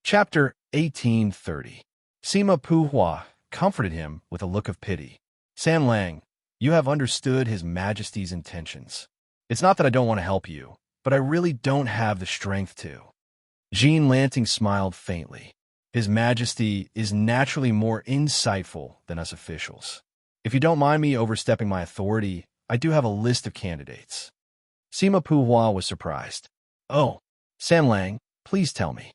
Chapter 1830. Sima Puhua comforted him with a look of pity. San Lang, you have understood His Majesty's intentions. It's not that I don't want to help you, but I really don't have the strength to. Jean Lanting smiled faintly. His Majesty is naturally more insightful than us officials. If you don't mind me overstepping my authority, I do have a list of candidates. Sima Puhua was surprised. Oh, San Lang, please tell me.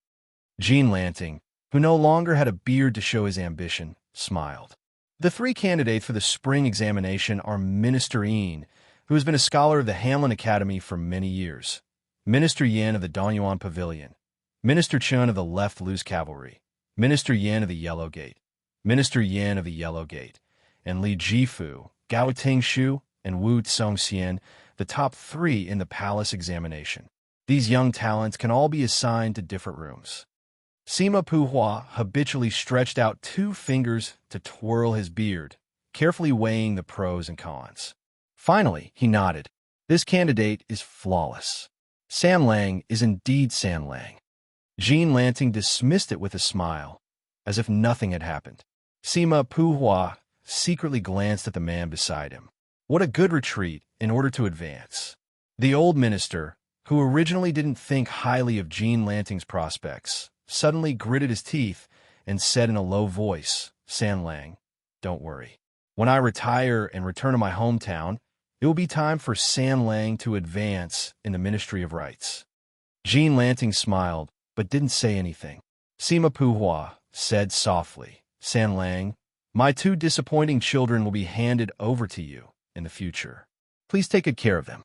Jean Lanting, who no longer had a beard to show his ambition, smiled. The three candidates for the spring examination are Minister Yin, who has been a scholar of the Hanlin Academy for many years, Minister Yin of the Donyuan Pavilion, Minister Chun of the Left Loose Cavalry, Minister Yin of the Yellow Gate, Minister Yin of the Yellow Gate, and Li Jifu, Gao Tingshu, and Wu Tsongxian, the top three in the palace examination. These young talents can all be assigned to different rooms. Sima Puhua habitually stretched out 2 fingers to twirl his beard, carefully weighing the pros and cons. Finally, he nodded. This candidate is flawless. San Lang is indeed San Lang. Jean Lanting dismissed it with a smile, as if nothing had happened. Sima Puhua secretly glanced at the man beside him. What a good retreat in order to advance. The old minister, who originally didn't think highly of Jean Lanting's prospects, suddenly gritted his teeth and said in a low voice, San Lang, don't worry. When I retire and return to my hometown, it will be time for San Lang to advance in the Ministry of Rights. Jean Lanting smiled, but didn't say anything. Sima Puhua said softly, San Lang, my 2 disappointing children will be handed over to you in the future. Please take good care of them.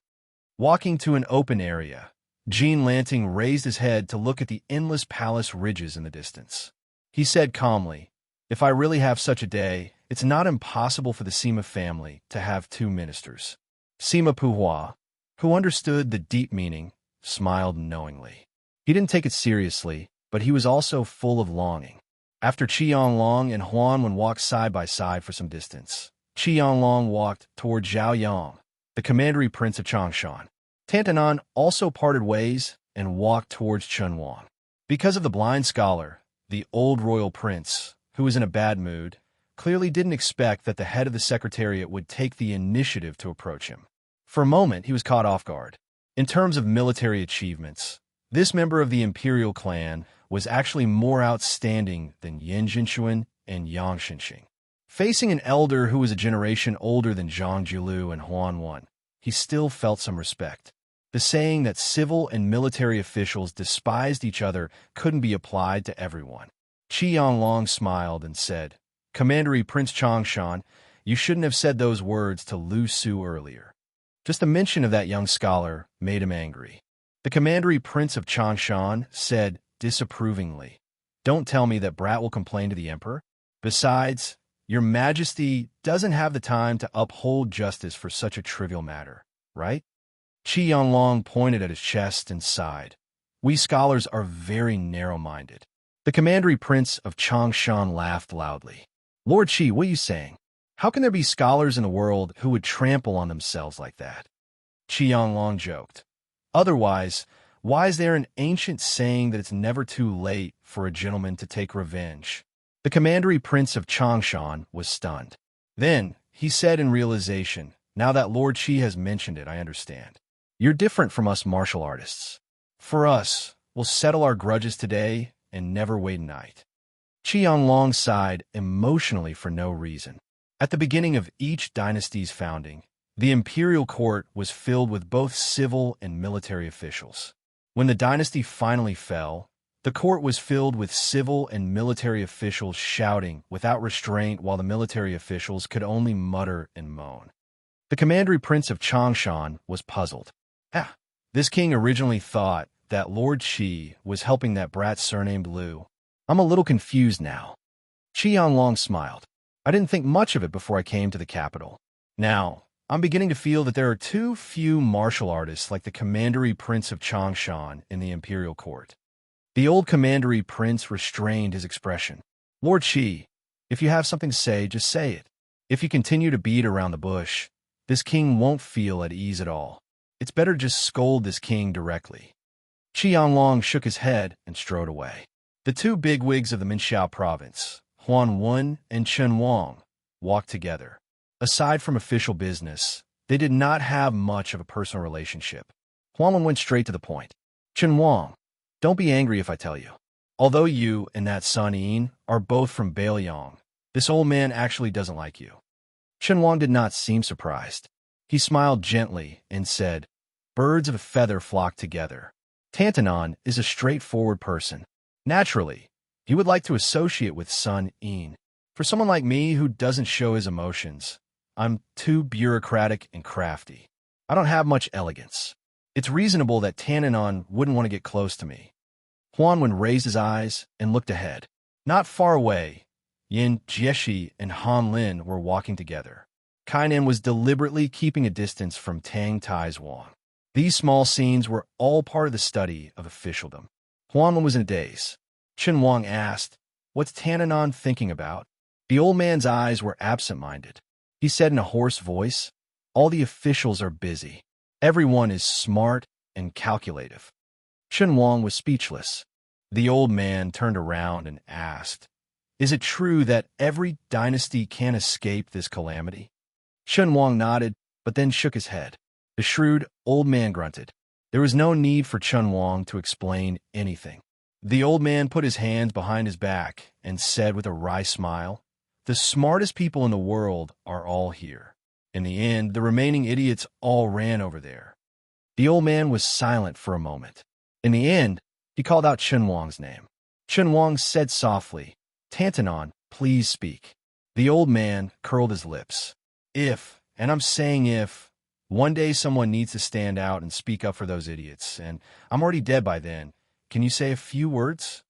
Walking to an open area, Jean Lanting raised his head to look at the endless palace ridges in the distance. He said calmly, if I really have such a day, it's not impossible for the Sima family to have 2 ministers. Sima Puhua, who understood the deep meaning, smiled knowingly. He didn't take it seriously, but he was also full of longing. After Qianlong and Huanwen walked side by side for some distance, Qianlong walked toward Zhao Yang, the commandery prince of Changshan. Tantanan also parted ways and walked towards Chunwang. Because of the blind scholar, the old royal prince, who was in a bad mood, clearly didn't expect that the head of the secretariat would take the initiative to approach him. For a moment, he was caught off guard. In terms of military achievements, this member of the imperial clan was actually more outstanding than Yin Jinshuan and Yang Xinxing. Facing an elder who was a generation older than Zhang Jilu and Huanwen, he still felt some respect. The saying that civil and military officials despised each other couldn't be applied to everyone. Qianlong smiled and said, Commandery Prince Changshan, you shouldn't have said those words to Lu Su earlier. Just the mention of that young scholar made him angry. The Commandery Prince of Changshan said disapprovingly, don't tell me that brat will complain to the emperor. Besides, your Majesty doesn't have the time to uphold justice for such a trivial matter, right? Qianlong pointed at his chest and sighed. We scholars are very narrow-minded. The Commandery Prince of Changshan laughed loudly. Lord Qi, what are you saying? How can there be scholars in the world who would trample on themselves like that? Qianlong joked. Otherwise, why is there an ancient saying that it's never too late for a gentleman to take revenge? The Commandery Prince of Changshan was stunned. Then, he said in realization, now that Lord Qi has mentioned it, I understand. You're different from us martial artists. For us, we'll settle our grudges today and never wait a night. Qianlong sighed emotionally for no reason. At the beginning of each dynasty's founding, the imperial court was filled with both civil and military officials. When the dynasty finally fell, the court was filled with civil and military officials shouting without restraint while the military officials could only mutter and moan. The Commandery Prince of Changshan was puzzled. This king originally thought that Lord Qi was helping that brat surnamed Lu. I'm a little confused now. Qianlong smiled. I didn't think much of it before I came to the capital. Now, I'm beginning to feel that there are too few martial artists like the Commandery Prince of Changshan in the imperial court. The old Commandery Prince restrained his expression. Lord Qi, if you have something to say, just say it. If you continue to beat around the bush, this king won't feel at ease at all. It's better to just scold this king directly. Qianlong shook his head and strode away. The two bigwigs of the Minxiao province, Huan Wen and Chen Wang, walked together. Aside from official business, they did not have much of a personal relationship. Huan Wen went straight to the point. Chen Wang, don't be angry if I tell you. Although you and that son Yin are both from Bailiang, this old man actually doesn't like you. Chen Wang did not seem surprised. He smiled gently and said, birds of a feather flock together. Tantanon is a straightforward person. Naturally, he would like to associate with son Yin. For someone like me who doesn't show his emotions, I'm too bureaucratic and crafty. I don't have much elegance. It's reasonable that Tantanon wouldn't want to get close to me. Huan Wen raised his eyes and looked ahead. Not far away, Yin Jieshi and Han Lin were walking together. Kainan was deliberately keeping a distance from Tang Tai's Wang. These small scenes were all part of the study of officialdom. Huan Wen was in a daze. Chen Wang asked, what's Tantanon thinking about? The old man's eyes were absent-minded. He said in a hoarse voice, all the officials are busy. Everyone is smart and calculative. Chen Wang was speechless. The old man turned around and asked, is it true that every dynasty can't escape this calamity? Chen Wang nodded, but then shook his head. The shrewd old man grunted. There was no need for Chen Wang to explain anything. The old man put his hands behind his back and said with a wry smile, the smartest people in the world are all here. In the end, the remaining idiots all ran over there. The old man was silent for a moment. In the end, he called out Chen Wang's name. Chen Wang said softly, Tantanon, please speak. The old man curled his lips. If, and I'm saying if, one day someone needs to stand out and speak up for those idiots, and I'm already dead by then, can you say a few words?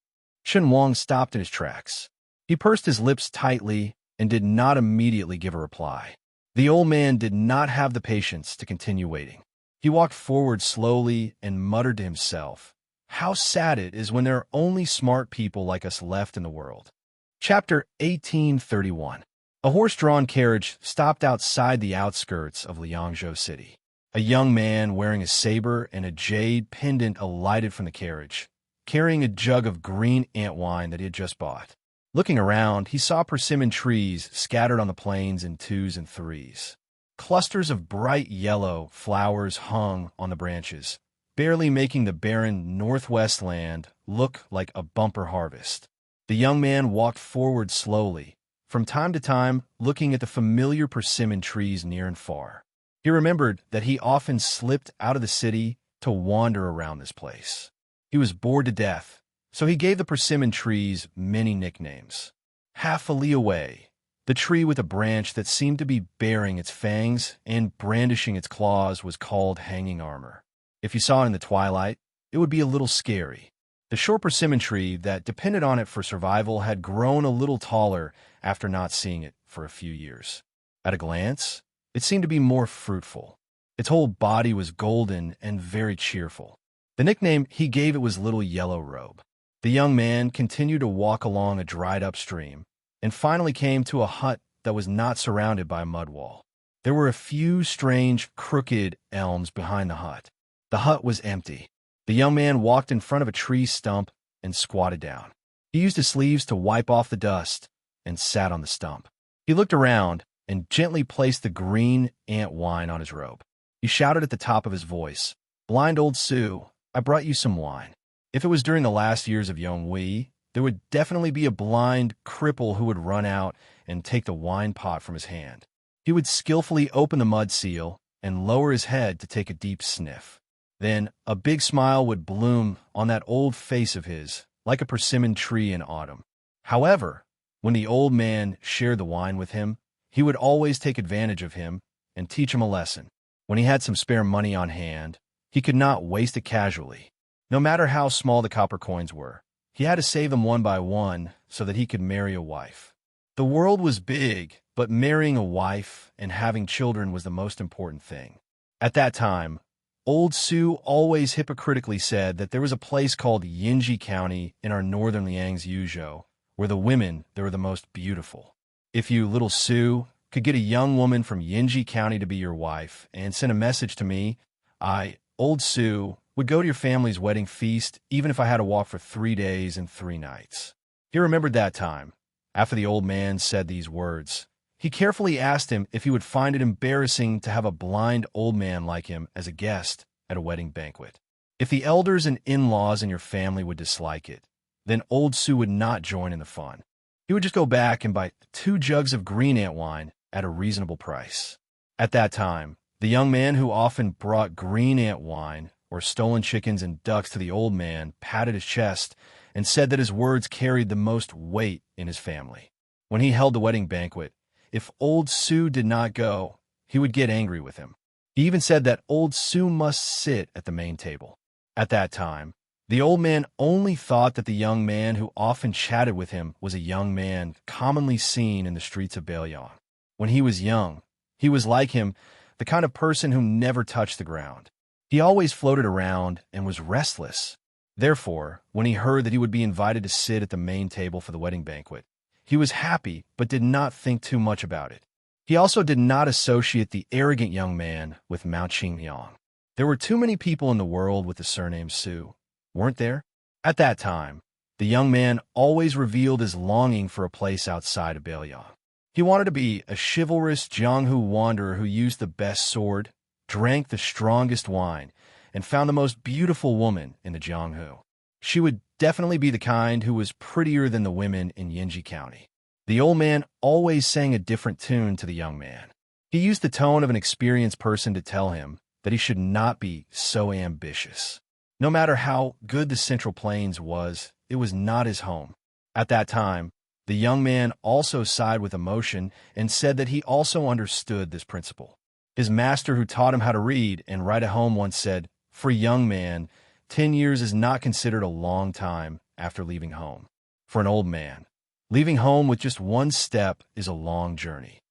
Chen Wang stopped in his tracks. He pursed his lips tightly and did not immediately give a reply. The old man did not have the patience to continue waiting. He walked forward slowly and muttered to himself, how sad it is when there are only smart people like us left in the world. Chapter 1831. A horse-drawn carriage stopped outside the outskirts of Liangzhou City. A young man wearing a saber and a jade pendant alighted from the carriage, carrying a jug of green ant wine that he had just bought. Looking around, he saw persimmon trees scattered on the plains in twos and threes. Clusters of bright yellow flowers hung on the branches, barely making the barren northwest land look like a bumper harvest. The young man walked forward slowly, from time to time looking at the familiar persimmon trees near and far. He remembered that he often slipped out of the city to wander around this place. He was bored to death, so he gave the persimmon trees many nicknames. Half a li away, the tree with a branch that seemed to be baring its fangs and brandishing its claws was called Hanging Armor. If you saw it in the twilight, it would be a little scary. The short persimmon tree that depended on it for survival had grown a little taller after not seeing it for a few years. At a glance, it seemed to be more fruitful. Its whole body was golden and very cheerful. The nickname he gave it was Little Yellow Robe. The young man continued to walk along a dried-up stream and finally came to a hut that was not surrounded by a mud wall. There were a few strange, crooked elms behind the hut. The hut was empty. The young man walked in front of a tree stump and squatted down. He used his sleeves to wipe off the dust and sat on the stump. He looked around and gently placed the green ant wine on his robe. He shouted at the top of his voice, "Blind old Sue, I brought you some wine." If it was during the last years of Yong Wei, there would definitely be a blind cripple who would run out and take the wine pot from his hand. He would skillfully open the mud seal and lower his head to take a deep sniff. Then a big smile would bloom on that old face of his, like a persimmon tree in autumn. However, when the old man shared the wine with him, he would always take advantage of him and teach him a lesson. When he had some spare money on hand, he could not waste it casually. No matter how small the copper coins were, he had to save them one by one so that he could marry a wife. The world was big, but marrying a wife and having children was the most important thing. At that time, Old Sue always hypocritically said that there was a place called Yinji County in our northern Liangzhou where the women there were the most beautiful. If you, little Sue, could get a young woman from Yinji County to be your wife and send a message to me, I, Old Sue, would go to your family's wedding feast even if I had to walk for 3 days and 3 nights. He remembered that time. After the old man said these words, he carefully asked him if he would find it embarrassing to have a blind old man like him as a guest at a wedding banquet. If the elders and in-laws in your family would dislike it, then old Su would not join in the fun. He would just go back and buy 2 jugs of green ant wine at a reasonable price. At that time, the young man who often brought green ant wine or stolen chickens and ducks to the old man patted his chest and said that his words carried the most weight in his family. When he held the wedding banquet, if old Su did not go, he would get angry with him. He even said that old Su must sit at the main table. At that time, the old man only thought that the young man who often chatted with him was a young man commonly seen in the streets of Bailiang. When he was young, he was like him, the kind of person who never touched the ground. He always floated around and was restless. Therefore, when he heard that he would be invited to sit at the main table for the wedding banquet, he was happy but did not think too much about it. He also did not associate the arrogant young man with Mount Xingliang. There were too many people in the world with the surname Su, weren't there? At that time, the young man always revealed his longing for a place outside of Bailiang. He wanted to be a chivalrous Jianghu wanderer who used the best sword, drank the strongest wine, and found the most beautiful woman in the Jianghu. She would definitely be the kind who was prettier than the women in Yinji County. The old man always sang a different tune to the young man. He used the tone of an experienced person to tell him that he should not be so ambitious. No matter how good the Central Plains was, it was not his home. At that time, the young man also sighed with emotion and said that he also understood this principle. His master who taught him how to read and write at home once said, "For a young man, 10 years is not considered a long time after leaving home. For an old man, leaving home with just 1 step is a long journey."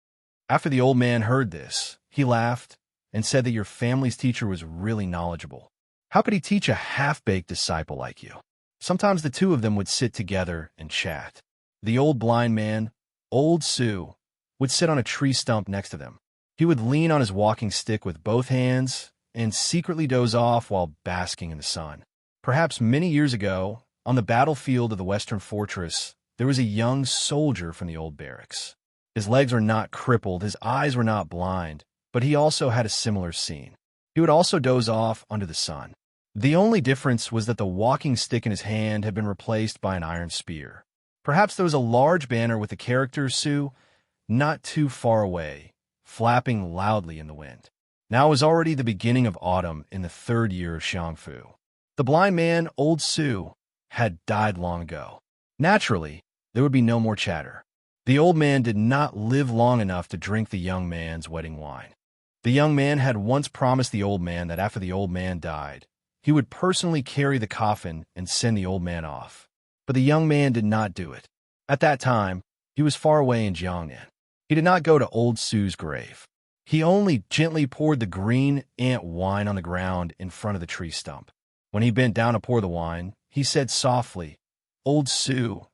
After the old man heard this, he laughed and said that your family's teacher was really knowledgeable. How could he teach a half-baked disciple like you? Sometimes the 2 of them would sit together and chat. The old blind man, old Su, would sit on a tree stump next to them. He would lean on his walking stick with both hands and secretly doze off while basking in the sun. Perhaps many years ago, on the battlefield of the Western Fortress, there was a young soldier from the old barracks. His legs were not crippled, his eyes were not blind, but he also had a similar scene. He would also doze off under the sun. The only difference was that the walking stick in his hand had been replaced by an iron spear. Perhaps there was a large banner with the character Su not too far away, flapping loudly in the wind. Now it was already the beginning of autumn in the 3rd year of Xiangfu. The blind man, old Su, had died long ago. Naturally, there would be no more chatter. The old man did not live long enough to drink the young man's wedding wine. The young man had once promised the old man that after the old man died, he would personally carry the coffin and send the old man off. But the young man did not do it. At that time, he was far away in Jiangnan. He did not go to old Su's grave. He only gently poured the green ant wine on the ground in front of the tree stump. When he bent down to pour the wine, he said softly, "Old Su,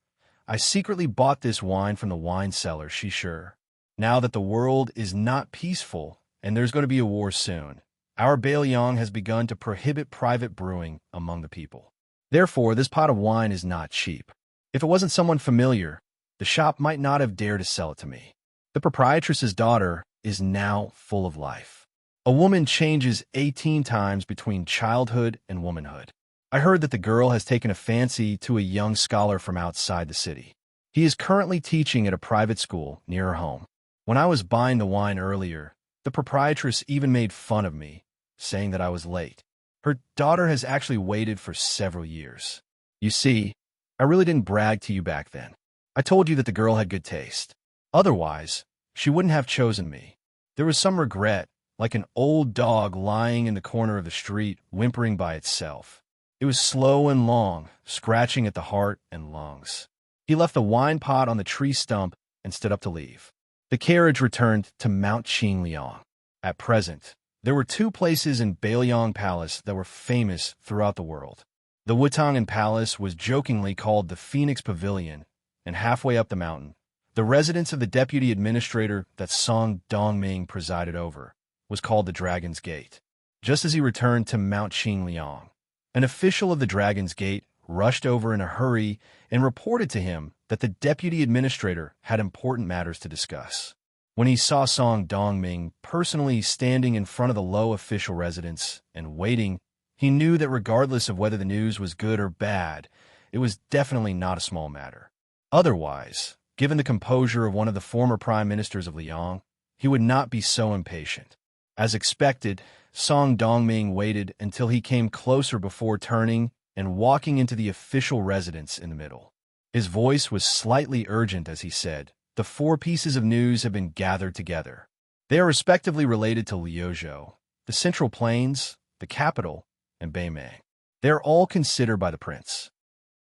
I secretly bought this wine from the wine cellar, she sure. Now that the world is not peaceful and there's going to be a war soon, our Bailiang has begun to prohibit private brewing among the people. Therefore, this pot of wine is not cheap. If it wasn't someone familiar, the shop might not have dared to sell it to me. The proprietress's daughter is now full of life. A woman changes 18 times between childhood and womanhood. I heard that the girl has taken a fancy to a young scholar from outside the city. He is currently teaching at a private school near her home. When I was buying the wine earlier, the proprietress even made fun of me, saying that I was late. Her daughter has actually waited for several years. You see, I really didn't brag to you back then. I told you that the girl had good taste. Otherwise, she wouldn't have chosen me. There was some regret, like an old dog lying in the corner of the street, whimpering by itself. It was slow and long, scratching at the heart and lungs. He left the wine pot on the tree stump and stood up to leave. The carriage returned to Mount Xingliang. At present, there were 2 places in Bailiang Palace that were famous throughout the world. The Wutangan Palace was jokingly called the Phoenix Pavilion, and halfway up the mountain, the residence of the deputy administrator that Song Dongming presided over was called the Dragon's Gate. Just as he returned to Mount Xingliang, An official of the Dragon's Gate rushed over in a hurry and reported to him that the deputy administrator had important matters to discuss. When he saw Song Dongming personally standing in front of the low official residence and waiting, he knew that regardless of whether the news was good or bad, it was definitely not a small matter. Otherwise, given the composure of one of the former prime ministers of Liang, he would not be so impatient. As expected, Song Dongming waited until he came closer before turning and walking into the official residence in the middle. His voice was slightly urgent as he said, "The 4 pieces of news have been gathered together. They are respectively related to Liuzhou, the Central Plains, the capital, and Beimei. They are all considered by the prince."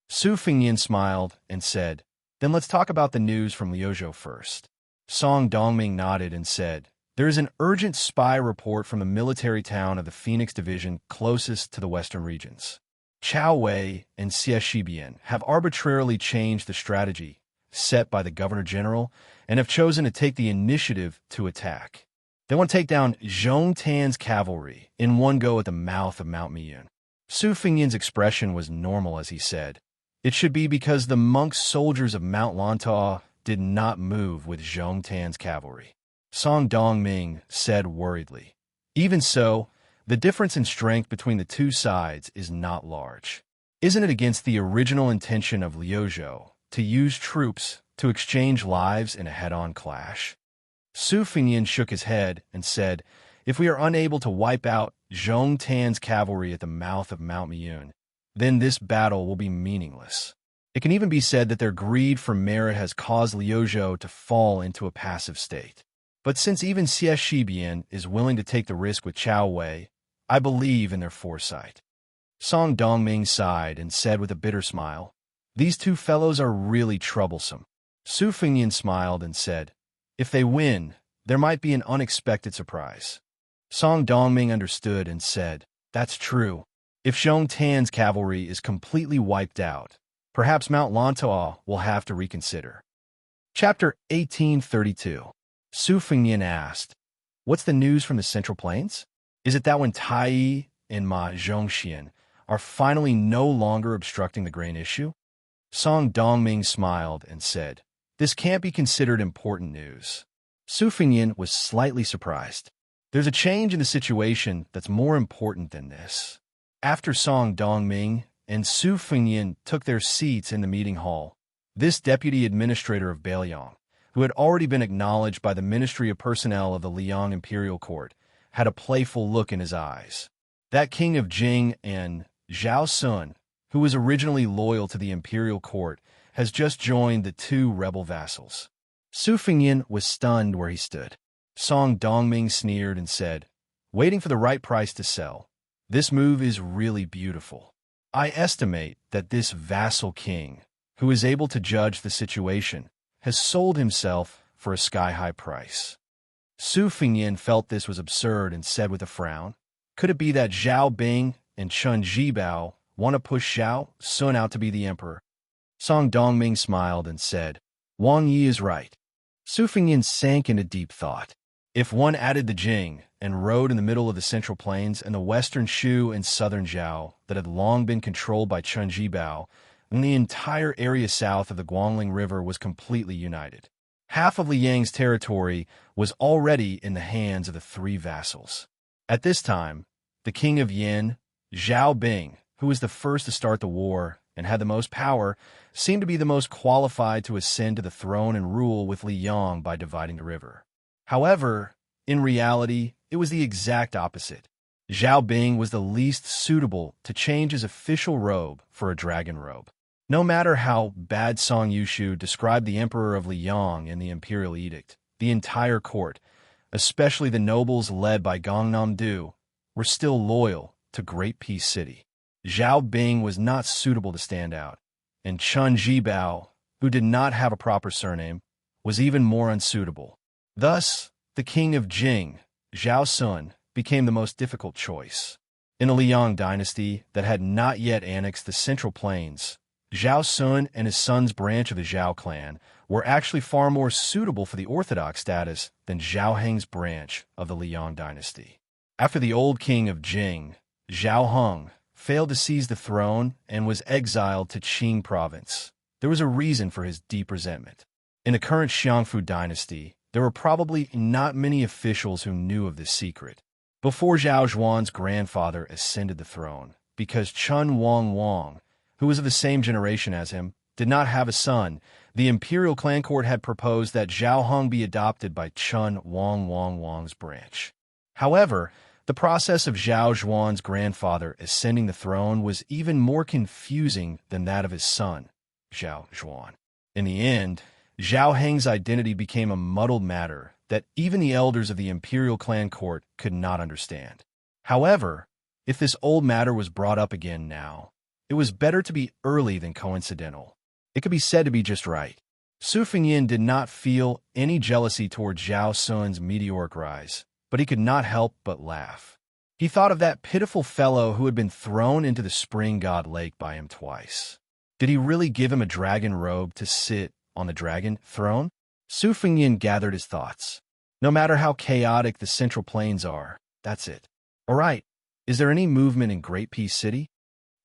Su Fingyan smiled and said, "Then let's talk about the news from Liuzhou first." Song Dongming nodded and said, "There is an urgent spy report from the military town of the Phoenix Division closest to the western regions. Chao Wei and Xianxia have arbitrarily changed the strategy set by the Governor-General and have chosen to take the initiative to attack. They want to take down Zhong Tan's cavalry in one go at the mouth of Mount Miyun." Su Fingyan's expression was normal as he said, "It should be because the monk soldiers of Mount Lantau did not move with Zhong Tan's cavalry." Song Dongming said worriedly, "Even so, the difference in strength between the two sides is not large. Isn't it against the original intention of Liuzhou to use troops to exchange lives in a head-on clash?" Su Fingyan shook his head and said, "If we are unable to wipe out Zhong Tan's cavalry at the mouth of Mount Miyun, then this battle will be meaningless. It can even be said that their greed for merit has caused Liuzhou to fall into a passive state. But since even Xianxia is willing to take the risk with Chao Wei, I believe in their foresight." Song Dongming sighed and said with a bitter smile, "These two fellows are really troublesome." Su Fingyan smiled and said, "If they win, there might be an unexpected surprise." Song Dongming understood and said, "That's true. If Zhong Tan's cavalry is completely wiped out, perhaps Mount Lantau will have to reconsider." Chapter 1832. Su Fingyan asked, "What's the news from the Central Plains? Is it that when Tai and Ma Zhongxian are finally no longer obstructing the grain issue?" Song Dongming smiled and said, "This can't be considered important news." Su Fingyan was slightly surprised. "There's a change in the situation that's more important than this." After Song Dongming and Su Fingyan took their seats in the meeting hall, this deputy administrator of Beiliang, who had already been acknowledged by the Ministry of Personnel of the Liang Imperial Court, had a playful look in his eyes. That king of Jing and Zhao Sun, who was originally loyal to the Imperial Court, has just joined the 2 rebel vassals. Su Fingyan was stunned where he stood. Song Dongming sneered and said, "Waiting for the right price to sell. This move is really beautiful. I estimate that this vassal king, who is able to judge the situation, has sold himself for a sky-high price." Su Fingyan felt this was absurd and said with a frown, "Could it be that Zhao Bing and Chun Zhibao want to push Zhao Sun out to be the emperor?" Song Dongming smiled and said, "Wang Yi is right." Su Fingyan sank into deep thought. If one added the Jing and rode in the middle of the Central Plains and the western Shu and southern Zhao that had long been controlled by Chun Zhibao, then the entire area south of the Guangling River was completely united. Half of Liang's territory was already in the hands of the 3 vassals. At this time, the king of Yin, Zhao Bing, who was the first to start the war and had the most power, seemed to be the most qualified to ascend to the throne and rule with Liang by dividing the river. However, in reality, it was the exact opposite. Zhao Bing was the least suitable to change his official robe for a dragon robe. No matter how bad Song Yushu described the emperor of Liang in the imperial edict, the entire court, especially the nobles led by Gangnam Du, were still loyal to Great Peace City. Zhao Bing was not suitable to stand out, and Chun Zhibao, who did not have a proper surname, was even more unsuitable. Thus, the king of Jing, Zhao Sun, became the most difficult choice. In the Liang dynasty that had not yet annexed the Central Plains, Zhao Sun and his son's branch of the Zhao clan were actually far more suitable for the orthodox status than Zhao Heng's branch of the Liang dynasty. After the old king of Jing, Zhao Heng, failed to seize the throne and was exiled to Qing province. There was a reason for his deep resentment. In the current Xianfu dynasty, there were probably not many officials who knew of this secret. Before Zhao Zhuan's grandfather ascended the throne, because Chun Wang, who was of the same generation as him, did not have a son, the imperial clan court had proposed that Zhao Hong be adopted by Chun Wang's branch. However, the process of Zhao Zhuan's grandfather ascending the throne was even more confusing than that of his son, Zhao Zhuan. In the end, Zhao Heng's identity became a muddled matter that even the elders of the imperial clan court could not understand. However, if this old matter was brought up again now, it was better to be early than coincidental. It could be said to be just right. Su Fengyin did not feel any jealousy toward Zhao Sun's meteoric rise, but he could not help but laugh. He thought of that pitiful fellow who had been thrown into the spring god lake by him twice. Did he really give him a dragon robe to sit on the dragon throne? Su Fengyin gathered his thoughts. No matter how chaotic the Central Plains are, that's it. All right, is there any movement in Great Peace City?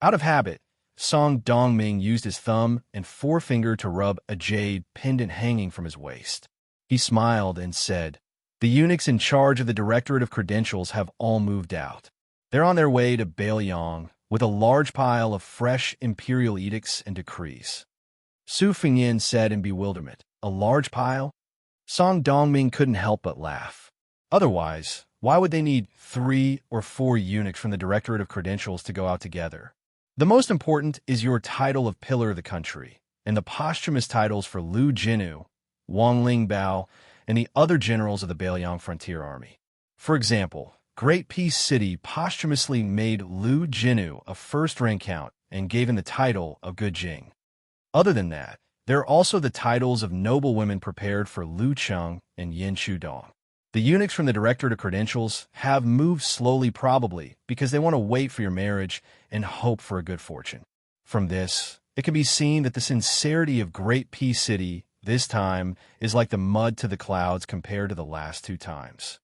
Out of habit, Song Dongming used his thumb and forefinger to rub a jade pendant hanging from his waist. He smiled and said, "The eunuchs in charge of the Directorate of Credentials have all moved out. They're on their way to Bailiang with a large pile of fresh imperial edicts and decrees." Su Fengyin said in bewilderment, "A large pile?" Song Dongming couldn't help but laugh. Otherwise, why would they need 3 or 4 eunuchs from the Directorate of Credentials to go out together? The most important is your title of Pillar of the Country, and the posthumous titles for Lu Jinu, Wang Lingbao, and the other generals of the Bailiang Frontier Army. For example, Great Peace City posthumously made Lu Jinu a first-rank count and gave him the title of Good Jing. Other than that, there are also the titles of noblewomen prepared for Lu Cheng and Yin Shudong. The eunuchs from the Directorate of Credentials have moved slowly probably because they want to wait for your marriage and hope for a good fortune. From this, it can be seen that the sincerity of Great Peace City this time is like the mud to the clouds compared to the last 2 times.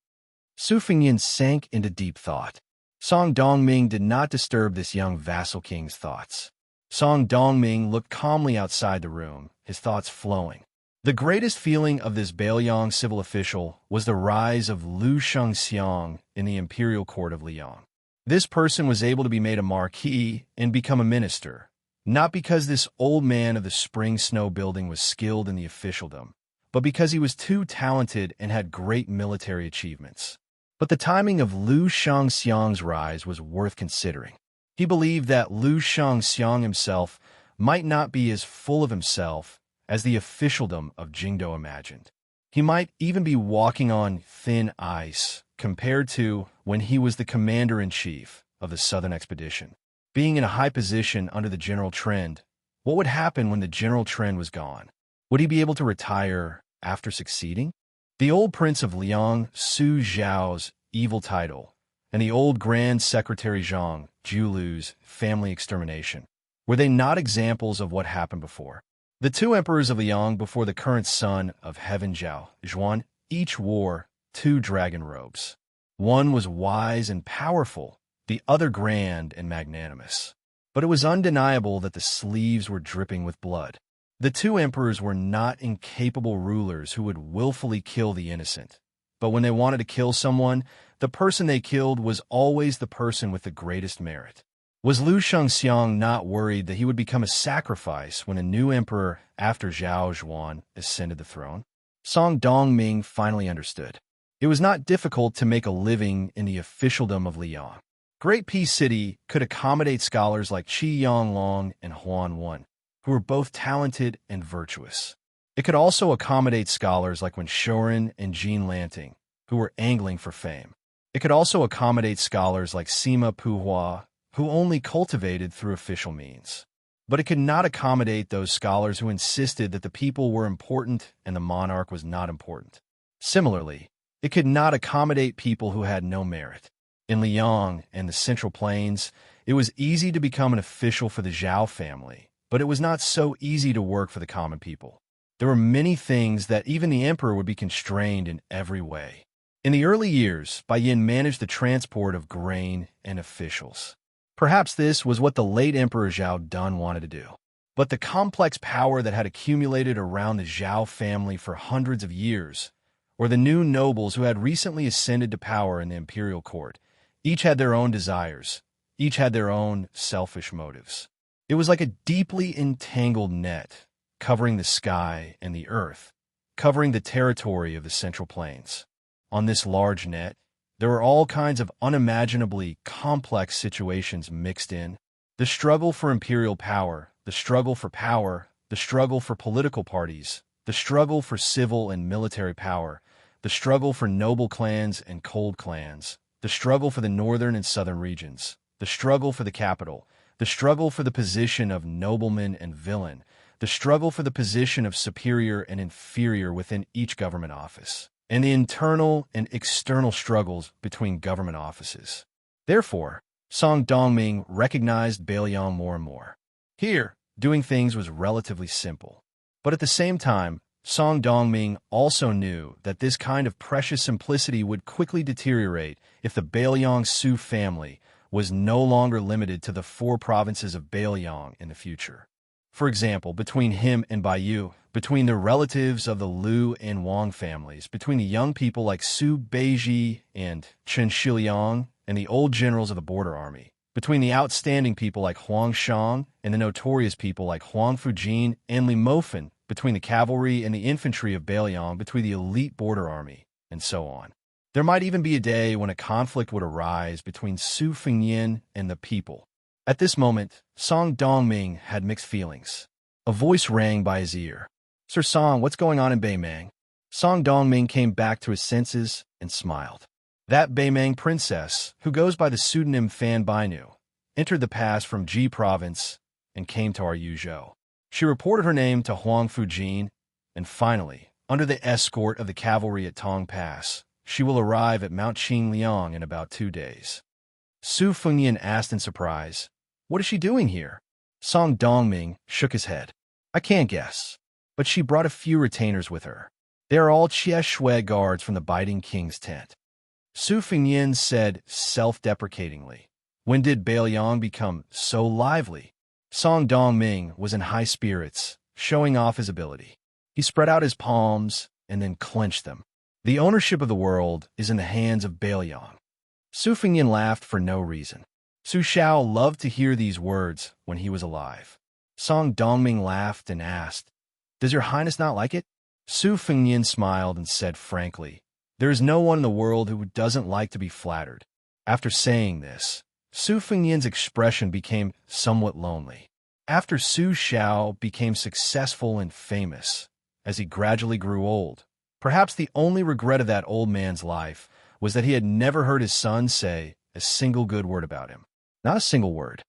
Su Fengyin sank into deep thought. Song Dongming did not disturb this young vassal king's thoughts. Song Dongming looked calmly outside the room, his thoughts flowing. The greatest feeling of this Bailiang civil official was the rise of Lu Xianxia in the imperial court of Liang. This person was able to be made a marquis and become a minister, not because this old man of the spring snow building was skilled in the officialdom, but because he was too talented and had great military achievements. But the timing of Lu Xianxia's rise was worth considering. He believed that Lu Xianxia himself might not be as full of himself as the officialdom of Jingdo imagined. He might even be walking on thin ice compared to when he was the commander-in-chief of the Southern Expedition. Being in a high position under the general trend, what would happen when the general trend was gone? Would he be able to retire after succeeding? The old Prince of Liang, Su Zhao's evil title, and the old Grand Secretary Zhang, Julu's family extermination, were they not examples of what happened before? The 2 emperors of Liang before the current son of Heaven Zhao Zhuan each wore 2 dragon robes. One was wise and powerful, the other grand and magnanimous. But it was undeniable that the sleeves were dripping with blood. The 2 emperors were not incapable rulers who would willfully kill the innocent. But when they wanted to kill someone, the person they killed was always the person with the greatest merit. Was Lu Xianxia not worried that he would become a sacrifice when a new emperor after Zhao Zhuan ascended the throne? Song Dongming finally understood. It was not difficult to make a living in the officialdom of Liang. Great Peace City could accommodate scholars like Qi Yanglong and Huan Wen, who were both talented and virtuous. It could also accommodate scholars like Wen Shoren and Jean Lanting, who were angling for fame. It could also accommodate scholars like Sima Puhua, who only cultivated through official means. But it could not accommodate those scholars who insisted that the people were important and the monarch was not important. Similarly, it could not accommodate people who had no merit. In Liang and the Central Plains, it was easy to become an official for the Zhao family, but it was not so easy to work for the common people. There were many things that even the emperor would be constrained in every way. In the early years, Bai Yin managed the transport of grain and officials. Perhaps this was what the late Emperor Zhao Dun wanted to do. But the complex power that had accumulated around the Zhao family for hundreds of years, or the new nobles who had recently ascended to power in the imperial court, each had their own desires, each had their own selfish motives. It was like a deeply entangled net, covering the sky and the earth, covering the territory of the Central Plains. On this large net, there were all kinds of unimaginably complex situations mixed in. The struggle for imperial power, the struggle for power, the struggle for political parties, the struggle for civil and military power, the struggle for noble clans and cold clans, the struggle for the northern and southern regions, the struggle for the capital, the struggle for the position of nobleman and villain, the struggle for the position of superior and inferior within each government office, and the internal and external struggles between government offices. Therefore, Song Dongming recognized Bailiang more and more. Here, doing things was relatively simple. But at the same time, Song Dongming also knew that this kind of precious simplicity would quickly deteriorate if the Bailiang Su family was no longer limited to the 4 provinces of Bailiang in the future. For example, between him and Baiyu, between the relatives of the Liu and Wang families, between the young people like Su Beiji and Chen Shiliang, and the old generals of the border army, between the outstanding people like Huang Shang and the notorious people like Huang Fujin and Li Mofen, between the cavalry and the infantry of Bailiang, between the elite border army, and so on. There might even be a day when a conflict would arise between Su Fengyin and the people. At this moment, Song Dongming had mixed feelings. A voice rang by his ear. "Sir Song, what's going on in Beimang?" Song Dongming came back to his senses and smiled. That Beimang princess, who goes by the pseudonym Fan Bainu, entered the pass from Ji province and came to our Yuzhou. She reported her name to Huang Fujin, and finally, under the escort of the cavalry at Tong Pass, she will arrive at Mount Qingliang in about 2 days. Su Fengyin asked in surprise, "What is she doing here?" Song Dongming shook his head. "I can't guess, but she brought a few retainers with her. They are all Jie Shui guards from the Biting King's tent." Su Fengyin said self-deprecatingly, "When did Bailiang become so lively?" Song Dongming was in high spirits, showing off his ability. He spread out his palms and then clenched them. "The ownership of the world is in the hands of Bailiang." Su Fengyin laughed for no reason. Su Xiao loved to hear these words when he was alive. Song Dongming laughed and asked, "Does your highness not like it?" Su Fengyin smiled and said frankly, "There is no one in the world who doesn't like to be flattered." After saying this, Su Fengyin's expression became somewhat lonely. After Su Xiao became successful and famous, as he gradually grew old, perhaps the only regret of that old man's life was that he had never heard his son say a single good word about him. Not a single word.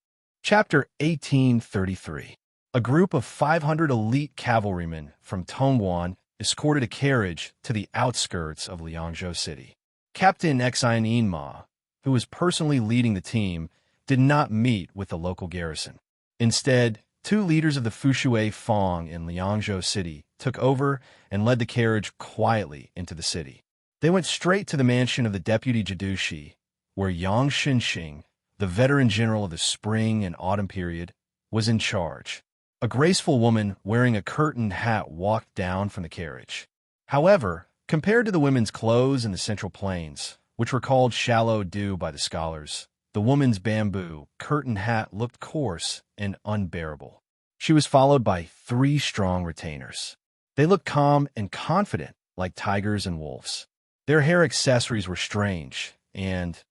Chapter 1833. A group of 500 elite cavalrymen from Tongguan escorted a carriage to the outskirts of Liangzhou City. Captain Xian Ma, who was personally leading the team, did not meet with the local garrison. Instead, 2 leaders of the Fushui Fong in Liangzhou City took over and led the carriage quietly into the city. They went straight to the mansion of the deputy Jidushi, where Yang Xinxing, the veteran general of the spring and autumn period, was in charge. A graceful woman wearing a curtained hat walked down from the carriage. However, compared to the women's clothes in the Central Plains, which were called shallow dew by the scholars, the woman's bamboo curtain hat looked coarse and unbearable. She was followed by 3 strong retainers. They looked calm and confident, like tigers and wolves. Their hair accessories were strange, and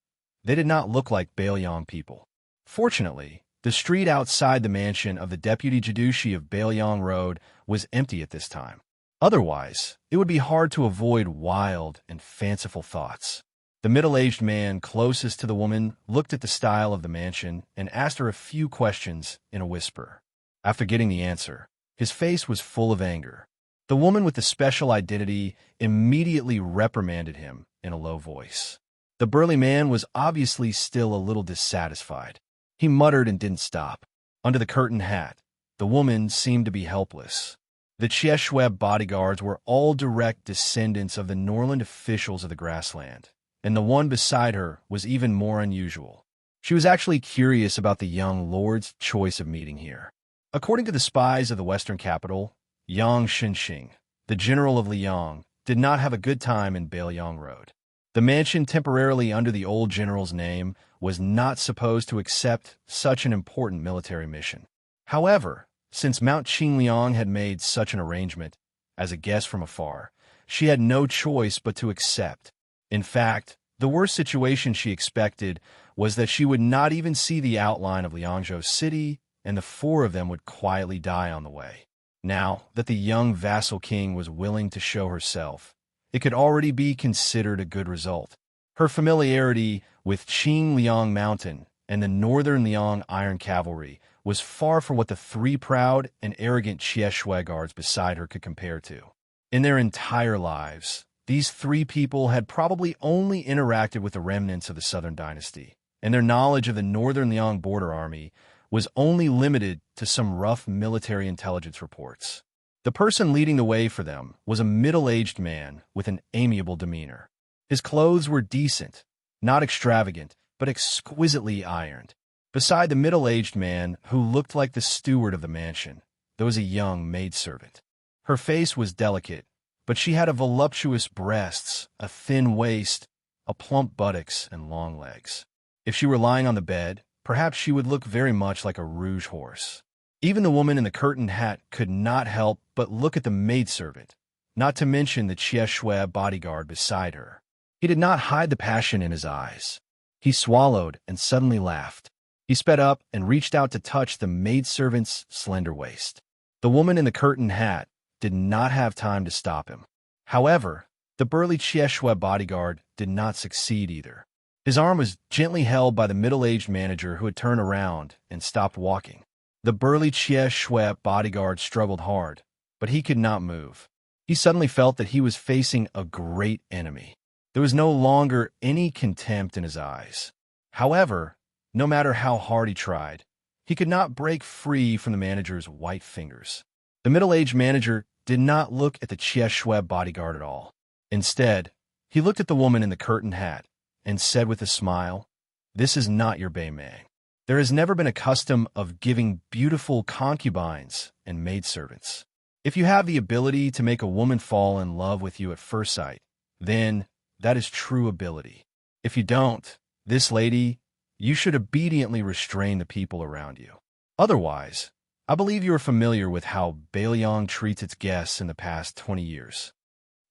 they did not look like Bailiang people. Fortunately, the street outside the mansion of the deputy Jidushi of Bailiang Road was empty at this time. Otherwise, it would be hard to avoid wild and fanciful thoughts. The middle-aged man closest to the woman looked at the style of the mansion and asked her a few questions in a whisper. After getting the answer, his face was full of anger. The woman with the special identity immediately reprimanded him in a low voice. The burly man was obviously still a little dissatisfied. He muttered and didn't stop. Under the curtained hat, the woman seemed to be helpless. The Chieshweb bodyguards were all direct descendants of the Norland officials of the grassland, and the one beside her was even more unusual. She was actually curious about the young lord's choice of meeting here. According to the spies of the western capital, Yang Xinxing, the general of Liang, did not have a good time in Bailiang Road. The mansion temporarily under the old general's name was not supposed to accept such an important military mission. However, since Mount Qingliang had made such an arrangement, as a guest from afar, she had no choice but to accept. In fact, the worst situation she expected was that she would not even see the outline of Liangzhou city, and the four of them would quietly die on the way. Now that the young vassal king was willing to show herself, it could already be considered a good result. Her familiarity with Qingliang Mountain and the northern Liang Iron Cavalry was far from what the three proud and arrogant Xianxia guards beside her could compare to. In their entire lives, these three people had probably only interacted with the remnants of the Southern Dynasty, and their knowledge of the Northern Liang border army was only limited to some rough military intelligence reports. The person leading the way for them was a middle-aged man with an amiable demeanor. His clothes were decent, not extravagant, but exquisitely ironed. Beside the middle-aged man, who looked like the steward of the mansion, there was a young maidservant. Her face was delicate, but she had a voluptuous breasts, a thin waist, a plump buttocks, and long legs. If she were lying on the bed, perhaps she would look very much like a rouge horse. Even the woman in the curtained hat could not help but look at the maidservant, not to mention the Xianxia bodyguard beside her. He did not hide the passion in his eyes. He swallowed and suddenly laughed. He sped up and reached out to touch the maidservant's slender waist. The woman in the curtained hat did not have time to stop him. However, the burly Xianxia bodyguard did not succeed either. His arm was gently held by the middle-aged manager who had turned around and stopped walking. The burly Xianxia bodyguard struggled hard, but he could not move. He suddenly felt that he was facing a great enemy. There was no longer any contempt in his eyes. However, no matter how hard he tried, he could not break free from the manager's white fingers. The middle-aged manager did not look at the Xianxia bodyguard at all. Instead, he looked at the woman in the curtained hat and said with a smile, "This is not your Beimang. There has never been a custom of giving beautiful concubines and maidservants. If you have the ability to make a woman fall in love with you at first sight, then that is true ability. If you don't, this lady, you should obediently restrain the people around you. Otherwise, I believe you are familiar with how Bailiang treats its guests in the past 20 years.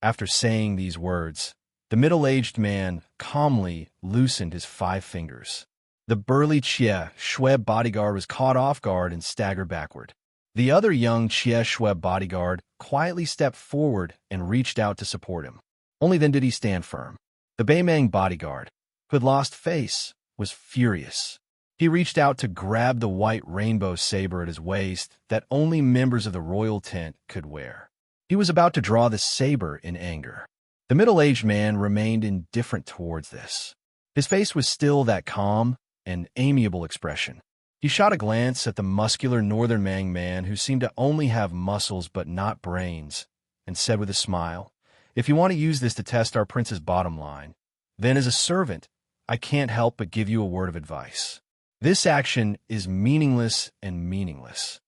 After saying these words, the middle-aged man calmly loosened his 5 fingers. The burly Xianxia bodyguard was caught off guard and staggered backward. The other young Xianxia bodyguard quietly stepped forward and reached out to support him. Only then did he stand firm. The Beimang bodyguard, who had lost face, was furious. He reached out to grab the white rainbow saber at his waist that only members of the royal tent could wear. He was about to draw the saber in anger. The middle-aged man remained indifferent towards this. His face was still that calm and amiable expression. He shot a glance at the muscular northern Mang man who seemed to only have muscles but not brains, and said with a smile, "If you want to use this to test our prince's bottom line, then as a servant, I can't help but give you a word of advice. This action is meaningless and meaningless."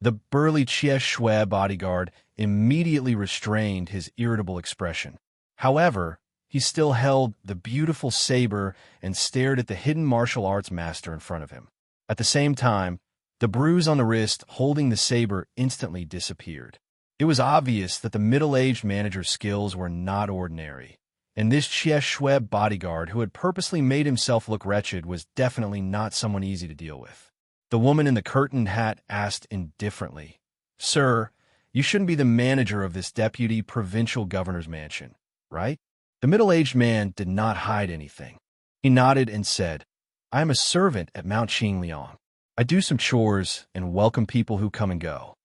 The burly Xianxia bodyguard immediately restrained his irritable expression. However, he still held the beautiful saber and stared at the hidden martial arts master in front of him. At the same time, the bruise on the wrist holding the saber instantly disappeared. It was obvious that the middle-aged manager's skills were not ordinary, and this Xianxia bodyguard who had purposely made himself look wretched was definitely not someone easy to deal with. The woman in the curtained hat asked indifferently, "Sir, you shouldn't be the manager of this deputy provincial governor's mansion, right?" The middle-aged man did not hide anything. He nodded and said, "I am a servant at Mount Qingliang. I do some chores and welcome people who come and go."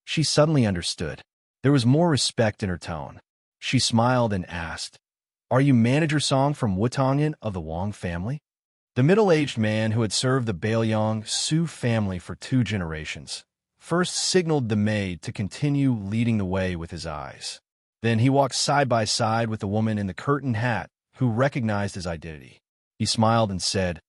She suddenly understood. There was more respect in her tone. She smiled and asked, "Are you manager Song from Wutanyan of the Wang family?" The middle-aged man who had served the Bailiang Su family for 2 generations first signaled the maid to continue leading the way with his eyes. Then he walked side by side with the woman in the curtained hat who recognized his identity. He smiled and said,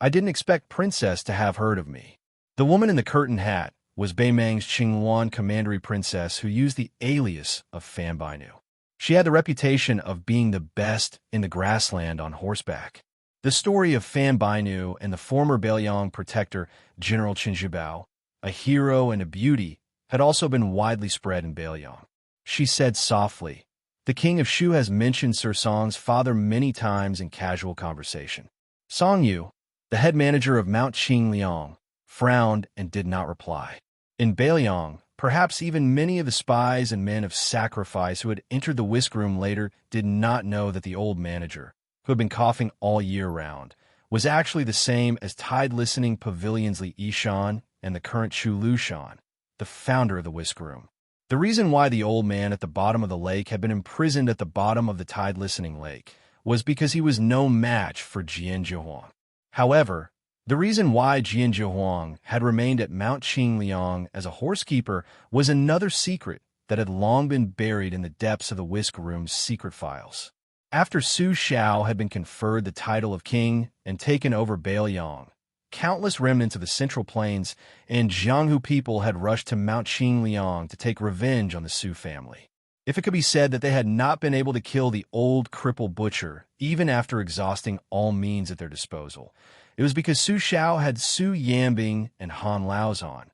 I didn't expect Princess to have heard of me. The woman in the curtain hat was Beimang's Qinghuan commandery princess who used the alias of Fan Bainu. She had the reputation of being the best in the grassland on horseback. The story of Fan Bainu and the former Beiliang protector, General Qinzhibao, a hero and a beauty, had also been widely spread in Beiliang. She said softly, "The king of Shu has mentioned Sir Song's father many times in casual conversation." Song Yu, the head manager of Mount Qingliang, frowned and did not reply. In Beiliang, perhaps even many of the spies and men of sacrifice who had entered the whisk room later did not know that the old manager, who had been coughing all year round, was actually the same as tide-listening Pavilion's Li Yishan and the current Chu Lushan, the founder of the whisk room. The reason why the old man at the bottom of the lake had been imprisoned at the bottom of the tide-listening lake was because he was no match for Jian Jiahuang. However, the reason why Jian Jiahuang had remained at Mount Qingliang as a horsekeeper was another secret that had long been buried in the depths of the whisk room's secret files. After Su Xiao had been conferred the title of king and taken over Beiliang, countless remnants of the Central Plains and Jianghu people had rushed to Mount Qingliang to take revenge on the Su family. If it could be said that they had not been able to kill the old crippled butcher, even after exhausting all means at their disposal, it was because Su Xiao had Su Yanbing and Han Laozhan,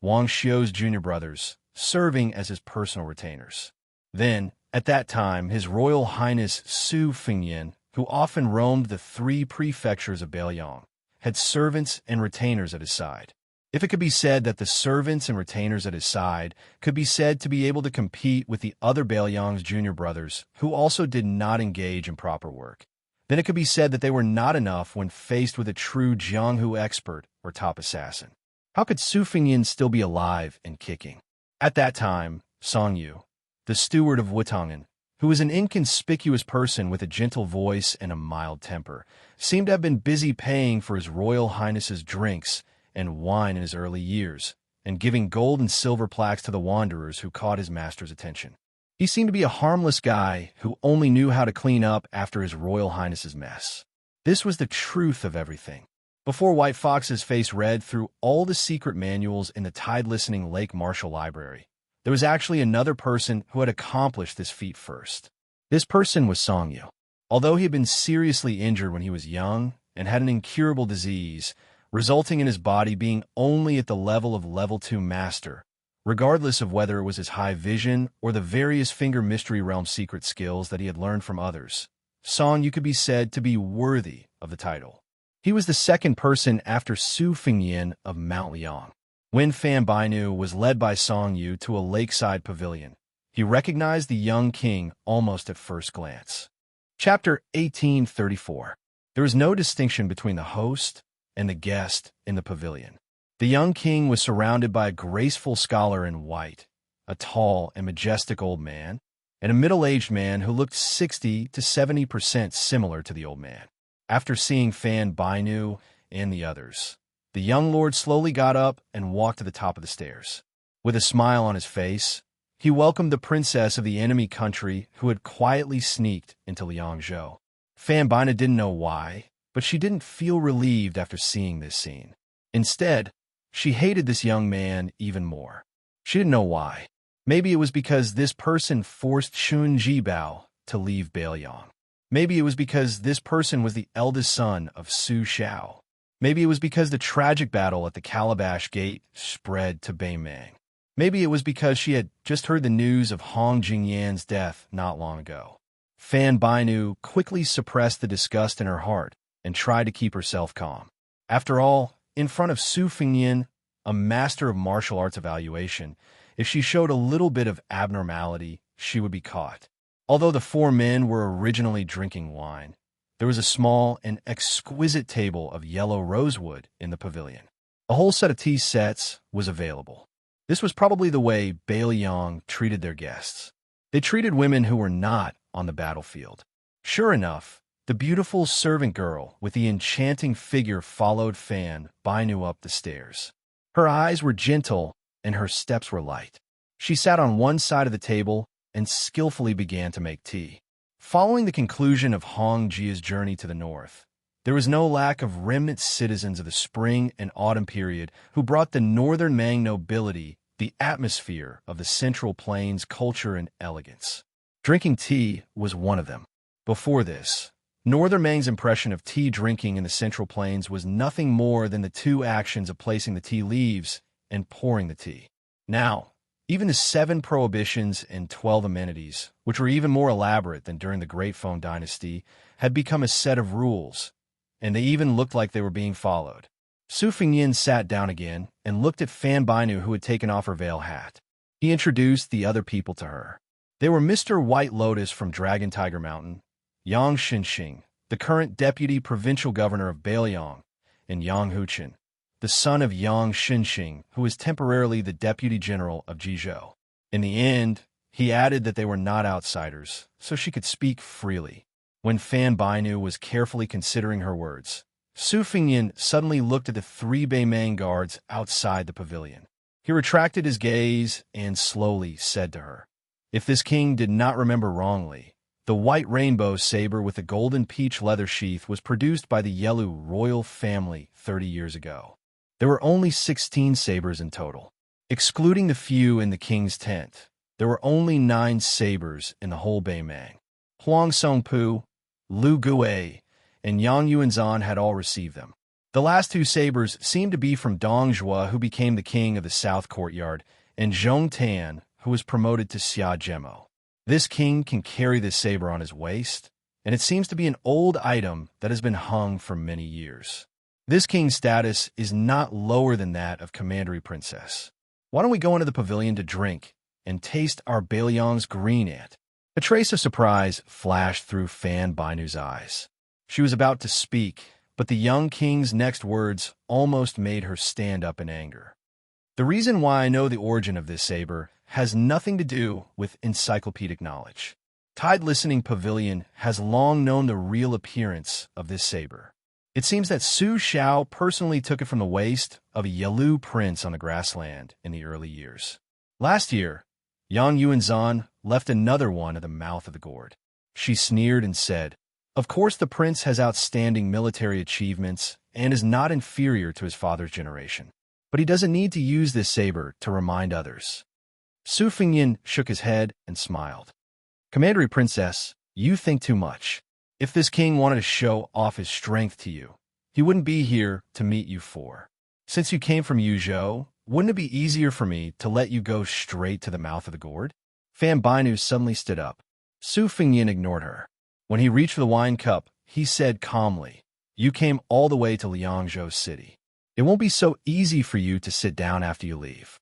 Wang Xiu's junior brothers, serving as his personal retainers. Then, at that time, His Royal Highness Su Fengyan, who often roamed the 3 prefectures of Beiliang, had servants and retainers at his side. If it could be said that the servants and retainers at his side could be said to be able to compete with the other Beiliang's junior brothers, who also did not engage in proper work, then it could be said that they were not enough when faced with a true Jianghu expert or top assassin. How could Su Fengyan still be alive and kicking? At that time, Song Yu, the steward of Wutangan, who was an inconspicuous person with a gentle voice and a mild temper, seemed to have been busy paying for His Royal Highness's drinks and wine in his early years, and giving gold and silver plaques to the wanderers who caught his master's attention. He seemed to be a harmless guy who only knew how to clean up after His Royal Highness's mess. This was the truth of everything. Before White Fox's face read through all the secret manuals in the tide-listening Lake Marshall Library, there was actually another person who had accomplished this feat first. This person was Song Yu. Although he had been seriously injured when he was young and had an incurable disease, resulting in his body being only at the level of Level 2 Master, regardless of whether it was his high vision or the various Finger Mystery Realm secret skills that he had learned from others, Song Yu could be said to be worthy of the title. He was the second person after Su Fengyan of Mount Liang. When Fan Bainu was led by Song Yu to a lakeside pavilion, he recognized the young king almost at first glance. Chapter 1834. There was no distinction between the host and the guest in the pavilion. The young king was surrounded by a graceful scholar in white, a tall and majestic old man, and a middle-aged man who looked 60 to 70% similar to the old man. After seeing Fan Bainu and the others, the young lord slowly got up and walked to the top of the stairs. With a smile on his face, he welcomed the princess of the enemy country who had quietly sneaked into Liangzhou. Fan Bainu didn't know why, but she didn't feel relieved after seeing this scene. Instead, she hated this young man even more. She didn't know why. Maybe it was because this person forced Xun Jibao to leave Beiliang. Maybe it was because this person was the eldest son of Su Xiao. Maybe it was because the tragic battle at the Calabash Gate spread to Beimang. Maybe it was because she had just heard the news of Hong Jingyan's death not long ago. Fan Bainu quickly suppressed the disgust in her heart and tried to keep herself calm. After all, in front of Su Fengyan, a master of martial arts evaluation, if she showed a little bit of abnormality, she would be caught. Although the 4 men were originally drinking wine, there was a small and exquisite table of yellow rosewood in the pavilion. A whole set of tea sets was available. This was probably the way Beiliang treated their guests. They treated women who were not on the battlefield. Sure enough, the beautiful servant girl with the enchanting figure followed Fan Bainu up the stairs. Her eyes were gentle and her steps were light. She sat on one side of the table and skillfully began to make tea. Following the conclusion of Hong Jia's journey to the north, There was no lack of remnant citizens of the spring and autumn period who brought the northern Mang nobility the atmosphere of the Central Plains culture and elegance. Drinking tea was one of them. Before this, Northern Mang's impression of tea drinking in the Central Plains was nothing more than the two actions of placing the tea leaves and pouring the tea. Now, even the 7 prohibitions and 12 amenities, which were even more elaborate than during the Great Phone Dynasty, had become a set of rules, and they even looked like they were being followed. Su Fengyin sat down again and looked at Fan Binu, who had taken off her veil hat. He introduced the other people to her. They were Mr. White Lotus from Dragon Tiger Mountain, Yang Xinxing, the current deputy provincial governor of Bailiang, and Yang Huchen, the son of Yang Xinxing, who was temporarily the deputy general of Jizhou. In the end, he added that they were not outsiders, so she could speak freely. When Fan Binu was carefully considering her words, Su Fengyin suddenly looked at the 3 Beimang guards outside the pavilion. He retracted his gaze and slowly said to her, "If this king did not remember wrongly, the white rainbow saber with the golden peach leather sheath was produced by the Yelu royal family 30 years ago. There were only 16 sabers in total. Excluding the few in the king's tent, there were only 9 sabers in the whole Beimang. Huang Songpu, Lu Gui, and Yang Yuanzhan had all received them. The last 2 sabers seemed to be from Dong Zhuo, who became the king of the South Courtyard, and Zhong Tan, who was promoted to Xia Zhemo. This king can carry this saber on his waist, and it seems to be an old item that has been hung for many years. This king's status is not lower than that of Commandery Princess. Why don't we go into the pavilion to drink and taste our Bailiang's green ant?" A trace of surprise flashed through Fan Binu's eyes. She was about to speak, but the young king's next words almost made her stand up in anger. "The reason why I know the origin of this saber has nothing to do with encyclopedic knowledge. Tide Listening Pavilion has long known the real appearance of this saber. It seems that Su Xiao personally took it from the waist of a Yelu prince on the grassland in the early years. Last year, Yang Yuanzhan left another one at the mouth of the gourd. She sneered and said, 'Of course the prince has outstanding military achievements and is not inferior to his father's generation, but he doesn't need to use this saber to remind others.'" Su Fengyin shook his head and smiled. "Commandery Princess, you think too much. If this king wanted to show off his strength to you, he wouldn't be here to meet you for. Since you came from Yuzhou, wouldn't it be easier for me to let you go straight to the mouth of the gourd?" Fan Binu suddenly stood up. Su Fengyin ignored her. When he reached for the wine cup, he said calmly, "You came all the way to Liangzhou City. It won't be so easy for you to sit down after you leave."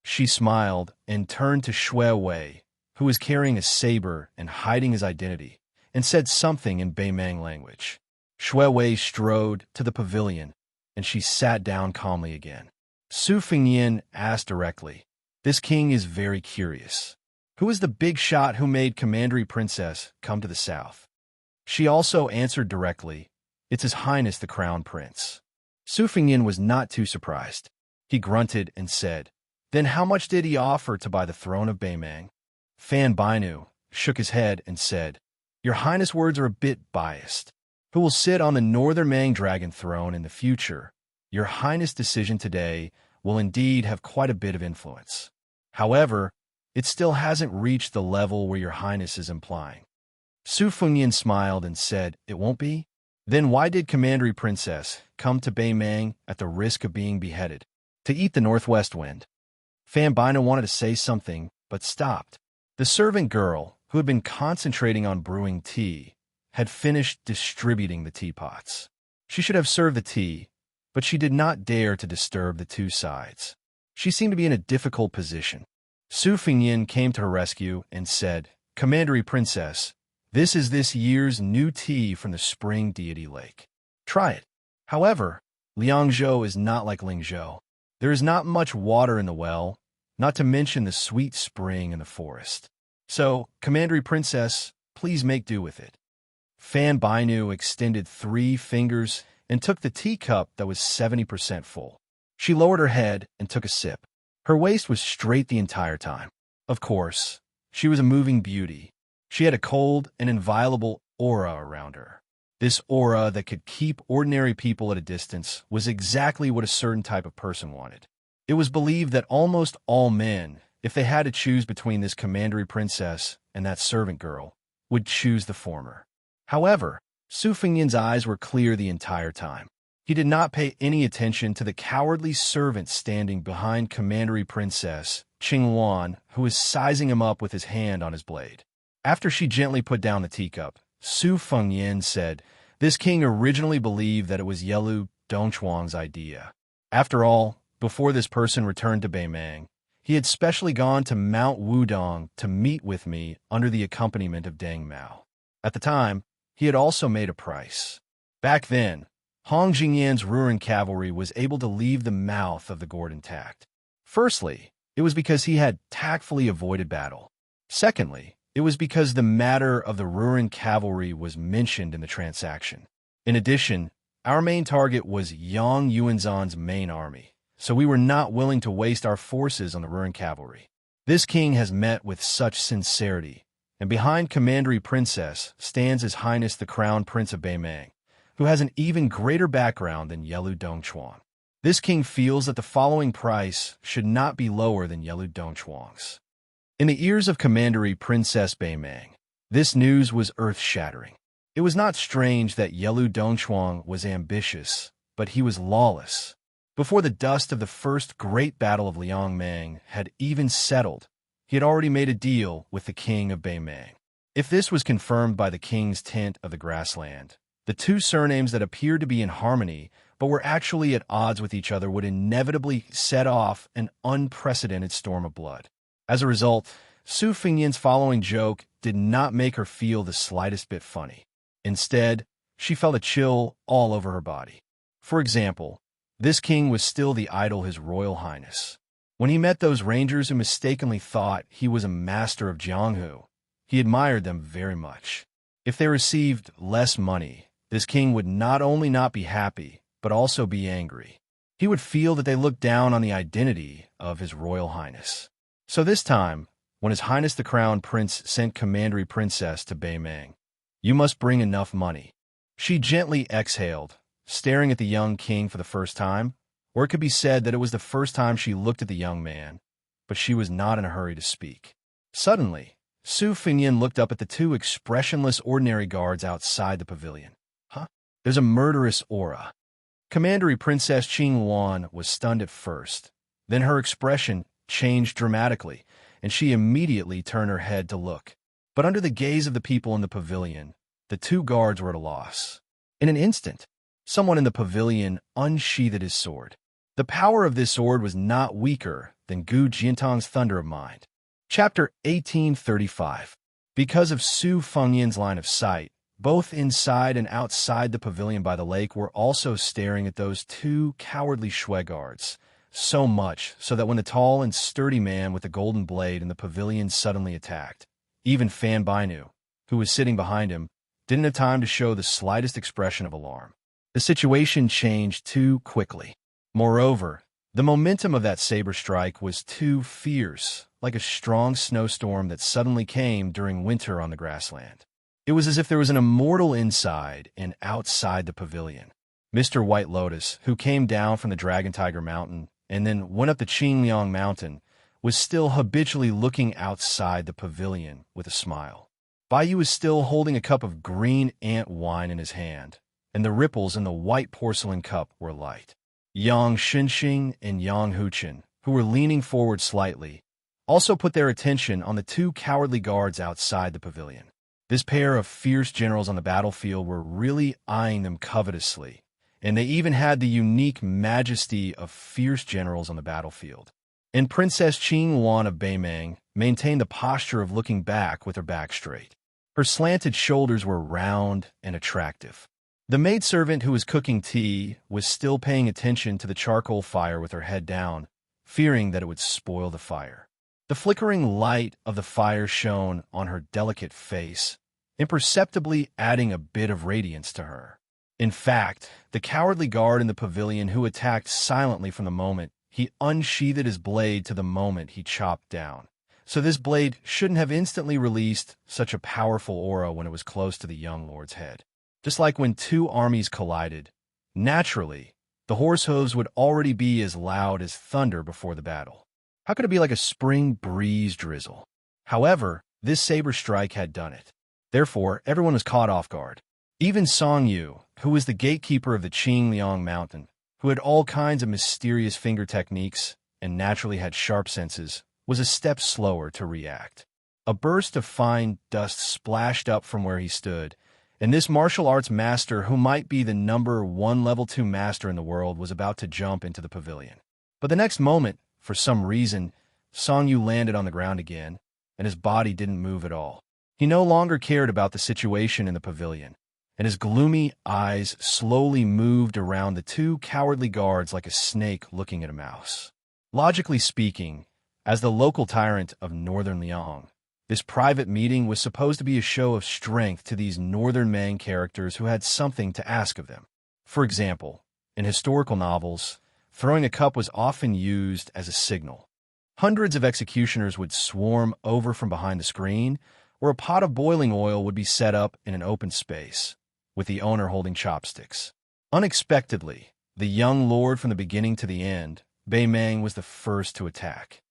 She smiled and turned to Shui Wei, who was carrying a saber and hiding his identity, and said something in Beimang language. Shui Wei strode to the pavilion, and she sat down calmly again. Su Fengyin asked directly, "This king is very curious. Who is the big shot who made Commandery Princess come to the south?" She also answered directly, "It's His Highness the Crown Prince." Su Fengyin was not too surprised. He grunted and said, "Then how much did he offer to buy the throne of Beimang?" Fan Binu shook his head and said, "Your Highness' words are a bit biased. Who will sit on the Northern Mang Dragon throne in the future? Your Highness' decision today will indeed have quite a bit of influence. However, it still hasn't reached the level where Your Highness is implying." Su Fengyin smiled and said, "It won't be? Then why did Commandery Princess come to Beimang at the risk of being beheaded? To eat the northwest wind?" Fan Binu wanted to say something, but stopped. The servant girl, who had been concentrating on brewing tea, had finished distributing the teapots. She should have served the tea, but she did not dare to disturb the two sides. She seemed to be in a difficult position. Su Fengyin came to her rescue and said, "Commandery Princess, this is this year's new tea from the spring deity lake. Try it." However, Liangzhou is not like Lingzhou. There is not much water in the well, not to mention the sweet spring in the forest. So, Commandery Princess, please make do with it." Fan Binu extended 3 fingers and took the teacup that was 70% full. She lowered her head and took a sip. Her waist was straight the entire time. Of course, she was a moving beauty. She had a cold and inviolable aura around her. This aura that could keep ordinary people at a distance was exactly what a certain type of person wanted. It was believed that almost all men, if they had to choose between this commandery princess and that servant girl, would choose the former. However, Su Fengnian's eyes were clear the entire time. He did not pay any attention to the cowardly servant standing behind commandery princess Qingwan, who was sizing him up with his hand on his blade. After she gently put down the teacup, Su Fengnian said, "This king originally believed that it was Yelu Dongchuang's idea. After all, before this person returned to Beimang, he had specially gone to Mount Wudong to meet with me under the accompaniment of Deng Mao. At the time, he had also made a price. Back then, Hong Jingyan's Ruren cavalry was able to leave the mouth of the gourd intact. Firstly, it was because he had tactfully avoided battle. Secondly, it was because the matter of the Ruren cavalry was mentioned in the transaction. In addition, our main target was Yang Yuanzhan's main army, so we were not willing to waste our forces on the Ruren cavalry. This king has met with such sincerity, and behind Commandery Princess stands His Highness the Crown Prince of Beimang, who has an even greater background than Yelu Dongchuang. This king feels that the following price should not be lower than Yelu Dongchuang's." In the ears of Commandery Princess Beimang, this news was earth-shattering. It was not strange that Yelu Dongchuang was ambitious, but he was lawless. Before the dust of the first great battle of Liangmang had even settled, he had already made a deal with the king of Beimang. If this was confirmed by the king's tent of the grassland, the two surnames that appeared to be in harmony but were actually at odds with each other would inevitably set off an unprecedented storm of blood. As a result, Su Fengnian's following joke did not make her feel the slightest bit funny. Instead, she felt a chill all over her body. For example, this king was still the idol His Royal Highness. When he met those rangers who mistakenly thought he was a master of Jianghu, he admired them very much. If they received less money, this king would not only not be happy, but also be angry. He would feel that they looked down on the identity of His Royal Highness. So this time, when His Highness the Crown Prince sent Commandery Princess to Beimang, "You must bring enough money." She gently exhaled, staring at the young king for the first time, or it could be said that it was the first time she looked at the young man, but she was not in a hurry to speak. Suddenly, Su Fengnian looked up at the two expressionless ordinary guards outside the pavilion. "Huh? There's a murderous aura." Commandery Princess Qingwan was stunned at first. Then her expression changed dramatically, and she immediately turned her head to look. But under the gaze of the people in the pavilion, the two guards were at a loss. In an instant, someone in the pavilion unsheathed his sword. The power of this sword was not weaker than Gu Jiantong's thunder of mind. Chapter 1835. Because of Su Fengnian's line of sight, both inside and outside the pavilion by the lake were also staring at those two cowardly Shui guards. So much so that when the tall and sturdy man with the golden blade in the pavilion suddenly attacked, even Fan Bainu, who was sitting behind him, didn't have time to show the slightest expression of alarm. The situation changed too quickly. Moreover, the momentum of that saber strike was too fierce, like a strong snowstorm that suddenly came during winter on the grassland. It was as if there was an immortal inside and outside the pavilion. Mr. White Lotus, who came down from the Dragon Tiger Mountain and then went up the Qingliang Mountain, was still habitually looking outside the pavilion with a smile. Baiyu was still holding a cup of green ant wine in his hand, and the ripples in the white porcelain cup were light. Yang Xinxing and Yang Huchen, who were leaning forward slightly, also put their attention on the two cowardly guards outside the pavilion. This pair of fierce generals on the battlefield were really eyeing them covetously, and they even had the unique majesty of fierce generals on the battlefield. And Princess Qingwan of Beimang maintained the posture of looking back with her back straight. Her slanted shoulders were round and attractive. The maidservant who was cooking tea was still paying attention to the charcoal fire with her head down, fearing that it would spoil the fire. The flickering light of the fire shone on her delicate face, imperceptibly adding a bit of radiance to her. In fact, the cowardly guard in the pavilion who attacked silently from the moment he unsheathed his blade to the moment he chopped down. So this blade shouldn't have instantly released such a powerful aura when it was close to the young lord's head. Just like when two armies collided, naturally, the horse hooves would already be as loud as thunder before the battle. How could it be like a spring breeze drizzle? However, this saber strike had done it. Therefore, everyone was caught off guard. Even Song Yu, who was the gatekeeper of the Qingliang mountain, who had all kinds of mysterious finger techniques and naturally had sharp senses, was a step slower to react. A burst of fine dust splashed up from where he stood, and this martial arts master, who might be the #1 level 2 master in the world, was about to jump into the pavilion. But the next moment, for some reason, Song Yu landed on the ground again, and his body didn't move at all. He no longer cared about the situation in the pavilion, and his gloomy eyes slowly moved around the two cowardly guards like a snake looking at a mouse. Logically speaking, as the local tyrant of Northern Liang, this private meeting was supposed to be a show of strength to these Northern Mang characters who had something to ask of them. For example, in historical novels, throwing a cup was often used as a signal. Hundreds of executioners would swarm over from behind the screen, or a pot of boiling oil would be set up in an open space, with the owner holding chopsticks. Unexpectedly, the young lord from the beginning to the end, Bei Mang, was the first to attack.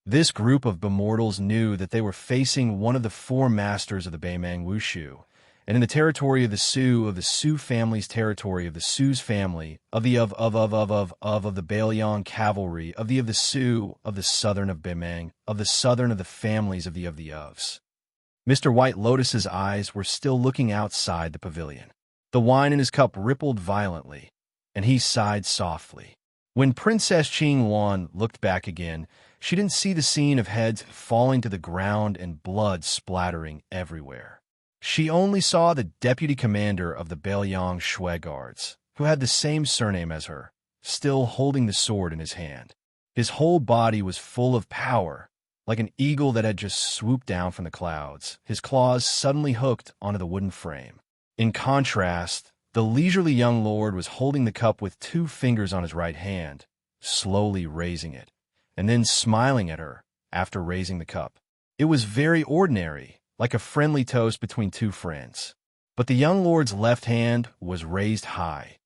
This group of immortals knew that they were facing one of the four masters of the Bei Mang Wuxia, and in the territory of the Su family's territory of the Su's family, of the Bailiang cavalry, of the Su, of the southern of Bei Mang, of the southern of the families of the ofs. Mr. White Lotus's eyes were still looking outside the pavilion. The wine in his cup rippled violently, and he sighed softly. When Princess Qingwan looked back again, she didn't see the scene of heads falling to the ground and blood splattering everywhere. She only saw the deputy commander of the Bailiang Shui Guards, who had the same surname as her, still holding the sword in his hand. His whole body was full of power, like an eagle that had just swooped down from the clouds, his claws suddenly hooked onto the wooden frame. In contrast, the leisurely young lord was holding the cup with 2 fingers on his right hand, slowly raising it, and then smiling at her after raising the cup. It was very ordinary, like a friendly toast between 2 friends. But the young lord's left hand was raised high,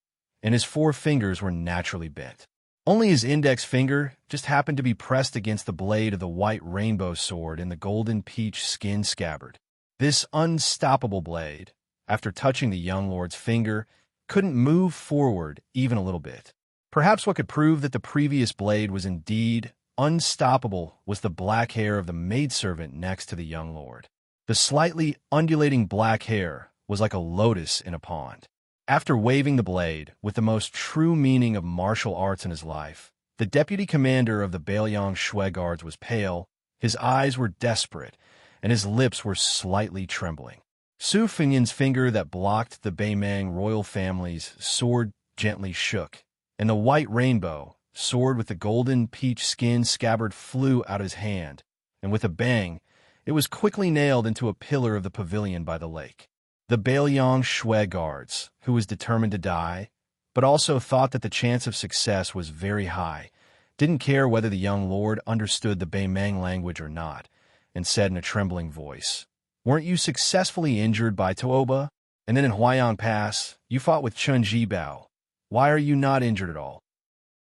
and his 4 fingers were naturally bent. Only his index finger just happened to be pressed against the blade of the white rainbow sword in the golden peach skin scabbard. This unstoppable blade, after touching the young lord's finger, couldn't move forward even a little bit. Perhaps what could prove that the previous blade was indeed unstoppable was the black hair of the maidservant next to the young lord. The slightly undulating black hair was like a lotus in a pond. After waving the blade, with the most true meaning of martial arts in his life, the deputy commander of the Bailiang Shui Guards was pale, his eyes were desperate, and his lips were slightly trembling. Su Fengyan's finger that blocked the Bei Mang royal family's sword gently shook, and the white rainbow sword with the golden peach skin scabbard flew out of his hand, and with a bang, it was quickly nailed into a pillar of the pavilion by the lake. The Bailiang Shui Guards, who was determined to die, but also thought that the chance of success was very high, didn't care whether the young lord understood the Bei Mang language or not, and said in a trembling voice, "Weren't you successfully injured by Tooba? And then in Huayang Pass, you fought with Chun Jibao. Why are you not injured at all?"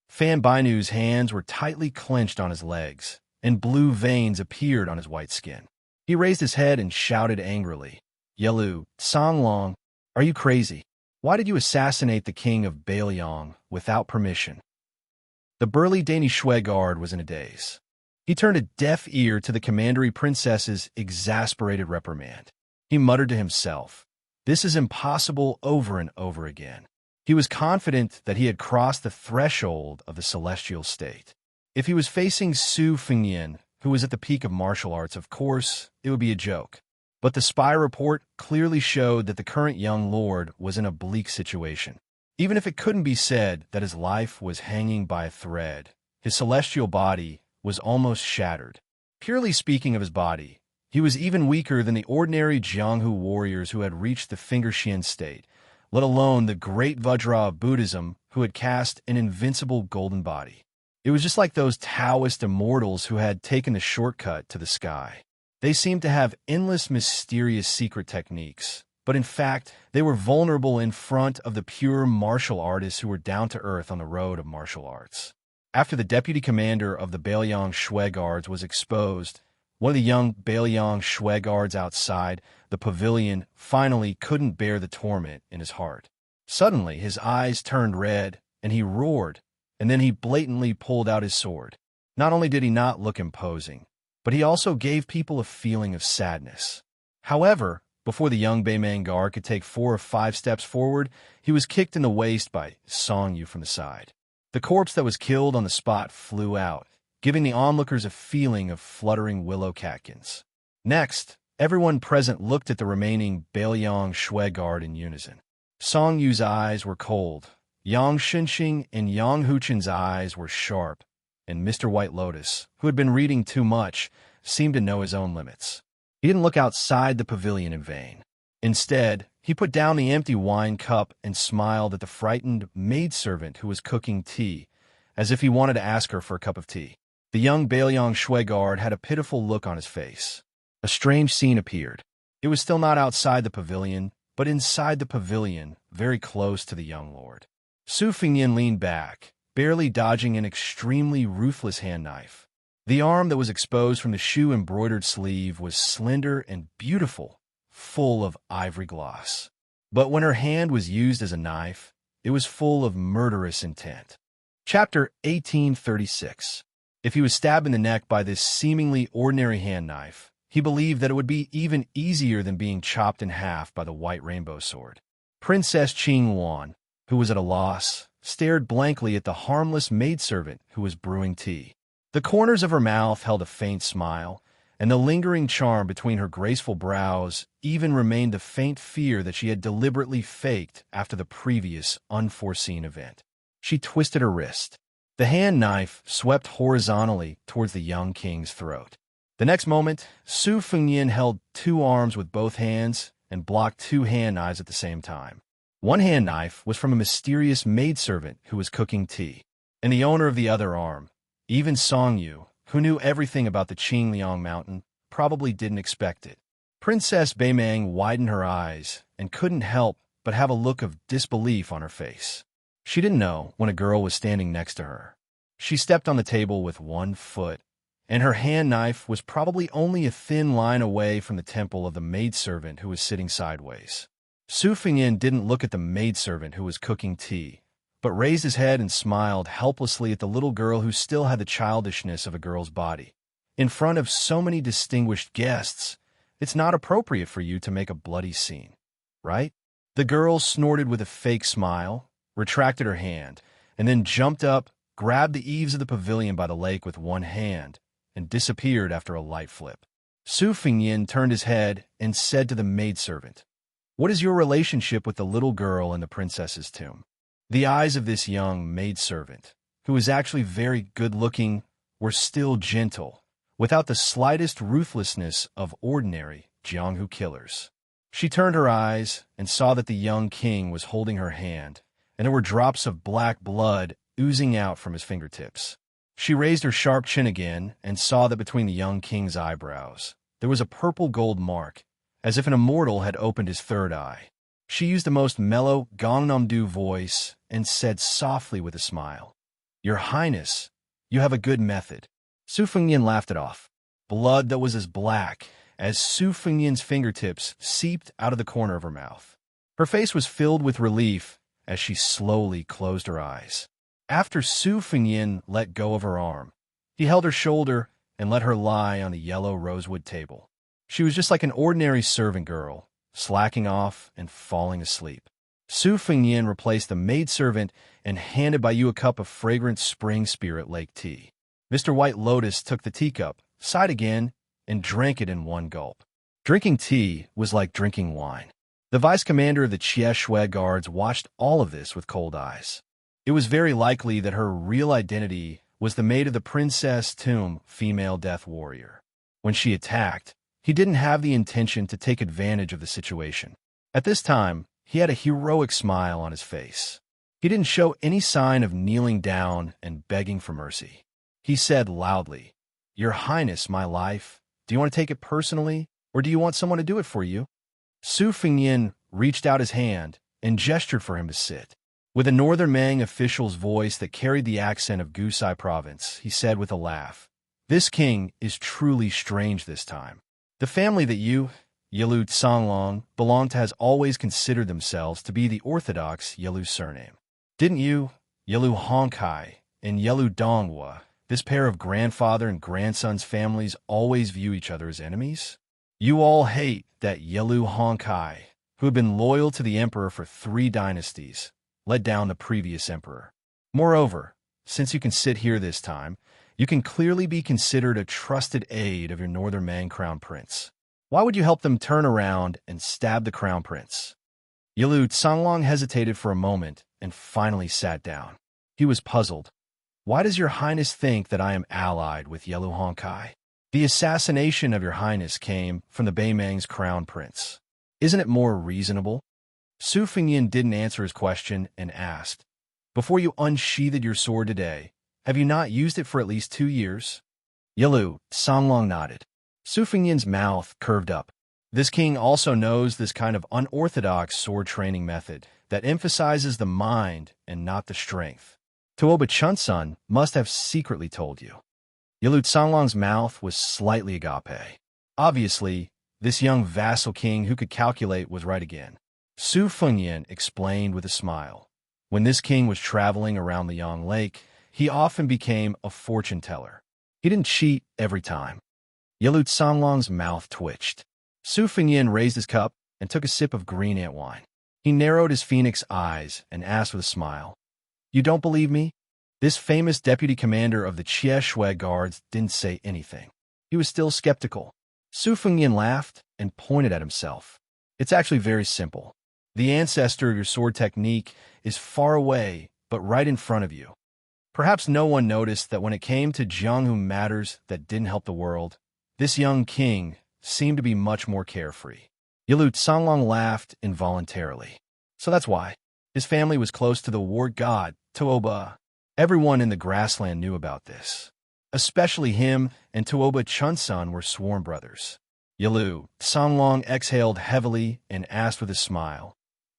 Fan Bainu's hands were tightly clenched on his legs, and blue veins appeared on his white skin. He raised his head and shouted angrily, "Yelu, Songlong, are you crazy? Why did you assassinate the king of Bailiang without permission?" The burly Danish Shui guard was in a daze. He turned a deaf ear to the commandery princess's exasperated reprimand. He muttered to himself, "This is impossible," over and over again. He was confident that he had crossed the threshold of the celestial state. If he was facing Su Fengyan, who was at the peak of martial arts, of course, it would be a joke. But the spy report clearly showed that the current young lord was in a bleak situation. Even if it couldn't be said that his life was hanging by a thread, his celestial body was almost shattered. Purely speaking of his body, he was even weaker than the ordinary Jianghu warriors who had reached the Finger Xian state, let alone the great Vajra of Buddhism who had cast an invincible golden body. It was just like those Taoist immortals who had taken the shortcut to the sky. They seemed to have endless mysterious secret techniques, but in fact, they were vulnerable in front of the pure martial artists who were down to earth on the road of martial arts. After the deputy commander of the Bailiang Shui Guards was exposed, one of the young Bailiang Shui Guards outside the pavilion finally couldn't bear the torment in his heart. Suddenly, his eyes turned red, and he roared, and then he blatantly pulled out his sword. Not only did he not look imposing, but he also gave people a feeling of sadness. However, before the young Baimang guard could take 4 or 5 steps forward, he was kicked in the waist by Xianxia from the side. The corpse that was killed on the spot flew out, giving the onlookers a feeling of fluttering willow catkins. Next, everyone present looked at the remaining Bailiang Shui Guard in unison. Songyu's eyes were cold, Yang Xinxing and Yang Huchen's eyes were sharp, and Mr. White Lotus, who had been reading too much, seemed to know his own limits. He didn't look outside the pavilion in vain. Instead, he put down the empty wine cup and smiled at the frightened maidservant who was cooking tea, as if he wanted to ask her for a cup of tea. The young Bailiang Shui Guard had a pitiful look on his face. A strange scene appeared. It was still not outside the pavilion, but inside the pavilion, very close to the young lord. Su Fengyan leaned back, barely dodging an extremely ruthless hand knife. The arm that was exposed from the shoe-embroidered sleeve was slender and beautiful, full of ivory gloss. But when her hand was used as a knife, it was full of murderous intent. Chapter 1836. If he was stabbed in the neck by this seemingly ordinary hand knife, he believed that it would be even easier than being chopped in half by the white rainbow sword. Princess Qing Wan, who was at a loss, stared blankly at the harmless maidservant who was brewing tea. The corners of her mouth held a faint smile, and the lingering charm between her graceful brows even remained the faint fear that she had deliberately faked after the previous unforeseen event. She twisted her wrist. The hand knife swept horizontally towards the young king's throat. The next moment, Su Fengyan held 2 arms with both hands and blocked 2 hand knives at the same time. One hand knife was from a mysterious maidservant who was cooking tea, and the owner of the other arm, even Songyu, who knew everything about the Qingliang mountain, probably didn't expect it. Princess Baimang widened her eyes and couldn't help but have a look of disbelief on her face. She didn't know when a girl was standing next to her. She stepped on the table with 1 foot, and her hand knife was probably only a thin line away from the temple of the maidservant who was sitting sideways. Su Fengyan didn't look at the maidservant who was cooking tea, but raised his head and smiled helplessly at the little girl who still had the childishness of a girl's body. In front of so many distinguished guests, it's not appropriate for you to make a bloody scene, right? The girl snorted with a fake smile, retracted her hand, and then jumped up, grabbed the eaves of the pavilion by the lake with one hand, and disappeared after a light flip. Su Fengyan turned his head and said to the maidservant, "What is your relationship with the little girl in the princess's tomb?" The eyes of this young maidservant, who was actually very good-looking, were still gentle, without the slightest ruthlessness of ordinary Jianghu killers. She turned her eyes and saw that the young king was holding her hand, and there were drops of black blood oozing out from his fingertips. She raised her sharp chin again and saw that between the young king's eyebrows there was a purple gold mark, as if an immortal had opened his third eye. She used the most mellow Gangnam-do voice and said softly with a smile, "Your Highness, you have a good method." Su Fengyan laughed it off. Blood that was as black as Su Fengyan's fingertips seeped out of the corner of her mouth. Her face was filled with relief as she slowly closed her eyes. After Su Fengyan let go of her arm, he held her shoulder and let her lie on the yellow rosewood table. She was just like an ordinary servant girl, slacking off and falling asleep. Su Fengyan replaced the maidservant and handed Bai Yu a cup of fragrant spring spirit lake tea. Mr. White Lotus took the teacup, sighed again, and drank it in one gulp. Drinking tea was like drinking wine. The vice commander of the Xie Shui Guards watched all of this with cold eyes. It was very likely that her real identity was the maid of the Princess Tomb female death warrior. When she attacked, he didn't have the intention to take advantage of the situation. At this time, he had a heroic smile on his face. He didn't show any sign of kneeling down and begging for mercy. He said loudly, "Your Highness, my life, do you want to take it personally, or do you want someone to do it for you?" Su Fengyin reached out his hand and gestured for him to sit. With a Northern Mang official's voice that carried the accent of Gusai province, he said with a laugh, "This king is truly strange this time. The family that you, Yilu Songlong, belong to has always considered themselves to be the orthodox Yilu surname. Didn't you, Yilu Honkai and Yilu Donghua, this pair of grandfather and grandson's families always view each other as enemies? You all hate that Yilu Honkai, who had been loyal to the emperor for 3 dynasties, led down the previous emperor. Moreover, since you can sit here this time, you can clearly be considered a trusted aide of your Northern Mang crown prince. Why would you help them turn around and stab the crown prince?" Yilu Songlong hesitated for a moment and finally sat down. He was puzzled. "Why does your highness think that I am allied with Yilu Honkai? The assassination of your highness came from the Beimang's crown prince. Isn't it more reasonable?" Su Fengyin didn't answer his question and asked, "Before you unsheathed your sword today, have you not used it for at least 2 years?" Yilu Songlong nodded. Su Fengyin's mouth curved up. This king also knows this kind of unorthodox sword training method that emphasizes the mind and not the strength. Tuoba Chunsun must have secretly told you. Yilu Songlong's mouth was slightly agape. Obviously, this young vassal king who could calculate was right again. Su Fengyin explained with a smile. When this king was traveling around the Yang Lake, he often became a fortune teller. He didn't cheat every time. Yilu Songlong's mouth twitched. Su Fengyin raised his cup and took a sip of green ant wine. He narrowed his phoenix eyes and asked with a smile, "You don't believe me?" This famous deputy commander of the Shui guards didn't say anything. He was still skeptical. Su Fengyin laughed and pointed at himself. "It's actually very simple. The ancestor of your sword technique is far away, but right in front of you. Perhaps no one noticed that when it came to Jianghu matters that didn't help the world, this young king seemed to be much more carefree." Yilu Songlong laughed involuntarily. So that's why. His family was close to the war god, Tuoba. Everyone in the grassland knew about this. Especially him and Tuoba Chunsun were sworn brothers. Yilu Songlong exhaled heavily and asked with a smile,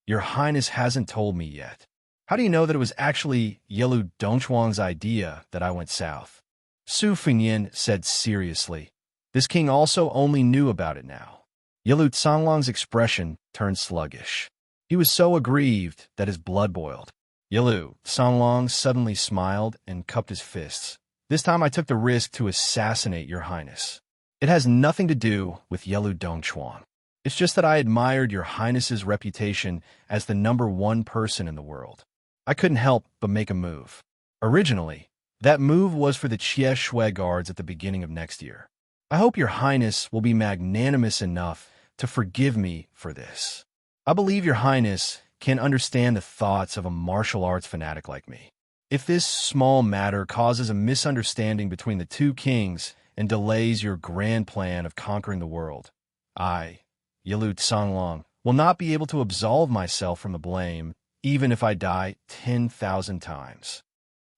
"Your highness hasn't told me yet. How do you know that it was actually Yilu Dongchuang's idea that I went south?" Su Fengyin said seriously. This king also only knew about it now. Yilu Songlong's expression turned sluggish. He was so aggrieved that his blood boiled. Yilu Songlong suddenly smiled and cupped his fists. "This time I took the risk to assassinate your highness. It has nothing to do with Yilu Dongchuang. It's just that I admired your highness's reputation as the #1 person in the world. I couldn't help but make a move. Originally, that move was for the Shui guards at the beginning of next year. I hope your highness will be magnanimous enough to forgive me for this. I believe your highness can understand the thoughts of a martial arts fanatic like me. If this small matter causes a misunderstanding between the 2 kings and delays your grand plan of conquering the world, I, Yilu Songlong, will not be able to absolve myself from the blame, even if I die 10,000 times."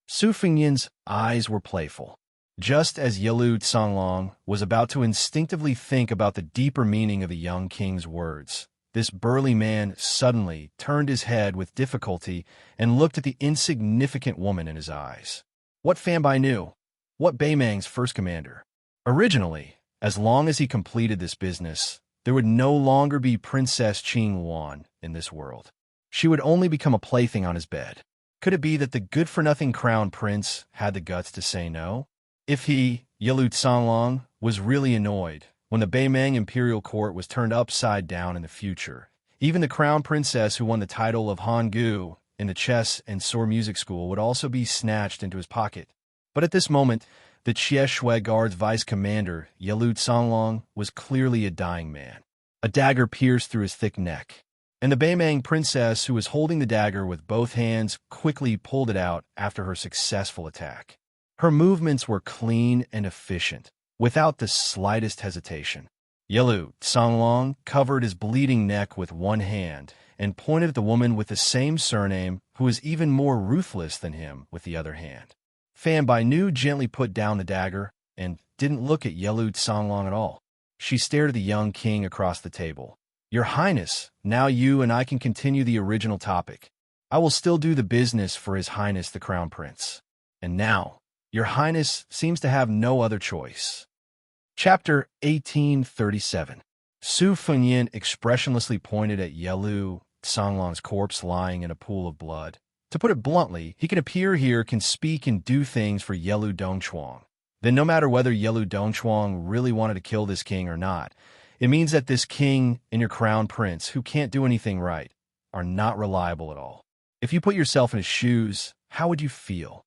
Su Fengyin's eyes were playful. Just as Yilu Songlong was about to instinctively think about the deeper meaning of the young king's words, this burly man suddenly turned his head with difficulty and looked at the insignificant woman in his eyes. What Fanbai knew? What Beimang's first commander? Originally, as long as he completed this business, there would no longer be Princess Qing Wan in this world. She would only become a plaything on his bed. Could it be that the good-for-nothing crown prince had the guts to say no? If he, Yilu Songlong, was really annoyed when the Beimang imperial court was turned upside down in the future, even the crown princess who won the title of Hangu in the chess and sword music school would also be snatched into his pocket. But at this moment, the Shui guard's vice commander, Yilu Songlong, was clearly a dying man. A dagger pierced through his thick neck, and the Beimang princess, who was holding the dagger with both hands, quickly pulled it out after her successful attack. Her movements were clean and efficient, without the slightest hesitation. Yilu Songlong covered his bleeding neck with one hand and pointed at the woman with the same surname, who was even more ruthless than him, with the other hand. Fanbai Nu gently put down the dagger and didn't look at Yilu Songlong at all. She stared at the young king across the table. Your Highness, now you and I can continue the original topic. I will still do the business for His Highness the Crown Prince. And now, Your Highness seems to have no other choice. Chapter 1837. Su Fengyan expressionlessly pointed at Yelu Songlong's corpse lying in a pool of blood. To put it bluntly, he can appear here, can speak and do things for Yelu Dongchuang. Then no matter whether Yelu Dongchuang really wanted to kill this king or not, it means that this king and your crown prince, who can't do anything right, are not reliable at all. If you put yourself in his shoes, how would you feel?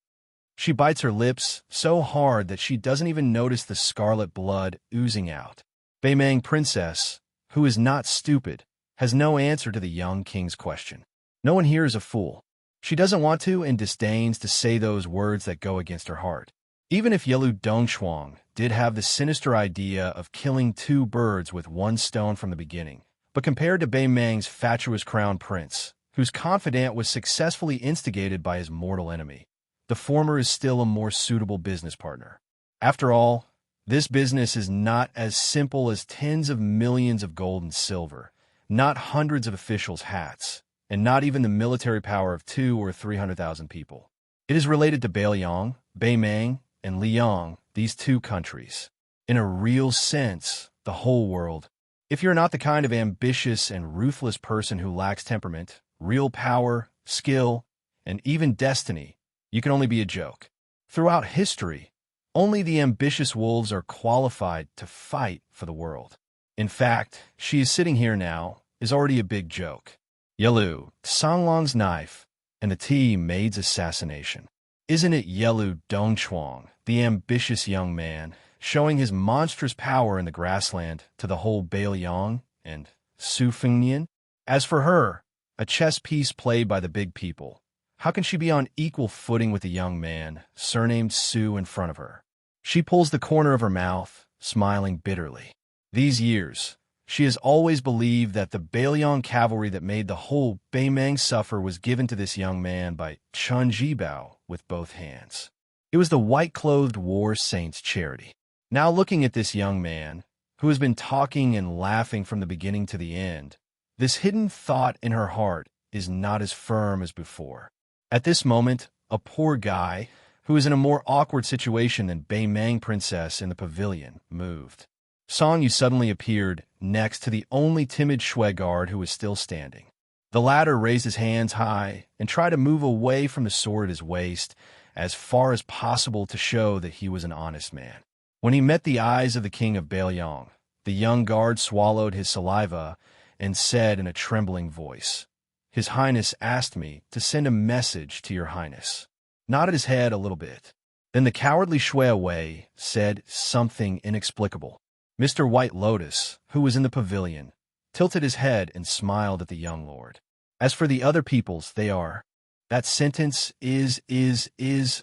She bites her lips so hard that she doesn't even notice the scarlet blood oozing out. Beimang Princess, who is not stupid, has no answer to the young king's question. No one here is a fool. She doesn't want to and disdains to say those words that go against her heart. Even if Yelu Dongchuang did have the sinister idea of killing two birds with one stone from the beginning, but compared to Beimang's fatuous crown prince, whose confidant was successfully instigated by his mortal enemy, the former is still a more suitable business partner. After all, this business is not as simple as tens of millions of gold and silver, not hundreds of officials' hats, and not even the military power of 200,000 or 300,000 people. It is related to Beiliang, Beimang, and Liang, these two countries. In a real sense, the whole world. If you're not the kind of ambitious and ruthless person who lacks temperament, real power, skill, and even destiny, you can only be a joke. Throughout history, only the ambitious wolves are qualified to fight for the world. In fact, she is sitting here now, is already a big joke. Yelu, Songlong's knife, and the tea maid's assassination. Isn't it Yelu Dongchuang, the ambitious young man, showing his monstrous power in the grassland to the whole Beiliang and Su Fengyan? As for her, a chess piece played by the big people, how can she be on equal footing with the young man, surnamed Su, in front of her? She pulls the corner of her mouth, smiling bitterly. These years, she has always believed that the Beiliang cavalry that made the whole Beimang suffer was given to this young man by Chen Jibao with both hands. It was the white-clothed war saint's charity. Now looking at this young man, who has been talking and laughing from the beginning to the end, this hidden thought in her heart is not as firm as before. At this moment, a poor guy, who is in a more awkward situation than Beimang Princess in the pavilion, moved. Song Yu suddenly appeared next to the only timid Shui guard who was still standing. The latter raised his hands high and tried to move away from the sword at his waist as far as possible to show that he was an honest man. When he met the eyes of the king of Beiliang, the young guard swallowed his saliva and said in a trembling voice, "His Highness asked me to send a message to your Highness." Nodded his head a little bit. Then the cowardly Shui Wei said something inexplicable. Mr. White Lotus, who was in the pavilion, tilted his head and smiled at the young lord. As for the other peoples, they are. That sentence is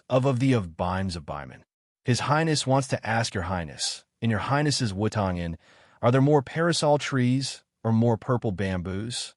of the of Bimes of Baiman. His Highness wants to ask your Highness, in your Highness's Wutongin, are there more parasol trees or more purple bamboos?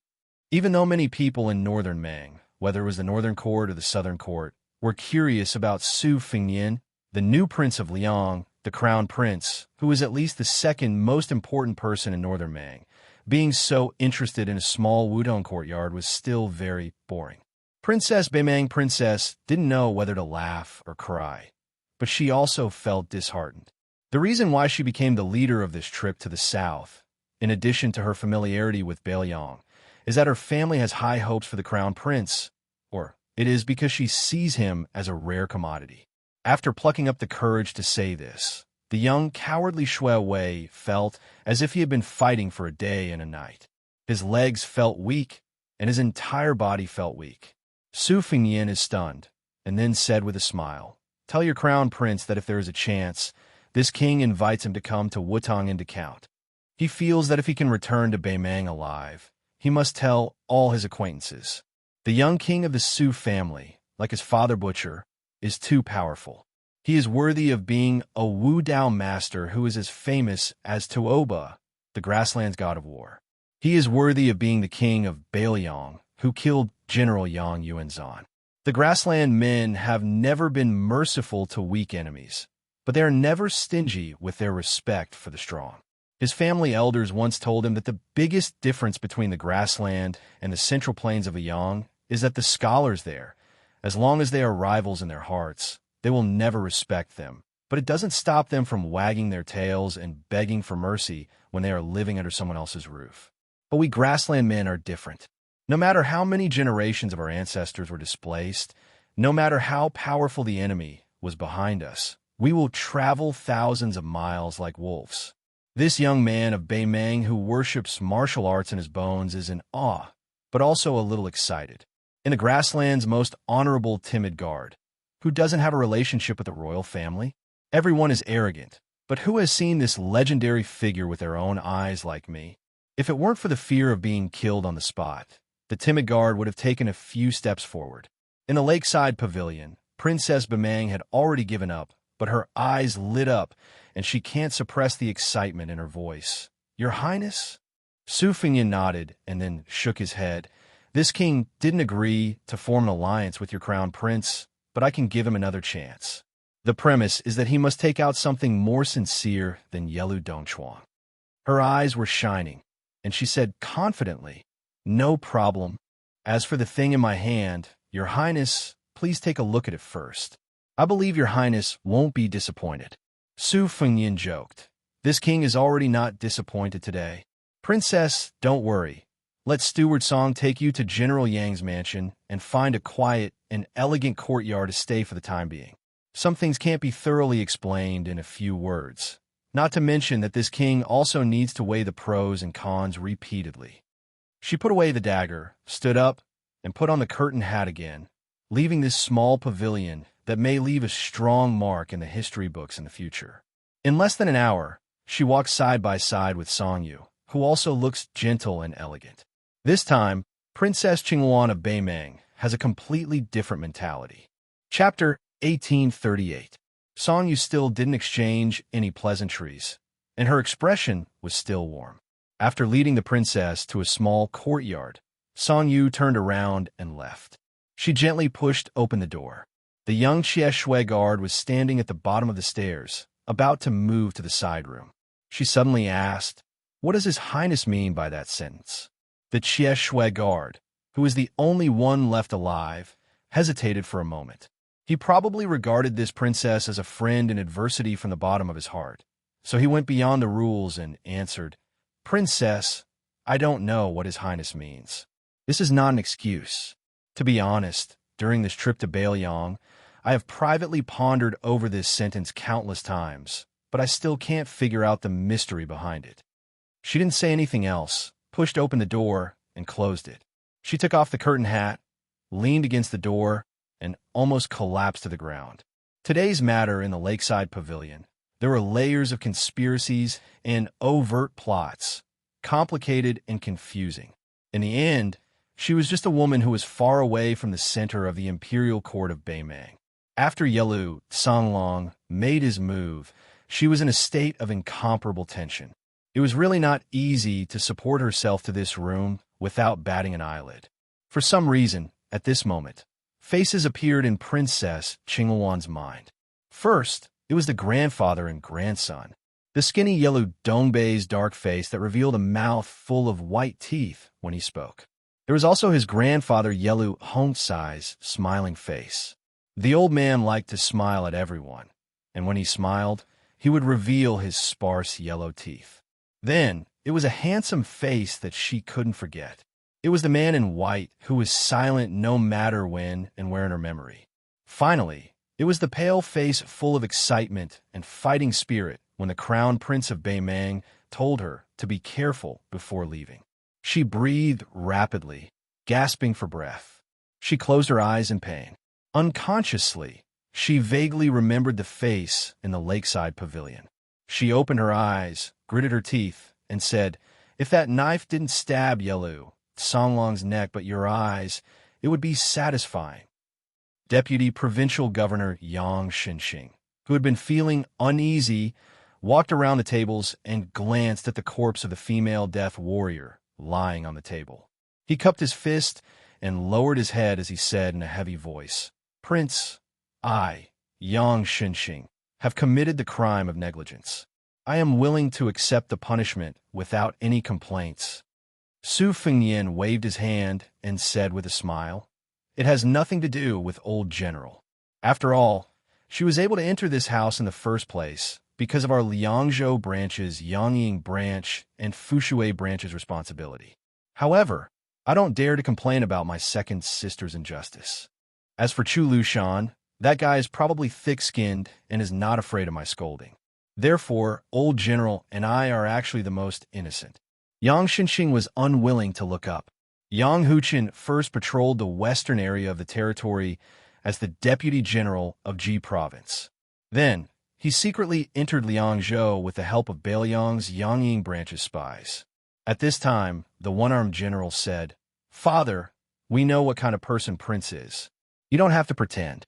Even though many people in northern Mang, whether it was the northern court or the southern court, were curious about Su Fengyan, the new prince of Liang, the crown prince, who was at least the second most important person in northern Mang, being so interested in a small Wudong courtyard was still very boring. Princess Beimang Princess didn't know whether to laugh or cry, but she also felt disheartened. The reason why she became the leader of this trip to the south, in addition to her familiarity with Beiliang, is that her family has high hopes for the crown prince, or it is because she sees him as a rare commodity. After plucking up the courage to say this, the young, cowardly Shui Wei felt as if he had been fighting for a day and a night. His legs felt weak, and his entire body felt weak. Su Fengyan is stunned, and then said with a smile, "Tell your crown prince that if there is a chance, this king invites him to come to Wutongin to count. He feels that if he can return to Beimang alive, he must tell all his acquaintances. The young king of the Su family, like his father Butcher, is too powerful. He is worthy of being a Wu Dao master who is as famous as Tuoba, the grassland's god of war. He is worthy of being the king of Beiliang, who killed General Yang Yuanzhan. The grassland men have never been merciful to weak enemies, but they are never stingy with their respect for the strong. His family elders once told him that the biggest difference between the grassland and the central plains of Yang is that the scholars there, as long as they are rivals in their hearts, they will never respect them. But it doesn't stop them from wagging their tails and begging for mercy when they are living under someone else's roof. But we grassland men are different. No matter how many generations of our ancestors were displaced, no matter how powerful the enemy was behind us, we will travel thousands of miles like wolves. This young man of Beimeng who worships martial arts in his bones is in awe, but also a little excited. In the grassland's most honorable timid guard, who doesn't have a relationship with the royal family? Everyone is arrogant, but who has seen this legendary figure with their own eyes like me? If it weren't for the fear of being killed on the spot, the timid guard would have taken a few steps forward. In the lakeside pavilion, Princess Bemang had already given up, but her eyes lit up, and she can't suppress the excitement in her voice. "Your Highness?" Su Fengyan nodded and then shook his head. "This king didn't agree to form an alliance with your crown prince, but I can give him another chance. The premise is that he must take out something more sincere than Yelu Dongchuan." Her eyes were shining, and she said confidently, "No problem. As for the thing in my hand, Your Highness, please take a look at it first. I believe Your Highness won't be disappointed." Su Fengyan joked. "This king is already not disappointed today. Princess, don't worry. Let Steward Song take you to General Yang's mansion and find a quiet and elegant courtyard to stay for the time being. Some things can't be thoroughly explained in a few words. Not to mention that this king also needs to weigh the pros and cons repeatedly." She put away the dagger, stood up, and put on the curtain hat again, leaving this small pavilion that may leave a strong mark in the history books in the future. In less than an hour, she walked side by side with Song Yu, who also looks gentle and elegant. This time, Princess Qingluan of Beimeng has a completely different mentality. Chapter 1838. Song Yu still didn't exchange any pleasantries, and her expression was still warm. After leading the princess to a small courtyard, Song Yu turned around and left. She gently pushed open the door. The young Xie guard was standing at the bottom of the stairs, about to move to the side room. She suddenly asked, "What does His Highness mean by that sentence?" The Xie guard, who was the only one left alive, hesitated for a moment. He probably regarded this princess as a friend in adversity from the bottom of his heart, so he went beyond the rules and answered, "Princess, I don't know what His Highness means. This is not an excuse. To be honest, during this trip to Bailiang, I have privately pondered over this sentence countless times, but I still can't figure out the mystery behind it." She didn't say anything else, pushed open the door, and closed it. She took off the curtain hat, leaned against the door, and almost collapsed to the ground. Today's matter in the lakeside pavilion. There were layers of conspiracies and overt plots, complicated and confusing. In the end, she was just a woman who was far away from the center of the imperial court of Beimeng. After Yelu Songlong made his move, she was in a state of incomparable tension. It was really not easy to support herself to this room without batting an eyelid. For some reason, at this moment, faces appeared in Princess Qingluan's mind. First, it was the grandfather and grandson. The skinny Yelu Dongbei's dark face that revealed a mouth full of white teeth when he spoke. There was also his grandfather Yelu Hongsai's smiling face. The old man liked to smile at everyone, and when he smiled, he would reveal his sparse yellow teeth. Then, it was a handsome face that she couldn't forget. It was the man in white who was silent no matter when and where in her memory. Finally, it was the pale face full of excitement and fighting spirit when the crown prince of Beimeng told her to be careful before leaving. She breathed rapidly, gasping for breath. She closed her eyes in pain. Unconsciously, she vaguely remembered the face in the lakeside pavilion. She opened her eyes, gritted her teeth, and said, "If that knife didn't stab Yelu Songlong's neck but your eyes, it would be satisfying." Deputy Provincial Governor Yang Xinxing, who had been feeling uneasy, walked around the tables and glanced at the corpse of the female death warrior lying on the table. He cupped his fist and lowered his head as he said in a heavy voice, "Prince, I, Yang Xinxing, have committed the crime of negligence. I am willing to accept the punishment without any complaints. Su Fengnian waved his hand and said with a smile, "It has nothing to do with old General. After all, she was able to enter this house in the first place because of our Liangzhou branch's Yangying branch and Fushui branch's responsibility. However, I don't dare to complain about my second sister's injustice. As for Chu Lushan, that guy is probably thick-skinned and is not afraid of my scolding. Therefore, old General and I are actually the most innocent." Yang Xinxing was unwilling to look up. Yang Huchen first patrolled the western area of the territory as the Deputy General of Ji Province. Then, he secretly entered Liangzhou with the help of Beiliang's Yangying branch's spies. At this time, the one-armed general said, "Father, we know what kind of person Prince is. You don't have to pretend."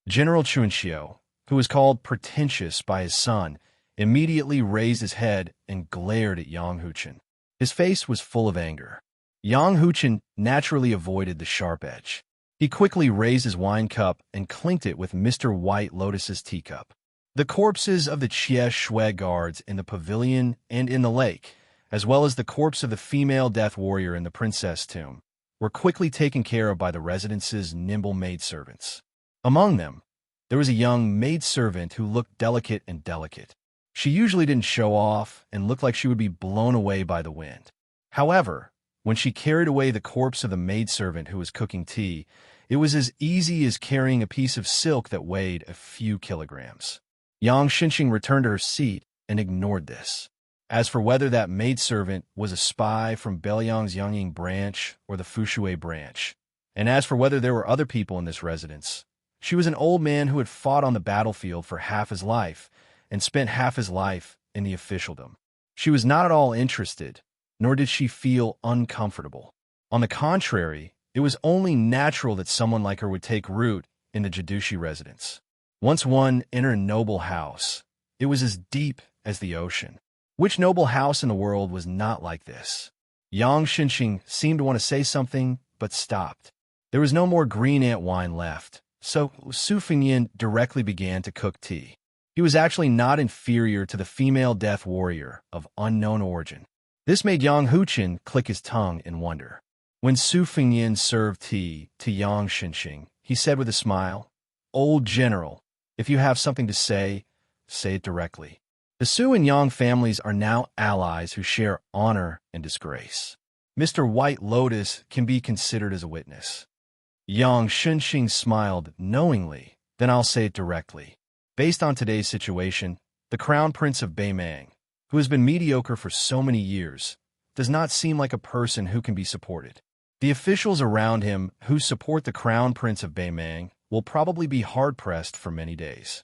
General Xianxia, who was called pretentious by his son, immediately raised his head and glared at Yang Huchen. His face was full of anger. Yang Huchen naturally avoided the sharp edge. He quickly raised his wine cup and clinked it with Mr. White Lotus's teacup. The corpses of the Xie Shui guards in the pavilion and in the lake, as well as the corpse of the female death warrior in the princess tomb, were quickly taken care of by the residence's nimble maidservants. Among them, there was a young maidservant who looked delicate and delicate. She usually didn't show off and looked like she would be blown away by the wind. However, when she carried away the corpse of the maidservant who was cooking tea, it was as easy as carrying a piece of silk that weighed a few kilograms. Yang Xinxing returned to her seat and ignored this. As for whether that maidservant was a spy from Beiliang's Yangying branch or the Fushui branch, and as for whether there were other people in this residence, she was an old man who had fought on the battlefield for half his life and spent half his life in the officialdom. She was not at all interested, nor did she feel uncomfortable. On the contrary, it was only natural that someone like her would take root in the Jidushi residence. Once one entered a noble house, it was as deep as the ocean. Which noble house in the world was not like this? Yang Xinxing seemed to want to say something, but stopped. There was no more green ant wine left, so Su Fengnian directly began to cook tea. He was actually not inferior to the female death warrior of unknown origin. This made Yang Huchen click his tongue in wonder. When Su Fengnian served tea to Yang Xinxing, he said with a smile, "Old General, if you have something to say it directly. The Su and Yang families are now allies who share honor and disgrace. Mr. White Lotus can be considered as a witness." Yang Xinxing smiled knowingly. "Then I'll say it directly. Based on today's situation, the Crown Prince of Beimang, who has been mediocre for so many years, does not seem like a person who can be supported. The officials around him who support the Crown Prince of Beimang will probably be hard-pressed for many days."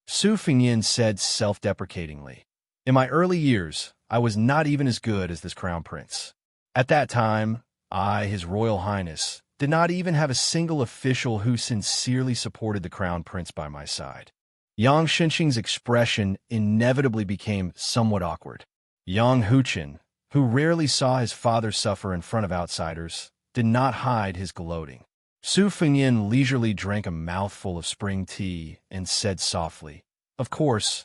Su Fengnian said self-deprecatingly, "In my early years, I was not even as good as this Crown Prince. At that time, I, His Royal Highness, did not even have a single official who sincerely supported the Crown Prince by my side." Yang Xinxing's expression inevitably became somewhat awkward. Yang Huchen, who rarely saw his father suffer in front of outsiders, did not hide his gloating. Su Fengnian leisurely drank a mouthful of spring tea and said softly, "Of course,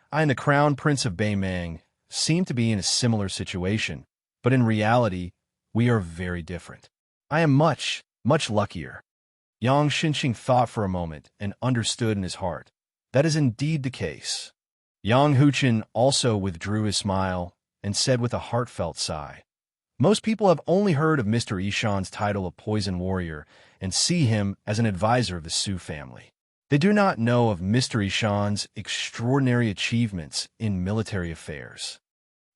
I and the Crown Prince of Beimang seem to be in a similar situation, but in reality, we are very different. I am much, much luckier." Yang Xinxing thought for a moment and understood in his heart. That is indeed the case. Yang Huchen also withdrew his smile and said with a heartfelt sigh, "Most people have only heard of Mr. Ishan's title of Poison Warrior and see him as an advisor of the Su family. They do not know of Mr. Ishan's extraordinary achievements in military affairs."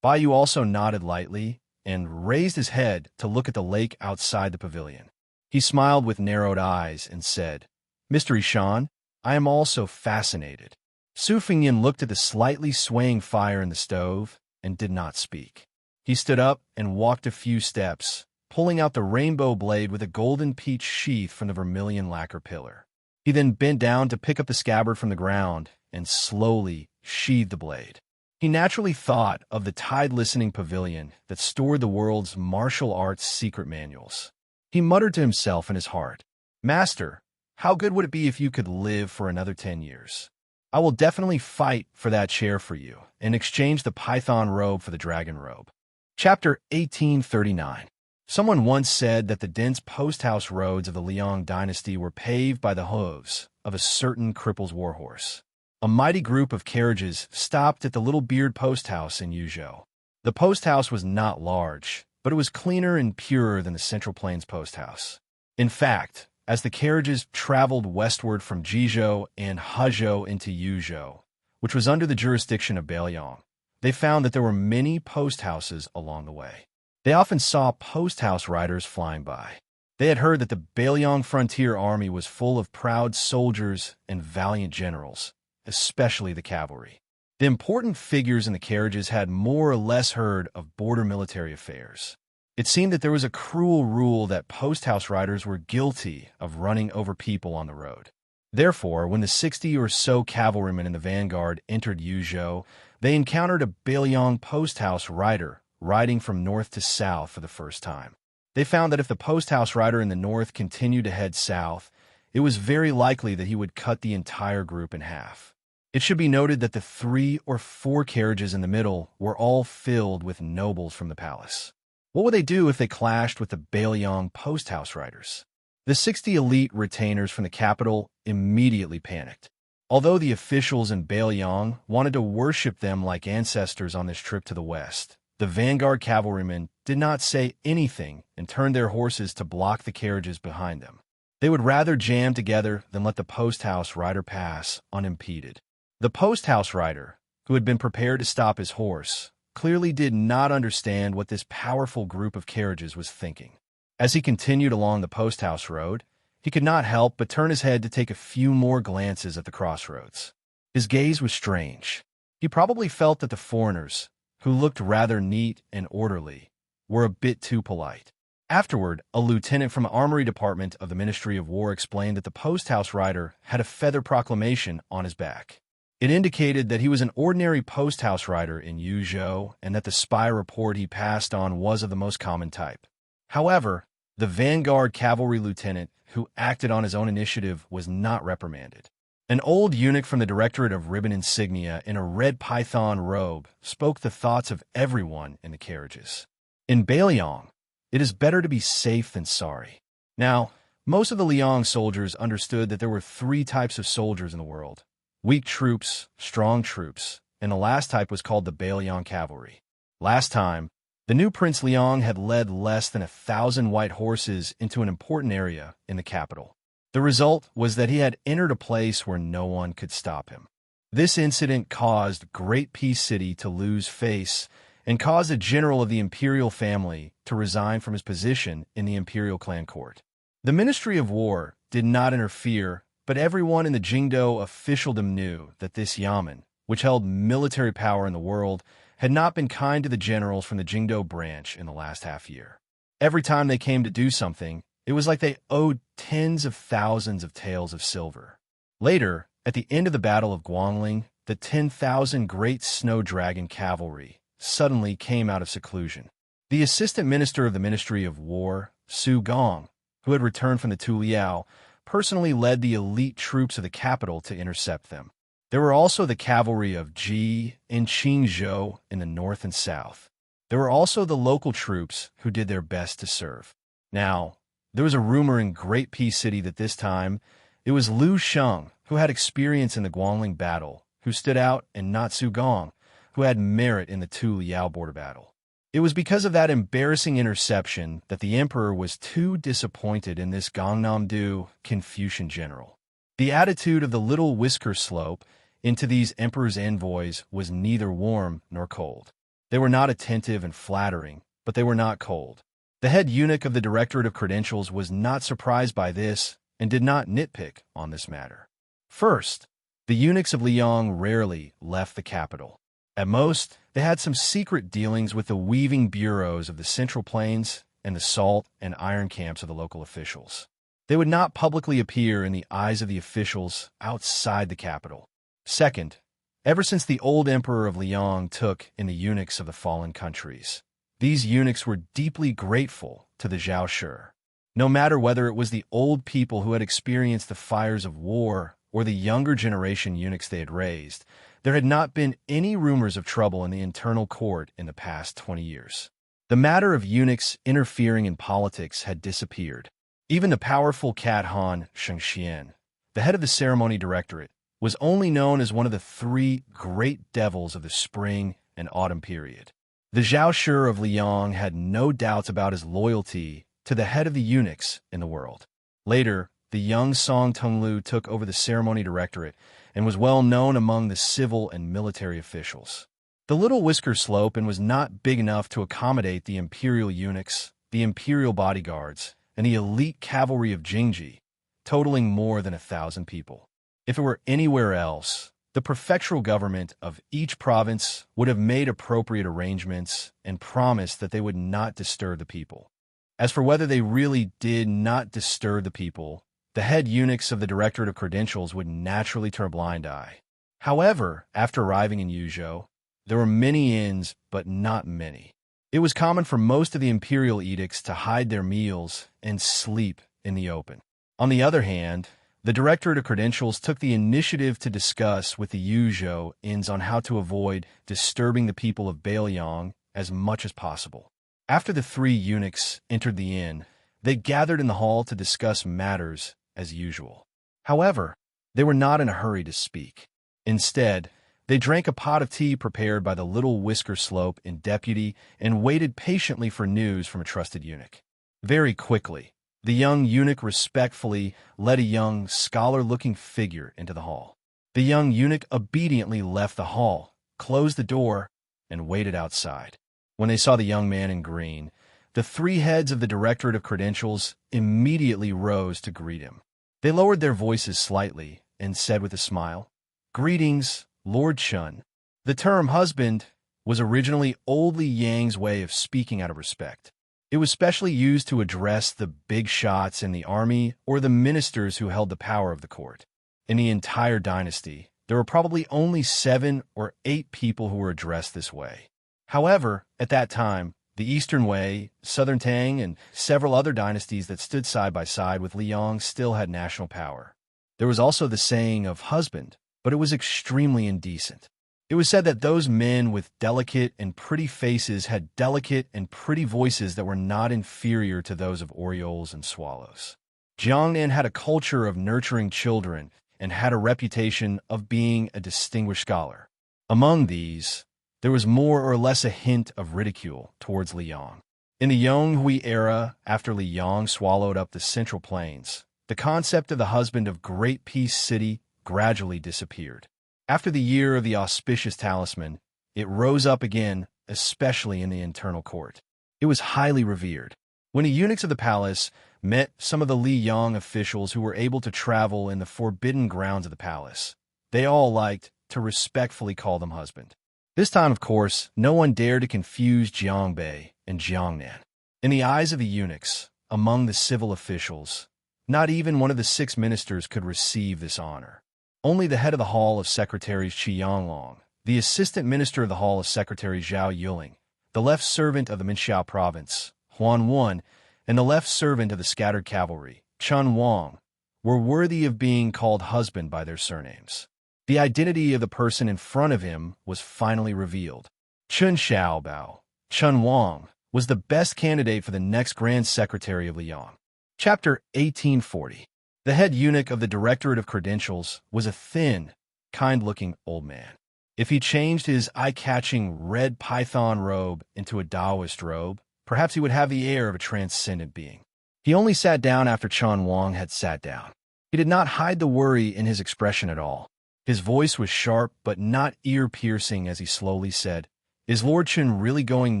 Baiyu also nodded lightly and raised his head to look at the lake outside the pavilion. He smiled with narrowed eyes and said, "Mr. Ishan, I am also fascinated." Su Fengnian looked at the slightly swaying fire in the stove and did not speak. He stood up and walked a few steps, pulling out the rainbow blade with a golden peach sheath from the vermilion lacquer pillar. He then bent down to pick up the scabbard from the ground and slowly sheathed the blade. He naturally thought of the tide-listening pavilion that stored the world's martial arts secret manuals. He muttered to himself in his heart, "Master, how good would it be if you could live for another 10 years? I will definitely fight for that chair for you and exchange the python robe for the dragon robe. Chapter 1839. Someone once said that the dense post-house roads of the Liang dynasty were paved by the hooves of a certain cripple's warhorse. A mighty group of carriages stopped at the little beard post-house in Yuzhou. The post-house was not large, but it was cleaner and purer than the Central Plains post-house. In fact, as the carriages traveled westward from Jizhou and Hezhou into Yuzhou, which was under the jurisdiction of Beiliang, they found that there were many post-houses along the way. They often saw post-house riders flying by. They had heard that the Beiliang frontier army was full of proud soldiers and valiant generals, especially the cavalry. The important figures in the carriages had more or less heard of border military affairs. It seemed that there was a cruel rule that post-house riders were guilty of running over people on the road. Therefore, when the 60 or so cavalrymen in the vanguard entered Yuzhou, they encountered a Beiliang post-house rider riding from north to south for the first time. They found that if the post-house rider in the north continued to head south, it was very likely that he would cut the entire group in half. It should be noted that the 3 or 4 carriages in the middle were all filled with nobles from the palace. What would they do if they clashed with the Beiliang post-house riders? The 60 elite retainers from the capital immediately panicked. Although the officials in Beiliang wanted to worship them like ancestors on this trip to the west, the vanguard cavalrymen did not say anything and turned their horses to block the carriages behind them. They would rather jam together than let the post-house rider pass unimpeded. The post-house rider, who had been prepared to stop his horse, clearly did not understand what this powerful group of carriages was thinking. As he continued along the post-house road, he could not help but turn his head to take a few more glances at the crossroads. His gaze was strange. He probably felt that the foreigners, who looked rather neat and orderly, were a bit too polite. Afterward, a lieutenant from the Armory Department of the Ministry of War explained that the post-house rider had a feather proclamation on his back. It indicated that he was an ordinary post-house rider in Yuzhou and that the spy report he passed on was of the most common type. However, the vanguard cavalry lieutenant who acted on his own initiative was not reprimanded. An old eunuch from the Directorate of Ribbon Insignia in a red python robe spoke the thoughts of everyone in the carriages. In Beiliang, it is better to be safe than sorry. Now, most of the Liang soldiers understood that there were 3 types of soldiers in the world: weak troops, strong troops, and the last type was called the Beiliang cavalry. Last time, the new Prince Liang had led less than 1,000 white horses into an important area in the capital. The result was that he had entered a place where no one could stop him. This incident caused Great Peace City to lose face and caused a general of the imperial family to resign from his position in the imperial clan court. The Ministry of War did not interfere, but everyone in the Jingdo officialdom knew that this yamen, which held military power in the world, had not been kind to the generals from the Jingdo branch in the last half year. Every time they came to do something, it was like they owed tens of thousands of taels of silver. Later, at the end of the Battle of Guangling, the 10,000 Great Snow Dragon cavalry suddenly came out of seclusion. The assistant minister of the Ministry of War, Su Gong, who had returned from the Tuliao, personally led the elite troops of the capital to intercept them. There were also the cavalry of Ji and Qingzhou in the north and south. There were also the local troops who did their best to serve. Now, there was a rumor in Great Peace City that this time it was Liu Sheng, who had experience in the Guangling battle, who stood out, and not Su Gong, who had merit in the Tu-Liao border battle. It was because of that embarrassing interception that the emperor was too disappointed in this Gangnam-do Confucian general. The attitude of the little whisker slope into these emperor's envoys was neither warm nor cold. They were not attentive and flattering, but they were not cold. The head eunuch of the Directorate of Credentials was not surprised by this and did not nitpick on this matter. First, the eunuchs of Liang rarely left the capital. At most, they had some secret dealings with the weaving bureaus of the Central Plains and the salt and iron camps of the local officials. They would not publicly appear in the eyes of the officials outside the capital. Second, ever since the old emperor of Liang took in the eunuchs of the fallen countries, these eunuchs were deeply grateful to the Zhao Shi. No matter whether it was the old people who had experienced the fires of war or the younger generation eunuchs they had raised, there had not been any rumors of trouble in the internal court in the past 20 years. The matter of eunuchs interfering in politics had disappeared. Even the powerful Cat Han Xianxia, the head of the ceremony directorate, was only known as one of the three great devils of the spring and autumn period. The Zhao of Liang had no doubts about his loyalty to the head of the eunuchs in the world. Later, the young Song Tonglu took over the ceremony directorate and was well known among the civil and military officials. The little whisker slope was not big enough to accommodate the imperial eunuchs, the imperial bodyguards, and the elite cavalry of Jingji, totaling more than 1,000 people. If it were anywhere else, the prefectural government of each province would have made appropriate arrangements and promised that they would not disturb the people. As for whether they really did not disturb the people, the head eunuchs of the Directorate of Credentials would naturally turn a blind eye. However, after arriving in Yuzhou, there were many inns, but not many. It was common for most of the imperial edicts to hide their meals and sleep in the open. On the other hand, the Directorate of Credentials took the initiative to discuss with the Yuzhou inns on how to avoid disturbing the people of Bailiang as much as possible. After the three eunuchs entered the inn, they gathered in the hall to discuss matters as usual. However, they were not in a hurry to speak. Instead, they drank a pot of tea prepared by the little whisker slope in deputy and waited patiently for news from a trusted eunuch. Very quickly, the young eunuch respectfully led a young, scholar-looking figure into the hall. The young eunuch obediently left the hall, closed the door, and waited outside. When they saw the young man in green, the three heads of the Directorate of Credentials immediately rose to greet him. They lowered their voices slightly and said with a smile, "Greetings, Lord Chun." The term husband was originally old Li Yang's way of speaking out of respect. It was specially used to address the big shots in the army or the ministers who held the power of the court. In the entire dynasty, there were probably only 7 or 8 people who were addressed this way. However, at that time, the Eastern Wei, Southern Tang, and several other dynasties that stood side by side with Liang still had national power. There was also the saying of husband, but it was extremely indecent. It was said that those men with delicate and pretty faces had delicate and pretty voices that were not inferior to those of orioles and swallows. Jiangnan had a culture of nurturing children and had a reputation of being a distinguished scholar. Among these, there was more or less a hint of ridicule towards Liang. In the Yonghui era, after Liang swallowed up the Central Plains, the concept of the husband of Great Peace City gradually disappeared. After the year of the auspicious talisman, it rose up again, especially in the internal court. It was highly revered. When the eunuchs of the palace met some of the Li Yang officials who were able to travel in the forbidden grounds of the palace, they all liked to respectfully call them husband. This time, of course, no one dared to confuse Jiangbei and Jiangnan. In the eyes of the eunuchs, among the civil officials, not even one of the 6 ministers could receive this honor. Only the head of the Hall of Secretaries Qi Yanglong, the assistant minister of the Hall of Secretaries Zhao Yuling, the left servant of the Minxiao province, Huan Wen, and the left servant of the scattered cavalry, Chun Wang, were worthy of being called husband by their surnames. The identity of the person in front of him was finally revealed. Chun Xiaobao, Chun Wang, was the best candidate for the next Grand Secretary of Liang. Chapter 1840. The head eunuch of the Directorate of Credentials was a thin, kind-looking old man. If he changed his eye-catching red python robe into a Taoist robe, perhaps he would have the air of a transcendent being. He only sat down after Chun Wang had sat down. He did not hide the worry in his expression at all. His voice was sharp but not ear-piercing as he slowly said, "Is Lord Chun really going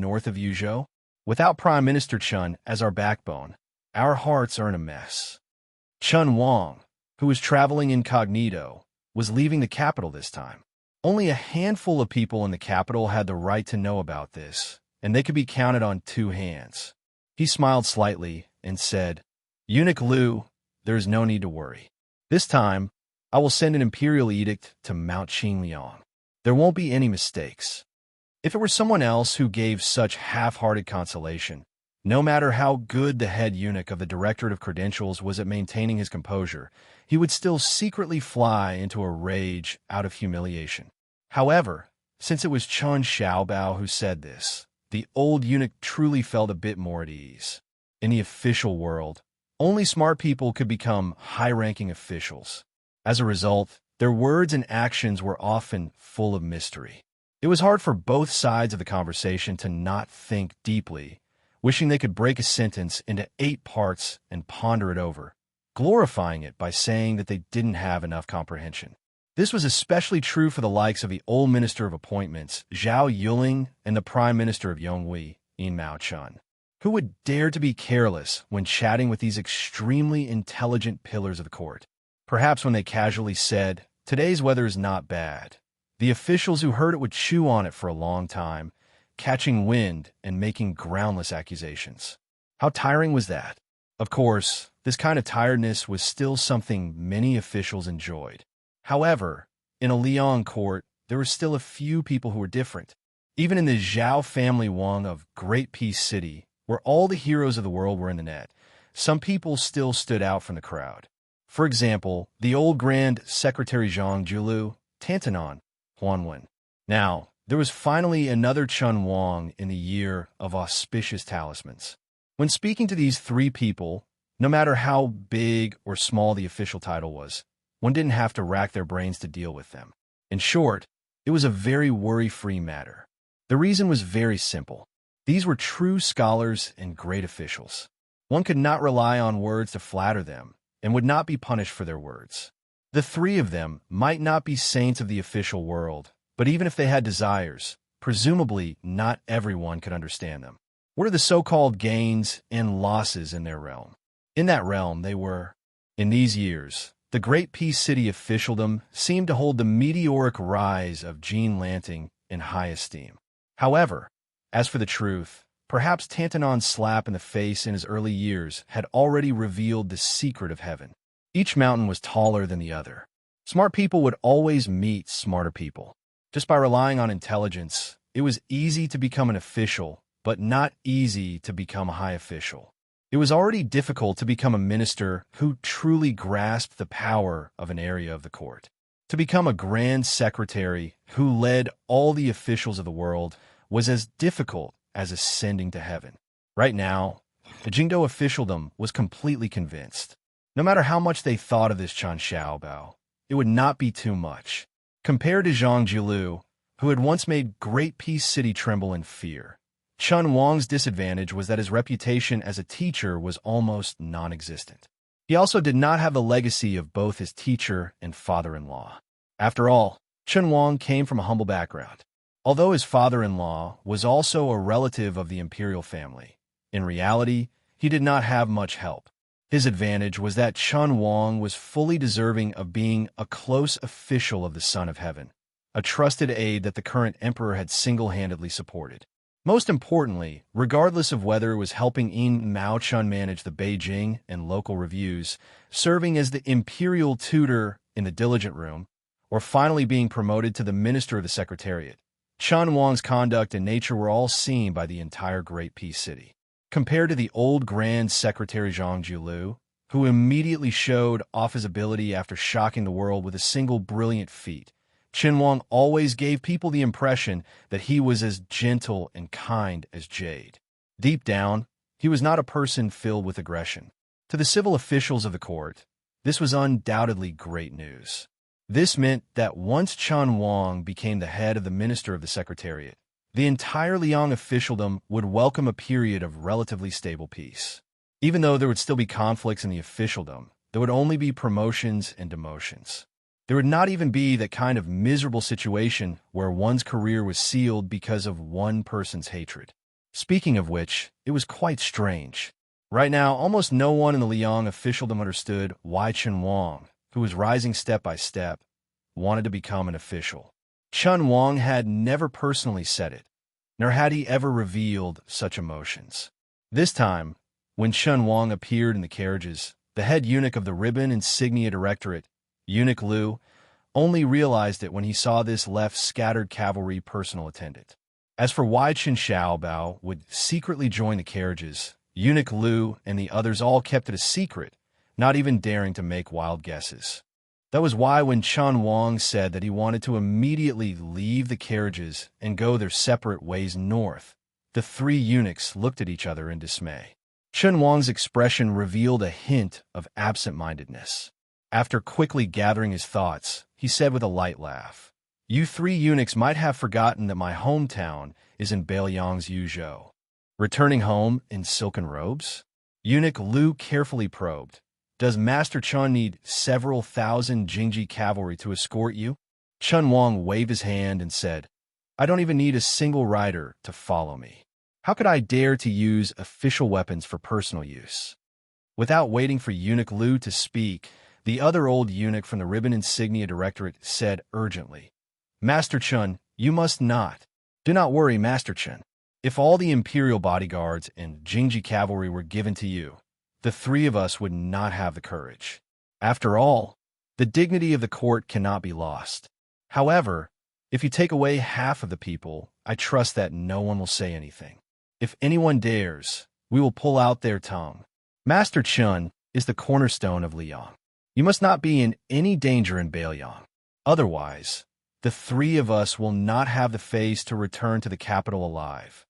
north of Yuzhou? Without Prime Minister Chun as our backbone, our hearts are in a mess." Chun Wang, who was traveling incognito, was leaving the capital this time. Only a handful of people in the capital had the right to know about this, and they could be counted on 2 hands. He smiled slightly and said, "Eunuch Liu, there is no need to worry. This time, I will send an imperial edict to Mount Qingliang. There won't be any mistakes." If it were someone else who gave such half-hearted consolation, No matter how good the head eunuch of the Directorate of Credentials was at maintaining his composure, he would still secretly fly into a rage out of humiliation. However, since it was Chun Xiaobao who said this, the old eunuch truly felt a bit more at ease. In the official world, only smart people could become high-ranking officials. As a result, their words and actions were often full of mystery. It was hard for both sides of the conversation to not think deeply, wishing they could break a sentence into 8 parts and ponder it over, glorifying it by saying that they didn't have enough comprehension. This was especially true for the likes of the old Minister of Appointments, Zhao Yuling, and the Prime Minister of Yonghui, Yin Mao-chun. Who would dare to be careless when chatting with these extremely intelligent pillars of the court? Perhaps when they casually said, "Today's weather is not bad," the officials who heard it would chew on it for a long time, catching wind and making groundless accusations. How tiring was that? Of course, this kind of tiredness was still something many officials enjoyed. However, in a Liang court, there were still a few people who were different. Even in the Zhao family Wang of Great Peace City, where all the heroes of the world were in the net, some people still stood out from the crowd. For example, the old Grand Secretary Zhang Julu, Tantanon, Huanwen. Now, there was finally another Chun Wang in the year of auspicious talismans. When speaking to these 3 people, no matter how big or small the official title was, one didn't have to rack their brains to deal with them. In short, it was a very worry-free matter. The reason was very simple. These were true scholars and great officials. One could not rely on words to flatter them, and would not be punished for their words. The 3 of them might not be saints of the official world, but even if they had desires, presumably not everyone could understand them. What are the so-called gains and losses in their realm? In that realm, they were, in these years, the Great Peace City officialdom seemed to hold the meteoric rise of Jean Lanting in high esteem. However, as for the truth, perhaps Tantanon's slap in the face in his early years had already revealed the secret of heaven. Each mountain was taller than the other. Smart people would always meet smarter people. Just by relying on intelligence, it was easy to become an official, but not easy to become a high official. It was already difficult to become a minister who truly grasped the power of an area of the court. To become a grand secretary who led all the officials of the world was as difficult as ascending to heaven. Right now, the Jingdo officialdom was completely convinced. No matter how much they thought of this Chun Xiaobao, it would not be too much. Compared to Zhang Jilu, who had once made Great Peace City tremble in fear, Chun Wang's disadvantage was that his reputation as a teacher was almost non-existent. He also did not have the legacy of both his teacher and father-in-law. After all, Chun Wang came from a humble background. Although his father-in-law was also a relative of the imperial family, in reality, he did not have much help. His advantage was that Chun Wang was fully deserving of being a close official of the Son of Heaven, a trusted aide that the current emperor had single-handedly supported. Most importantly, regardless of whether it was helping Yin Mao-chun manage the Beijing and local reviews, serving as the imperial tutor in the diligent room, or finally being promoted to the minister of the Secretariat, Chun Wang's conduct and nature were all seen by the entire Great Peace City. Compared to the old Grand Secretary Zhang Jilu, who immediately showed off his ability after shocking the world with a single brilliant feat, Chun Wang always gave people the impression that he was as gentle and kind as jade. Deep down, he was not a person filled with aggression. To the civil officials of the court, this was undoubtedly great news. This meant that once Chun Wang became the head of the Minister of the Secretariat, the entire Liang officialdom would welcome a period of relatively stable peace. Even though there would still be conflicts in the officialdom, there would only be promotions and demotions. There would not even be that kind of miserable situation where one's career was sealed because of one person's hatred. Speaking of which, it was quite strange. Right now, almost no one in the Liang officialdom understood why Chun Wang, who was rising step by step, wanted to become an official. Chun Wang had never personally said it, nor had he ever revealed such emotions. This time, when Chun Wang appeared in the carriages, the head eunuch of the Ribbon Insignia Directorate, Eunuch Liu, only realized it when he saw this left scattered cavalry personal attendant. As for why Qin Xiaobao would secretly join the carriages, Eunuch Lu and the others all kept it a secret, not even daring to make wild guesses. That was why when Chen Wang said that he wanted to immediately leave the carriages and go their separate ways north, the three eunuchs looked at each other in dismay. Chen Wang's expression revealed a hint of absent-mindedness. After quickly gathering his thoughts, he said with a light laugh, "You three eunuchs might have forgotten that my hometown is in Beiliang's Yuzhou. Returning home in silken robes?" Eunuch Lu carefully probed, "Does Master Chen need several thousand Jingji cavalry to escort you?" Chen Wang waved his hand and said, "I don't even need a single rider to follow me. How could I dare to use official weapons for personal use?" Without waiting for Eunuch Lu to speak, the other old eunuch from the Ribbon Insignia Directorate said urgently, "Master Chen, you must not. Do not worry, Master Chen. If all the imperial bodyguards and Jingji cavalry were given to you, the three of us would not have the courage. After all, the dignity of the court cannot be lost. However, if you take away half of the people, I trust that no one will say anything. If anyone dares, we will pull out their tongue. Master Chen is the cornerstone of Liang. You must not be in any danger in Beiliang. Otherwise, the three of us will not have the face to return to the capital alive."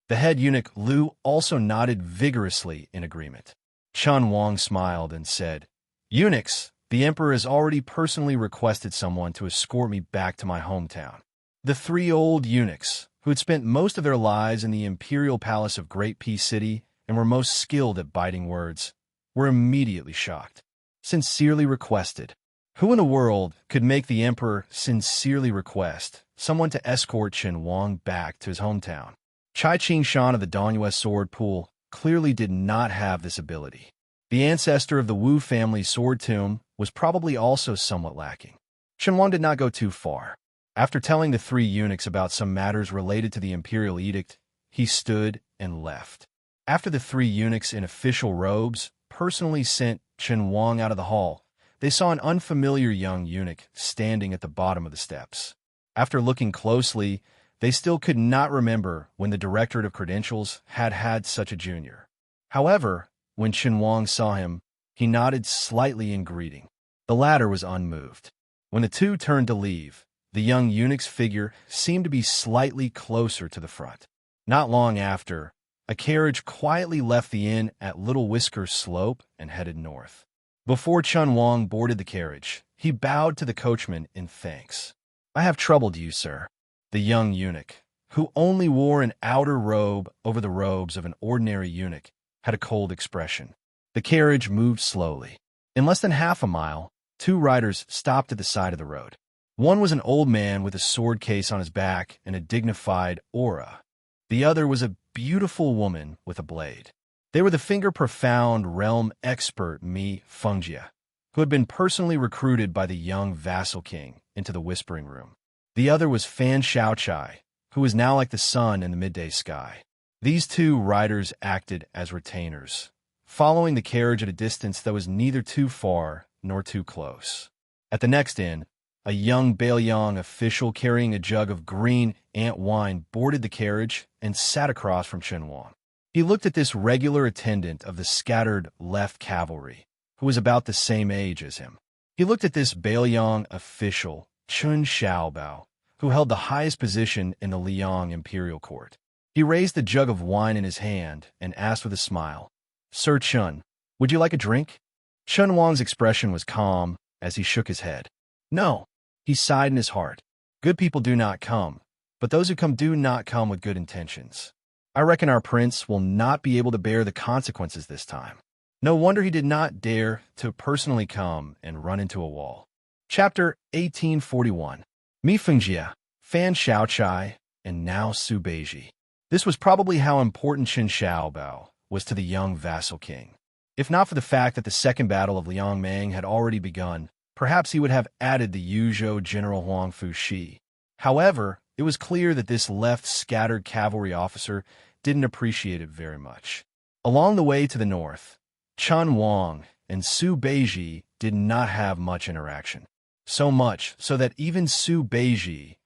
The head eunuch Lu also nodded vigorously in agreement. Chen Wang smiled and said, "Eunuchs, the emperor has already personally requested someone to escort me back to my hometown." The three old eunuchs, who had spent most of their lives in the imperial palace of Great Peace City and were most skilled at biting words, were immediately shocked. Sincerely requested. Who in the world could make the emperor sincerely request someone to escort Chen Wang back to his hometown? Chai Qingshan of the Danyue sword pool clearly did not have this ability. The ancestor of the Wu family sword tomb was probably also somewhat lacking. Chen Wang did not go too far. After telling the three eunuchs about some matters related to the imperial edict, he stood and left. After the three eunuchs in official robes personally sent Chen Wang out of the hall, they saw an unfamiliar young eunuch standing at the bottom of the steps. After looking closely, they still could not remember when the Directorate of Credentials had had such a junior. However, when Chen Wang saw him, he nodded slightly in greeting. The latter was unmoved. When the two turned to leave, the young eunuch's figure seemed to be slightly closer to the front. Not long after, a carriage quietly left the inn at Little Whisker Slope and headed north. Before Chen Wang boarded the carriage, he bowed to the coachman in thanks. "I have troubled you, sir." The young eunuch, who only wore an outer robe over the robes of an ordinary eunuch, had a cold expression. The carriage moved slowly. In less than half a mile, two riders stopped at the side of the road. One was an old man with a sword case on his back and a dignified aura. The other was a beautiful woman with a blade. They were the finger-profound realm expert Mi Fengjia, who had been personally recruited by the young vassal king into the Whispering Room. The other was Fan Xiaochai, who was now like the sun in the midday sky. These two riders acted as retainers, following the carriage at a distance that was neither too far nor too close. At the next inn, a young Beiliang official carrying a jug of green ant wine boarded the carriage and sat across from Chen Wang. He looked at this regular attendant of the scattered left cavalry, who was about the same age as him. He looked at this Beiliang official, Chun Xiaobao, who held the highest position in the Liang imperial court. He raised the jug of wine in his hand and asked with a smile, "Sir Chun, would you like a drink?" Chen Wang's expression was calm as he shook his head. "No." He sighed in his heart. "Good people do not come, but those who come do not come with good intentions. I reckon our prince will not be able to bear the consequences this time." No wonder he did not dare to personally come and run into a wall. Chapter 1841. Mi Fengjia, Fan Xiaochai, and now Su Beiji. This was probably how important Qin Xiaobao was to the young vassal king. If not for the fact that the Second Battle of Liangmang had already begun, perhaps he would have added the Yuzhou General Huang Fuxi. However, it was clear that this left scattered cavalry officer didn't appreciate it very much. Along the way to the north, Chen Wang and Su Beiji did not have much interaction. So much so that even Su Beiji,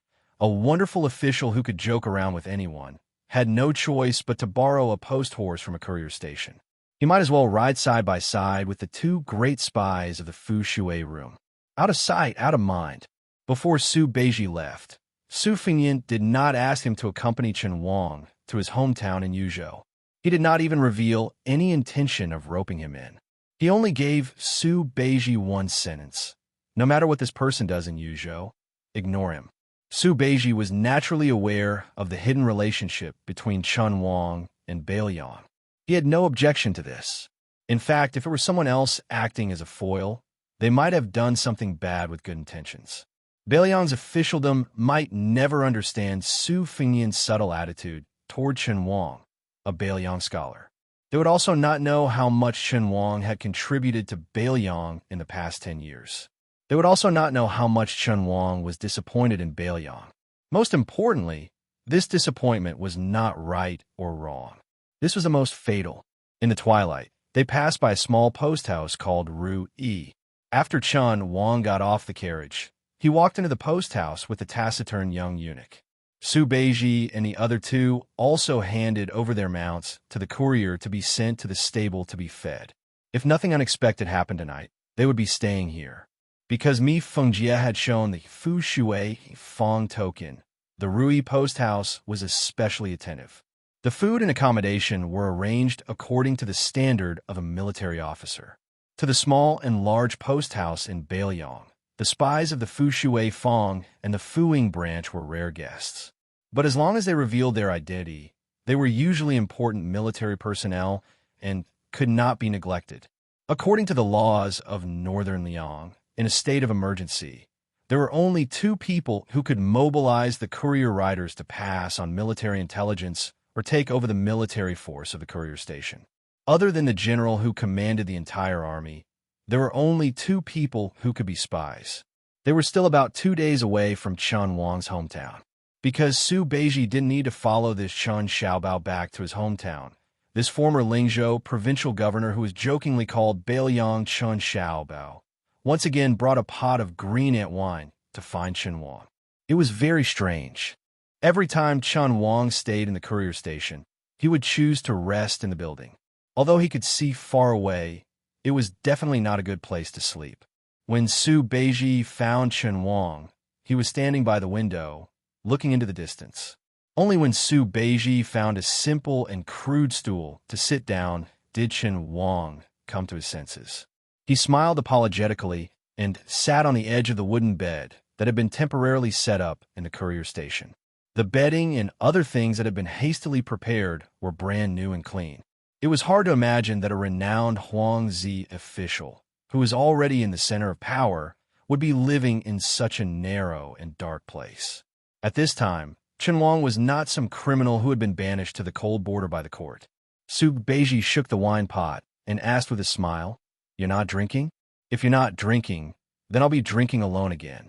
a wonderful official who could joke around with anyone, had no choice but to borrow a post horse from a courier station. He might as well ride side by side with the two great spies of the Fu Shui room. Out of sight, out of mind. Before Su Beiji left, Su Fengyan did not ask him to accompany Chen Wang to his hometown in Yuzhou. He did not even reveal any intention of roping him in. He only gave Su Beiji one sentence. No matter what this person does in Yuzhou, ignore him. Su Beiji was naturally aware of the hidden relationship between Chen Wang and Bailiang. He had no objection to this. In fact, if it were someone else acting as a foil, they might have done something bad with good intentions. Bailiang's officialdom might never understand Su Fengyan's subtle attitude toward Chen Wang, a Bailiang scholar. They would also not know how much Chen Wang had contributed to Bailiang in the past 10 years. They would also not know how much Chen Wang was disappointed in Bailiang. Most importantly, this disappointment was not right or wrong. This was the most fatal. In the twilight, they passed by a small post house called Ru Yi. After Chen Wang got off the carriage, he walked into the post house with the taciturn young eunuch. Su Beiji and the other two also handed over their mounts to the courier to be sent to the stable to be fed. If nothing unexpected happened tonight, they would be staying here. Because Mi Fengjie had shown the Fu Shui Fong token, the Rui post house was especially attentive. The food and accommodation were arranged according to the standard of a military officer. To the small and large post house in Bailiang, the spies of the Fu Shui Fong and the Fuing branch were rare guests. But as long as they revealed their identity, they were usually important military personnel and could not be neglected. According to the laws of Northern Liang, in a state of emergency, there were only two people who could mobilize the courier riders to pass on military intelligence or take over the military force of the courier station. Other than the general who commanded the entire army, there were only two people who could be spies. They were still about 2 days away from Chen Wang's hometown. Because Su Beiji didn't need to follow this Chen Xiaobao back to his hometown, this former Lingzhou provincial governor who was jokingly called Bailiang Chen Xiaobao, once again brought a pot of green ant wine to find Chen Wang. It was very strange. Every time Chen Wang stayed in the courier station, he would choose to rest in the building. Although he could see far away, it was definitely not a good place to sleep. When Su Beiji found Chen Wang, he was standing by the window, looking into the distance. Only when Su Beiji found a simple and crude stool to sit down did Chen Wang come to his senses. He smiled apologetically and sat on the edge of the wooden bed that had been temporarily set up in the courier station. The bedding and other things that had been hastily prepared were brand new and clean. It was hard to imagine that a renowned Huangzi official, who was already in the center of power, would be living in such a narrow and dark place. At this time, Chen Wang was not some criminal who had been banished to the cold border by the court. Su Beiji shook the wine pot and asked with a smile, "You're not drinking? If you're not drinking, then I'll be drinking alone again."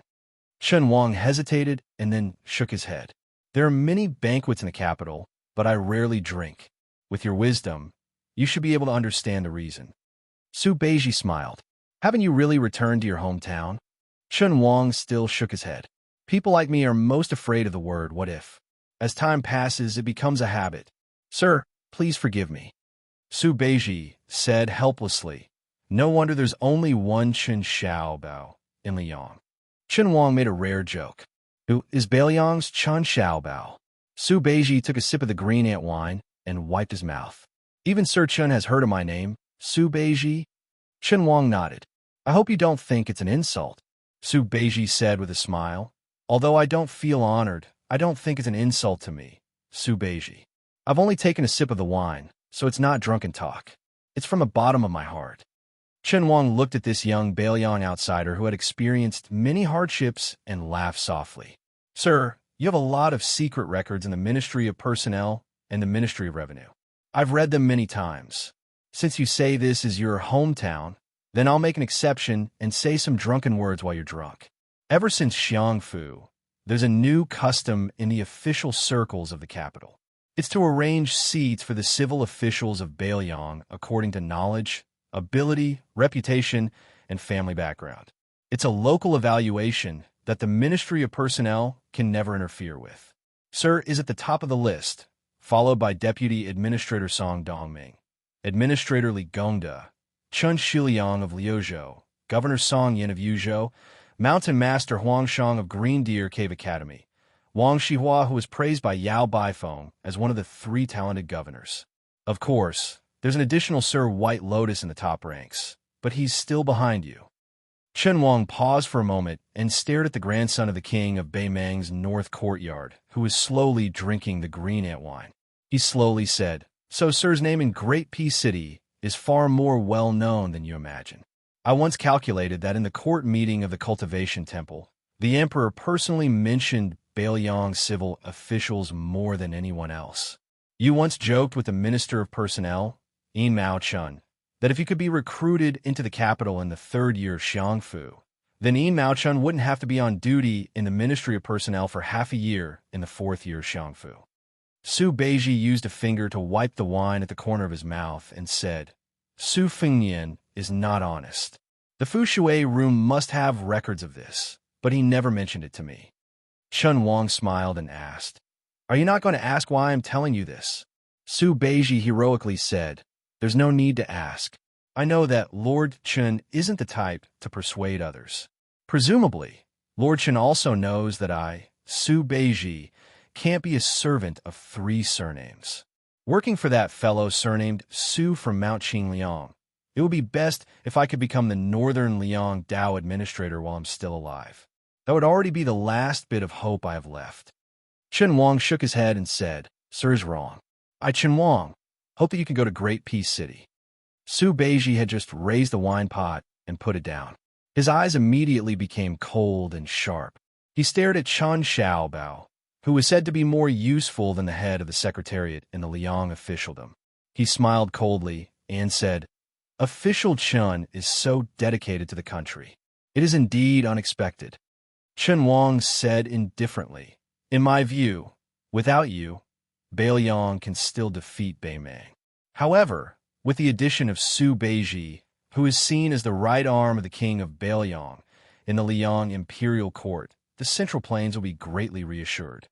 Chen Wang hesitated and then shook his head. "There are many banquets in the capital, but I rarely drink. With your wisdom, you should be able to understand the reason." Su Beiji smiled. "Haven't you really returned to your hometown?" Chen Wang still shook his head. "People like me are most afraid of the word, what if? As time passes, it becomes a habit. Sir, please forgive me." Su Beiji said helplessly, "No wonder there's only one Chen Xiaobao in Liang." Chen Wang made a rare joke. "Who is Bailiang's Chen Xiaobao?" Su Beiji took a sip of the green ant wine and wiped his mouth. "Even Sir Chen has heard of my name, Su Beiji." Chen Wang nodded. "I hope you don't think it's an insult," Su Beiji said with a smile. "Although I don't feel honored, I don't think it's an insult to me, Su Beiji. I've only taken a sip of the wine, so it's not drunken talk. It's from the bottom of my heart." Chen Wang looked at this young Bailiang outsider who had experienced many hardships and laughed softly. "Sir, you have a lot of secret records in the Ministry of Personnel and the Ministry of Revenue. I've read them many times. Since you say this is your hometown, then I'll make an exception and say some drunken words while you're drunk. Ever since Xiangfu, there's a new custom in the official circles of the capital. It's to arrange seats for the civil officials of Bailiang according to knowledge, ability, reputation, and family background. It's a local evaluation that the Ministry of Personnel can never interfere with. Sir is at the top of the list, followed by Deputy Administrator Song Dongming, Administrator Li Gongda, Chun Shiliang of Liuzhou, Governor Song Yin of Yuzhou, Mountain Master Huang Shang of Green Deer Cave Academy, Wang Xihua, who was praised by Yao Baifeng as one of the 3 talented governors. Of course, there's an additional Sir White Lotus in the top ranks, but he's still behind you. Chen Wang paused for a moment and stared at the grandson of the king of Beimang's north courtyard, who was slowly drinking the green ant wine. He slowly said, "So Sir's name in Great Peace City is far more well-known than you imagine. I once calculated that in the court meeting of the Cultivation Temple, the emperor personally mentioned Bailiang's civil officials more than anyone else. You once joked with the Minister of Personnel, Yin Mao Chun, that if you could be recruited into the capital in the 3rd year of Xiangfu, then Yin Mao Chun wouldn't have to be on duty in the Ministry of Personnel for half a year in the 4th year of Xiangfu." Su Beiji used a finger to wipe the wine at the corner of his mouth and said, "Su Fengnian is not honest. The Fushui room must have records of this, but he never mentioned it to me." Chen Wang smiled and asked, "Are you not going to ask why I'm telling you this?" Su Beiji heroically said, "There's no need to ask. I know that Lord Chen isn't the type to persuade others. Presumably, Lord Chen also knows that I, Su Beiji, can't be a servant of 3 surnames. Working for that fellow surnamed Su from Mount Qingliang, it would be best if I could become the Northern Liang Dao administrator while I'm still alive. That would already be the last bit of hope I have left." Chen Wang shook his head and said, "Sir is wrong. I, Chen Wang, hope that you can go to Great Peace City." Su Beiji had just raised the wine pot and put it down. His eyes immediately became cold and sharp. He stared at Chen Xiaobao, who was said to be more useful than the head of the secretariat in the Liang officialdom. He smiled coldly and said, "Official Chen is so dedicated to the country. It is indeed unexpected." Chen Wang said indifferently, "In my view, without you, Bailiang can still defeat Beimang. However, with the addition of Su Beiji, who is seen as the right arm of the king of Bailiang in the Liang imperial court, the Central Plains will be greatly reassured."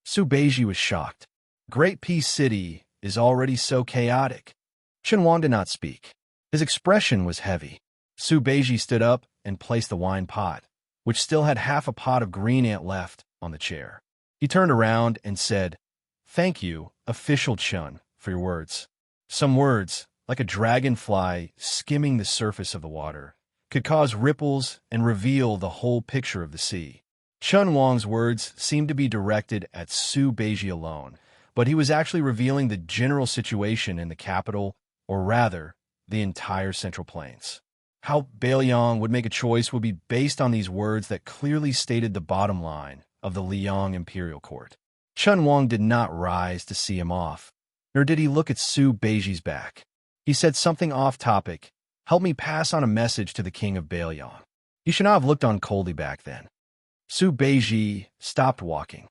Su Beiji was shocked. Great Peace City is already so chaotic. Chen Wang did not speak. His expression was heavy. Su Beiji stood up and placed the wine pot, which still had half a pot of green ant left, on the chair. He turned around and said, "Thank you, Official Chen, for your words." Some words, like a dragonfly skimming the surface of the water, could cause ripples and reveal the whole picture of the sea. Chen Wang's words seemed to be directed at Su Beiji alone, but he was actually revealing the general situation in the capital, or rather, the entire Central Plains. How Bailiang would make a choice would be based on these words that clearly stated the bottom line of the Liang Imperial Court. Chen Wang did not rise to see him off, nor did he look at Su Beiji's back. He said something off-topic, "Help me pass on a message to the king of Bailiang." He should not have looked on coldly back then. Su Beiji stopped walking.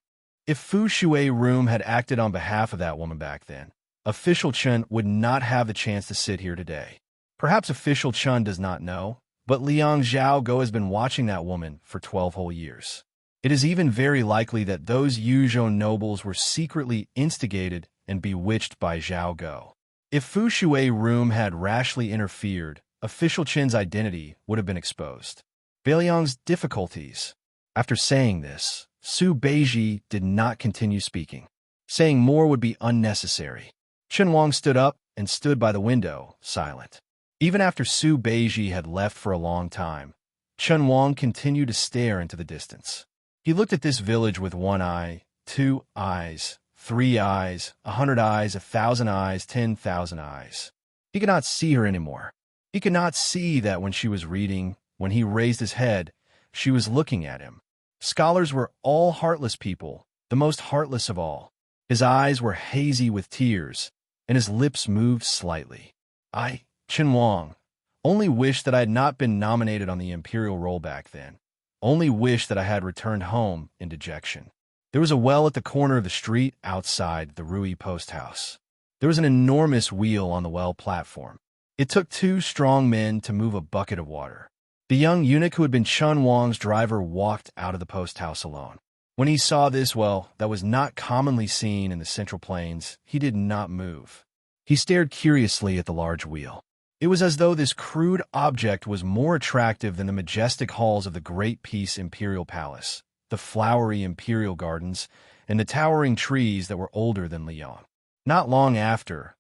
If Fu Shui Room had acted on behalf of that woman back then, Official Chen would not have the chance to sit here today. Perhaps Official Chen does not know, but Liang Xiaogo has been watching that woman for 12 whole years. It is even very likely that those Yuzhou nobles were secretly instigated and bewitched by Xiaogo. If Fu Shui Room had rashly interfered, Official Chen's identity would have been exposed. Bailiang's difficulties. After saying this, Su Beiji did not continue speaking. Saying more would be unnecessary. Chen Wang stood up and stood by the window, silent. Even after Su Beiji had left for a long time, Chen Wang continued to stare into the distance. He looked at this village with 1 eye, 2 eyes, 3 eyes, 100 eyes, 1,000 eyes, 10,000 eyes. He could not see her anymore. He could not see that when she was reading, when he raised his head, she was looking at him. Scholars were all heartless people, the most heartless of all. His eyes were hazy with tears, and his lips moved slightly. I, Chen Wang, only wish that I had not been nominated on the imperial roll back then. Only wish that I had returned home in dejection. There was a well at the corner of the street outside the Rui post house. There was an enormous wheel on the well platform. It took 2 strong men to move a bucket of water. The young eunuch who had been Chen Wang's driver walked out of the post house alone. When he saw this well that was not commonly seen in the Central Plains, he did not move. He stared curiously at the large wheel. It was as though this crude object was more attractive than the majestic halls of the Great Peace Imperial Palace, the flowery imperial gardens, and the towering trees that were older than Liang. Not long after,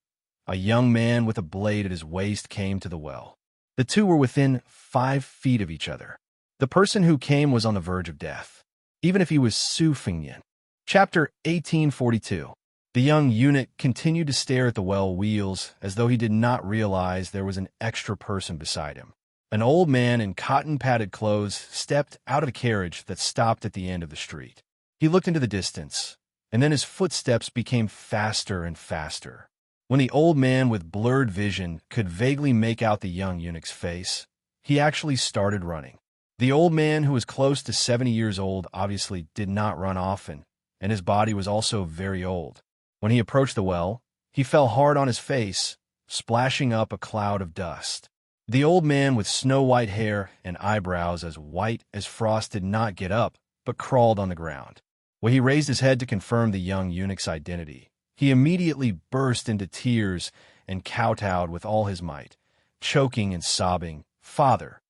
a young man with a blade at his waist came to the well. The two were within 5 feet of each other. The person who came was on the verge of death, even if he was Su Fengyan. Chapter 1842. The young eunuch continued to stare at the well wheels as though he did not realize there was an extra person beside him. An old man in cotton-padded clothes stepped out of a carriage that stopped at the end of the street. He looked into the distance, and then his footsteps became faster and faster. When the old man with blurred vision could vaguely make out the young eunuch's face, he actually started running. The old man, who was close to 70 years old, obviously did not run often, and his body was also very old. When he approached the well, he fell hard on his face, splashing up a cloud of dust. The old man with snow-white hair and eyebrows as white as frost did not get up, but crawled on the ground. When he raised his head to confirm the young eunuch's identity, he immediately burst into tears and kowtowed with all his might, choking and sobbing, "Father."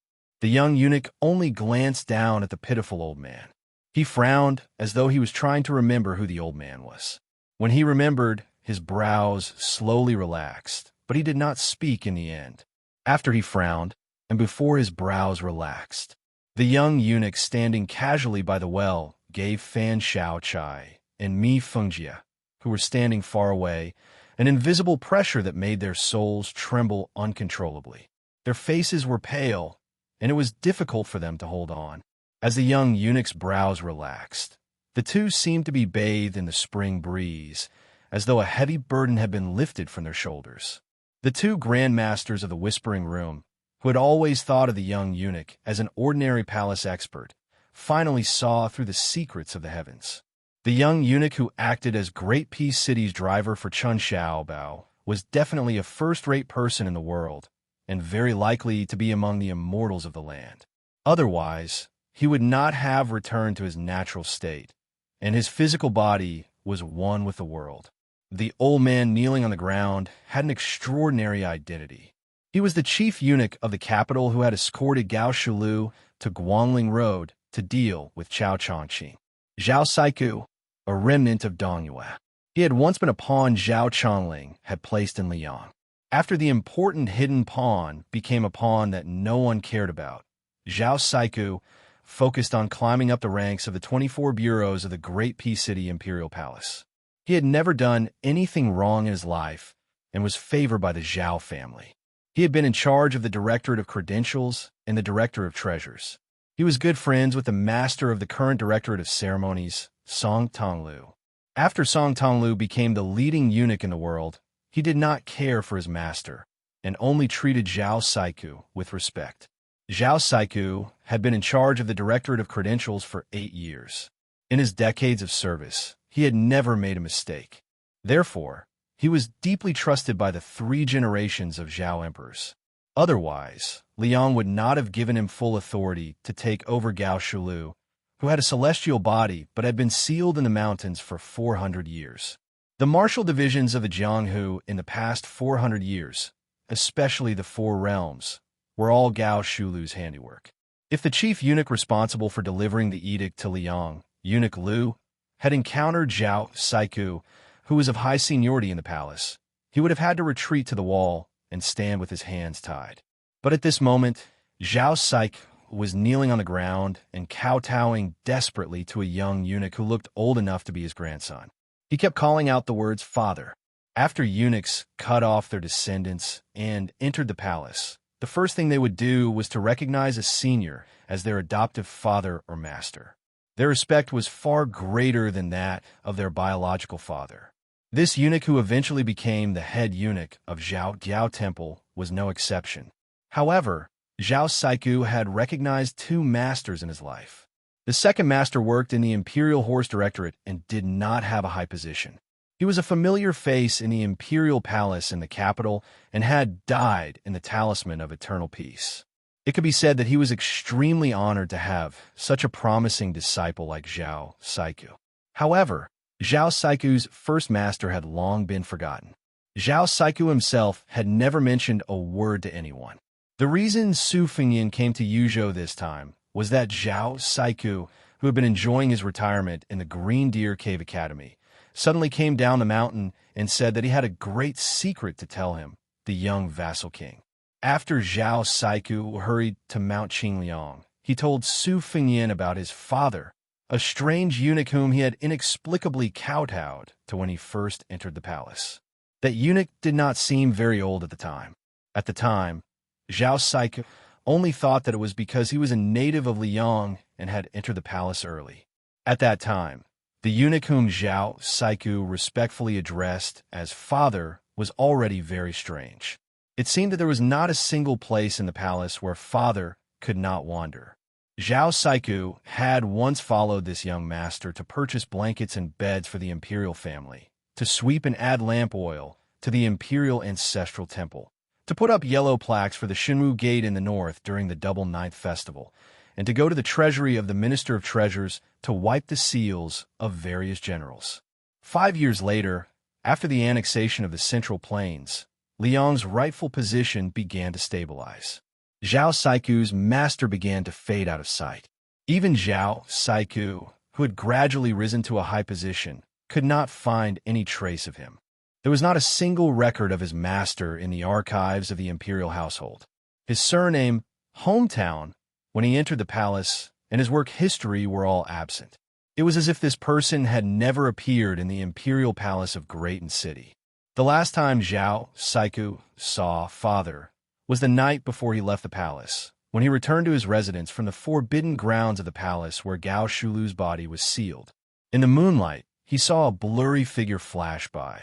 The young eunuch only glanced down at the pitiful old man. He frowned as though he was trying to remember who the old man was. When he remembered, his brows slowly relaxed, but he did not speak in the end. After he frowned, and before his brows relaxed, the young eunuch standing casually by the well gave Fan Xiaochai and Mi Fengjia, who were standing far away, an invisible pressure that made their souls tremble uncontrollably. Their faces were pale, and it was difficult for them to hold on. As the young eunuch's brows relaxed, the two seemed to be bathed in the spring breeze, as though a heavy burden had been lifted from their shoulders. The two grandmasters of the Whispering Room, who had always thought of the young eunuch as an ordinary palace expert, finally saw through the secrets of the heavens. The young eunuch who acted as Great Peace City's driver for Chun Xiaobao was definitely a first-rate person in the world, and very likely to be among the immortals of the land. Otherwise, he would not have returned to his natural state, and his physical body was one with the world. The old man kneeling on the ground had an extraordinary identity. He was the chief eunuch of the capital who had escorted Gao Shulu to Guangling Road to deal with Chao Chongqing. Zhao Saiku, a remnant of Dongyue. He had once been a pawn Zhao Chongling had placed in Liang. After the important hidden pawn became a pawn that no one cared about, Zhao Saiku focused on climbing up the ranks of the 24 bureaus of the Great Peace City Imperial Palace. He had never done anything wrong in his life and was favored by the Zhao family. He had been in charge of the Directorate of Credentials and the Director of Treasures. He was good friends with the master of the current Directorate of Ceremonies, Song Tonglu. After Song Tonglu became the leading eunuch in the world, he did not care for his master and only treated Zhao Saiku with respect. Zhao Saiku had been in charge of the Directorate of Credentials for 8 years. In his decades of service, he had never made a mistake. Therefore, he was deeply trusted by the 3 generations of Zhao emperors. Otherwise, Liang would not have given him full authority to take over Gao Shulu, who had a celestial body but had been sealed in the mountains for 400 years. The martial divisions of the Jianghu in the past 400 years, especially the 4 realms, were all Gao Shulu's handiwork. If the chief eunuch responsible for delivering the edict to Liang, Eunuch Lu, had encountered Zhao Saiku, who was of high seniority in the palace, he would have had to retreat to the wall and stand with his hands tied. But at this moment, Zhao Saiku was kneeling on the ground and kowtowing desperately to a young eunuch who looked old enough to be his grandson. He kept calling out the words, "Father." After eunuchs cut off their descendants and entered the palace, the first thing they would do was to recognize a senior as their adoptive father or master. Their respect was far greater than that of their biological father. This eunuch, who eventually became the head eunuch of Zhao Diao Temple, was no exception. However, Zhao Saiku had recognized 2 masters in his life. The second master worked in the Imperial Horse Directorate and did not have a high position. He was a familiar face in the Imperial Palace in the capital and had died in the Talisman of Eternal Peace. It could be said that he was extremely honored to have such a promising disciple like Xiao Saiku. However, Xiao Saiku's first master had long been forgotten. Xiao Saiku himself had never mentioned a word to anyone. The reason Su Fengyan came to Yuzhou this time was that Xiao Saiku, who had been enjoying his retirement in the Green Deer Cave Academy, suddenly came down the mountain and said that he had a great secret to tell him, the young vassal king. After Xiao Saiku hurried to Mount Qingliang, he told Su Fengyan about his father, a strange eunuch whom he had inexplicably kowtowed to when he first entered the palace. That eunuch did not seem very old at the time. At the time, Xiao Saiku only thought that it was because he was a native of Liang and had entered the palace early. At that time, the eunuch whom Xiao Saiku respectfully addressed as father was already very strange. It seemed that there was not a single place in the palace where father could not wander. Xiao Saiku had once followed this young master to purchase blankets and beds for the imperial family, to sweep and add lamp oil to the imperial ancestral temple, to put up yellow plaques for the Shinmu Gate in the north during the Double Ninth Festival, and to go to the treasury of the Minister of Treasures to wipe the seals of various generals. 5 years later, after the annexation of the Central Plains, Liang's rightful position began to stabilize. Xiao Saiku's master began to fade out of sight. Even Xiao Saiku, who had gradually risen to a high position, could not find any trace of him. There was not a single record of his master in the archives of the imperial household. His surname, hometown, when he entered the palace, and his work history were all absent. It was as if this person had never appeared in the imperial palace of Great City. The last time Xiao Saiku saw father was the night before he left the palace, when he returned to his residence from the forbidden grounds of the palace where Gao Shulu's body was sealed. In the moonlight, he saw a blurry figure flash by.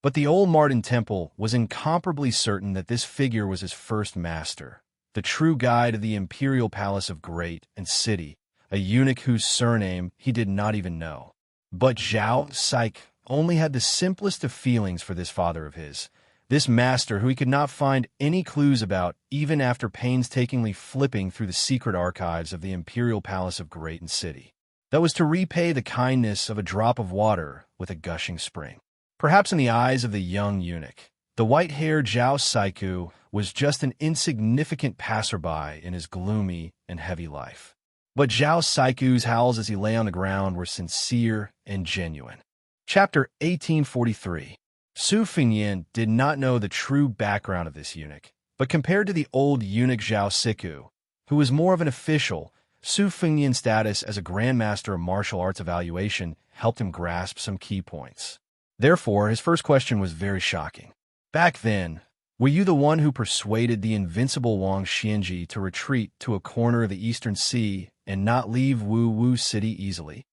But the old Martin Temple was incomparably certain that this figure was his first master, the true guide of the imperial palace of Great City, a eunuch whose surname he did not even know. But Xiao Saiku only had the simplest of feelings for this father of his, this master who he could not find any clues about even after painstakingly flipping through the secret archives of the imperial palace of Great City. That was to repay the kindness of a drop of water with a gushing spring. Perhaps in the eyes of the young eunuch, the white-haired Xiao Saiku was just an insignificant passerby in his gloomy and heavy life. But Xiao Saiku's howls as he lay on the ground were sincere and genuine. Chapter 1843. Su Fengyan did not know the true background of this eunuch, but compared to the old eunuch Xiao Saiku, who was more of an official, Su Fengyan's status as a grandmaster of martial arts evaluation helped him grasp some key points. Therefore, his first question was very shocking. Back then, were you the one who persuaded the invincible Wang Xianji to retreat to a corner of the Eastern Sea and not leave Wu City easily?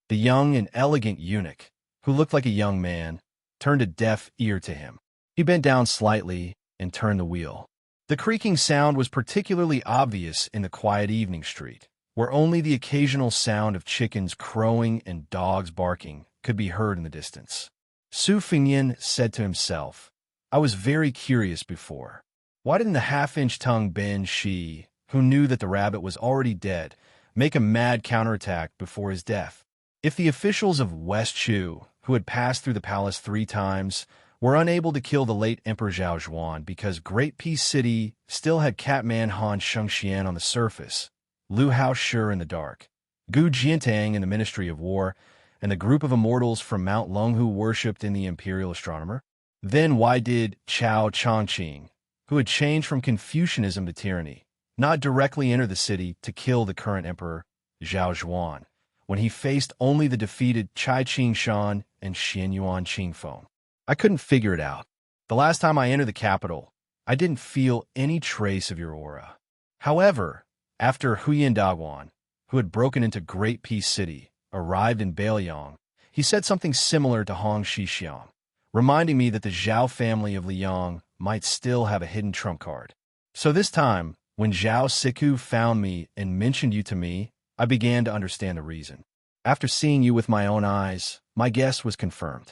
The young and elegant eunuch, who looked like a young man, turned a deaf ear to him. He bent down slightly and turned the wheel. The creaking sound was particularly obvious in the quiet evening street, where only the occasional sound of chickens crowing and dogs barking could be heard in the distance. Su Fengyan said to himself, I was very curious before. Why didn't the half-inch-tongued Ben Shi, who knew that the rabbit was already dead, make a mad counterattack before his death? If the officials of West Chu, who had passed through the palace 3 times, were unable to kill the late Emperor Zhao Zhuan because Great Peace City still had Catman Han Shengxian on the surface, Lu Haoshi in the dark, Gu Jiantang in the Ministry of War, and the group of immortals from Mount Longhu worshipped in the imperial astronomer, then why did Chao Chongqing, who had changed from Confucianism to tyranny, not directly enter the city to kill the current emperor, Zhao Zhuan, when he faced only the defeated Cai Qingshan and Xianyuan Qingfeng? I couldn't figure it out. The last time I entered the capital, I didn't feel any trace of your aura. However, after Huyan Dagwan, who had broken into Great Peace City, arrived in Bailiang, he said something similar to Hong Shixiang, reminding me that the Zhao family of Liang might still have a hidden trump card. So this time, when Xiao Saiku found me and mentioned you to me, I began to understand the reason. After seeing you with my own eyes, my guess was confirmed.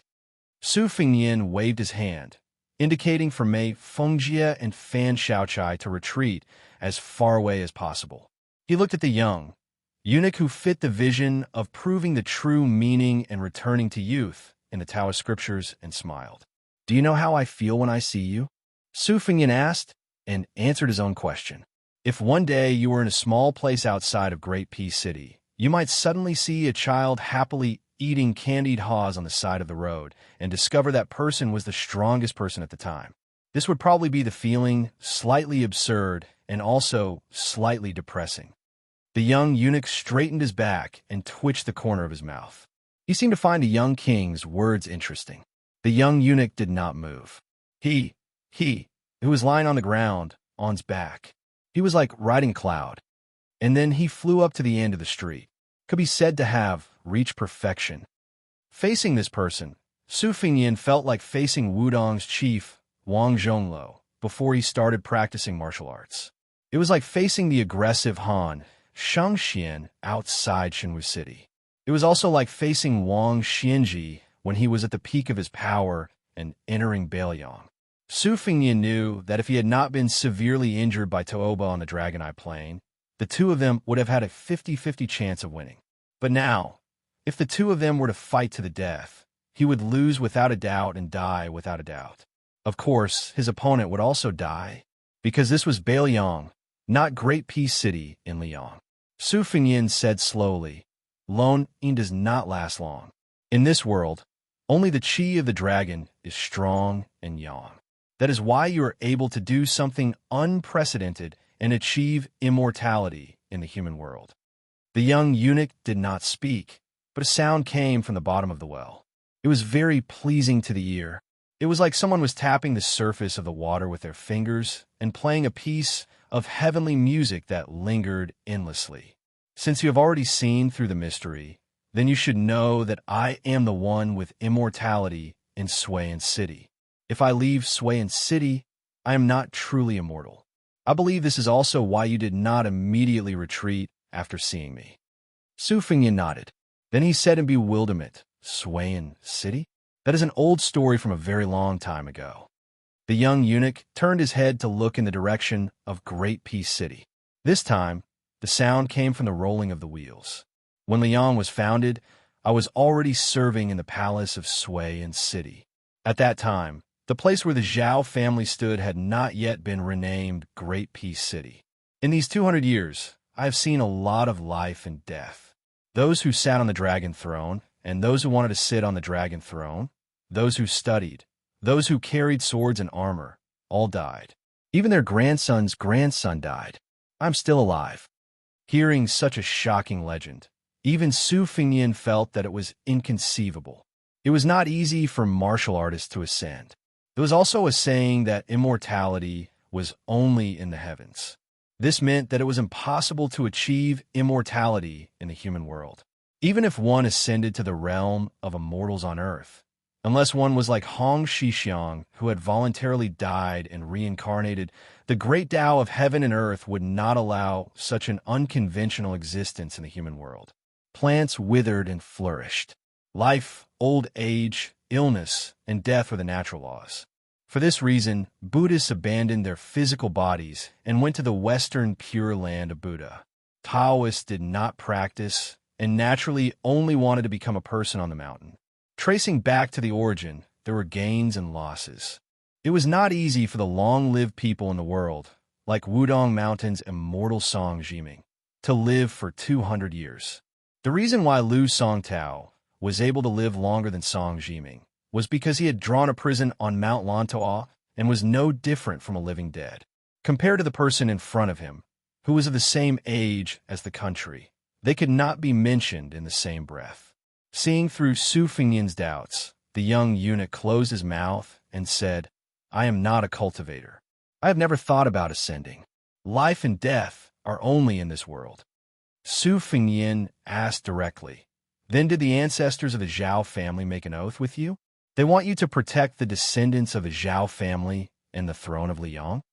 Su Fengyan waved his hand, indicating for Mei Fengjie and Fan Xiaochai to retreat as far away as possible. He looked at the young eunuch who fit the vision of proving the true meaning and returning to youth in the Taoist scriptures and smiled. "Do you know how I feel when I see you?" Su Fengyin asked and answered his own question. If one day you were in a small place outside of Great Peace City, you might suddenly see a child happily eating candied haws on the side of the road and discover that person was the strongest person at the time. This would probably be the feeling, slightly absurd and also slightly depressing. The young eunuch straightened his back and twitched the corner of his mouth. He seemed to find the young king's words interesting. The young eunuch did not move. He, who was lying on the ground, on his back. He was like riding a cloud. And then he flew up to the end of the street. Could be said to have reached perfection. Facing this person, Su Fengyin felt like facing Wudong's chief, Wang Zhongluo, before he started practicing martial arts. It was like facing the aggressive Han, Xianxia, outside Shenwu City. It was also like facing Wang Xianji when he was at the peak of his power and entering Bailiang. Su Fengyin knew that if he had not been severely injured by Tooba on the Dragon Eye Plain, the two of them would have had a 50-50 chance of winning. But now, if the two of them were to fight to the death, he would lose without a doubt and die without a doubt. Of course, his opponent would also die, because this was Bailiang, not Great Peace City in Liang. Su Fengyin said slowly, "Lone Yin does not last long. In this world, only the chi of the dragon is strong and yang. That is why you are able to do something unprecedented and achieve immortality in the human world." The young eunuch did not speak, but a sound came from the bottom of the well. It was very pleasing to the ear. It was like someone was tapping the surface of the water with their fingers and playing a piece of heavenly music that lingered endlessly. Since you have already seen through the mystery, then you should know that I am the one with immortality in Suiyan City. If I leave Suiyan City, I am not truly immortal. I believe this is also why you did not immediately retreat after seeing me. Su Fengyin nodded. Then he said in bewilderment, "Suiyan City? That is an old story from a very long time ago." The young eunuch turned his head to look in the direction of Great Peace City. This time, the sound came from the rolling of the wheels. When Liang was founded, I was already serving in the palace of Suiyan City. At that time, the place where the Zhao family stood had not yet been renamed Great Peace City. In these 200 years, I have seen a lot of life and death. Those who sat on the dragon throne, and those who wanted to sit on the dragon throne, those who studied, those who carried swords and armor, all died. Even their grandson's grandson died. I'm still alive. Hearing such a shocking legend, even Su Fengyin felt that it was inconceivable. It was not easy for martial artists to ascend. There was also a saying that immortality was only in the heavens. This meant that it was impossible to achieve immortality in the human world, even if one ascended to the realm of immortals on earth. Unless one was like Hong Shixiang, who had voluntarily died and reincarnated, the great Tao of heaven and earth would not allow such an unconventional existence in the human world. Plants withered and flourished. Life, old age, illness, and death were the natural laws. For this reason, Buddhists abandoned their physical bodies and went to the Western Pure Land of Buddha. Taoists did not practice and naturally only wanted to become a person on the mountain. Tracing back to the origin, there were gains and losses. It was not easy for the long-lived people in the world, like Wudong Mountain's immortal Song Jiming, to live for 200 years. The reason why Lu Songtao was able to live longer than Song Jiming was because he had drawn a prison on Mount Lantoa and was no different from a living dead. Compared to the person in front of him, who was of the same age as the country, they could not be mentioned in the same breath. Seeing through Su Fengyin's doubts, the young eunuch closed his mouth and said, "I am not a cultivator. I have never thought about ascending. Life and death are only in this world." Su Fengyin asked directly, "Then did the ancestors of the Zhao family make an oath with you? They want you to protect the descendants of the Zhao family and the throne of Liang?"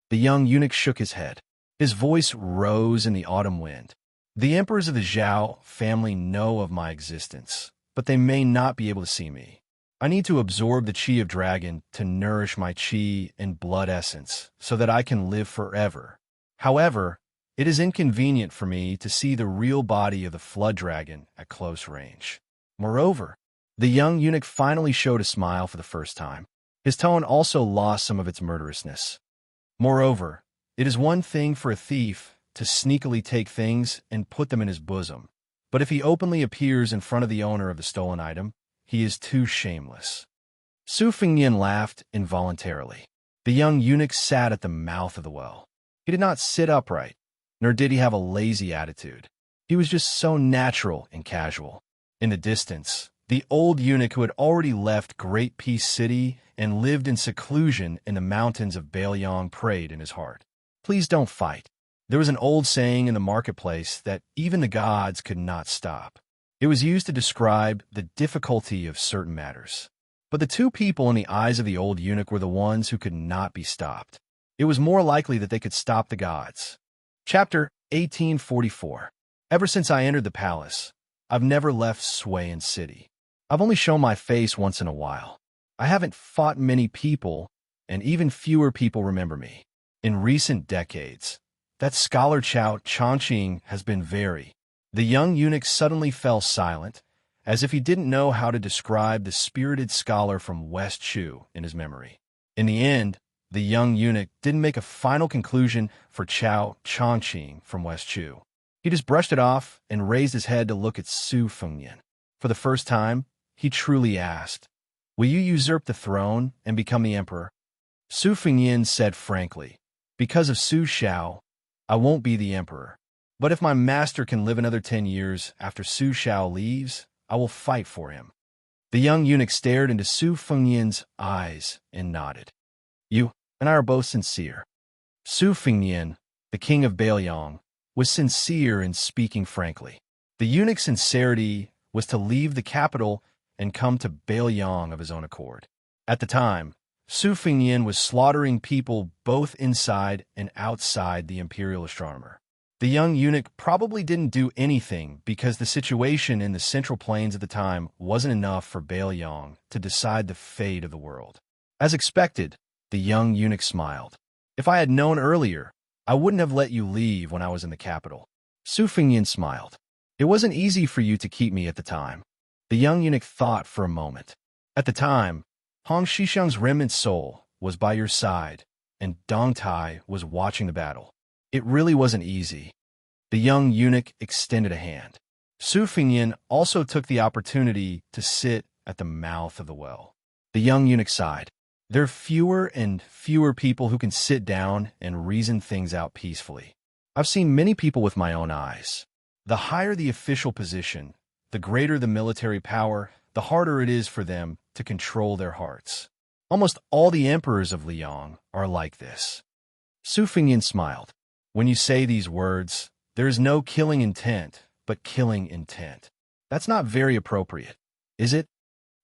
The young eunuch shook his head. His voice rose in the autumn wind. "The emperors of the Zhao family know of my existence, but they may not be able to see me. I need to absorb the chi of dragon to nourish my chi and blood essence so that I can live forever. However, it is inconvenient for me to see the real body of the flood dragon at close range. Moreover, the young eunuch finally showed a smile for the first time. His tone also lost some of its murderousness. Moreover, it is one thing for a thief to sneakily take things and put them in his bosom, but if he openly appears in front of the owner of the stolen item, he is too shameless. Su Fengnian laughed involuntarily. The young eunuch sat at the mouth of the well. He did not sit upright, nor did he have a lazy attitude. He was just so natural and casual. In the distance, the old eunuch who had already left Great Peace City and lived in seclusion in the mountains of Bailiang prayed in his heart. Please don't fight. There was an old saying in the marketplace that even the gods could not stop. It was used to describe the difficulty of certain matters. But the two people in the eyes of the old eunuch were the ones who could not be stopped. It was more likely that they could stop the gods. Chapter 1844. Ever since I entered the palace, I've never left Suiyan City. I've only shown my face once in a while. I haven't fought many people, and even fewer people remember me. In recent decades, that scholar Xianxia has been very. The young eunuch suddenly fell silent, as if he didn't know how to describe the spirited scholar from West Chu in his memory. In the end, the young eunuch didn't make a final conclusion for Xianxia from West Chu. He just brushed it off and raised his head to look at Su Fengnian. For the first time, he truly asked, "Will you usurp the throne and become the emperor?" Su Fengnian said frankly, "Because of Su Xiao, I won't be the emperor. But if my master can live another 10 years after Su Xiao leaves, I will fight for him." The young eunuch stared into Su Fengnian's eyes and nodded. "You and I are both sincere." Su Fengnian, the king of Bailiang, was sincere in speaking frankly. The eunuch's sincerity was to leave the capital and come to Bailiang of his own accord. At the time, Su Fengnian was slaughtering people both inside and outside the imperial astronomer. The young eunuch probably didn't do anything because the situation in the central plains at the time wasn't enough for Bailiang to decide the fate of the world. As expected, the young eunuch smiled. "If I had known earlier, I wouldn't have let you leave when I was in the capital." Su Fengnian smiled. "It wasn't easy for you to keep me at the time." The young eunuch thought for a moment. "At the time, Hong Shishang's remnant soul was by your side, and Dong Tai was watching the battle. It really wasn't easy." The young eunuch extended a hand. Su Fengnian also took the opportunity to sit at the mouth of the well. The young eunuch sighed. "There are fewer and fewer people who can sit down and reason things out peacefully. I've seen many people with my own eyes. The higher the official position, the greater the military power, the harder it is for them to control their hearts. Almost all the emperors of Liang are like this." Su Fengnian smiled. "When you say these words, there is no killing intent, but killing intent. That's not very appropriate, is it?"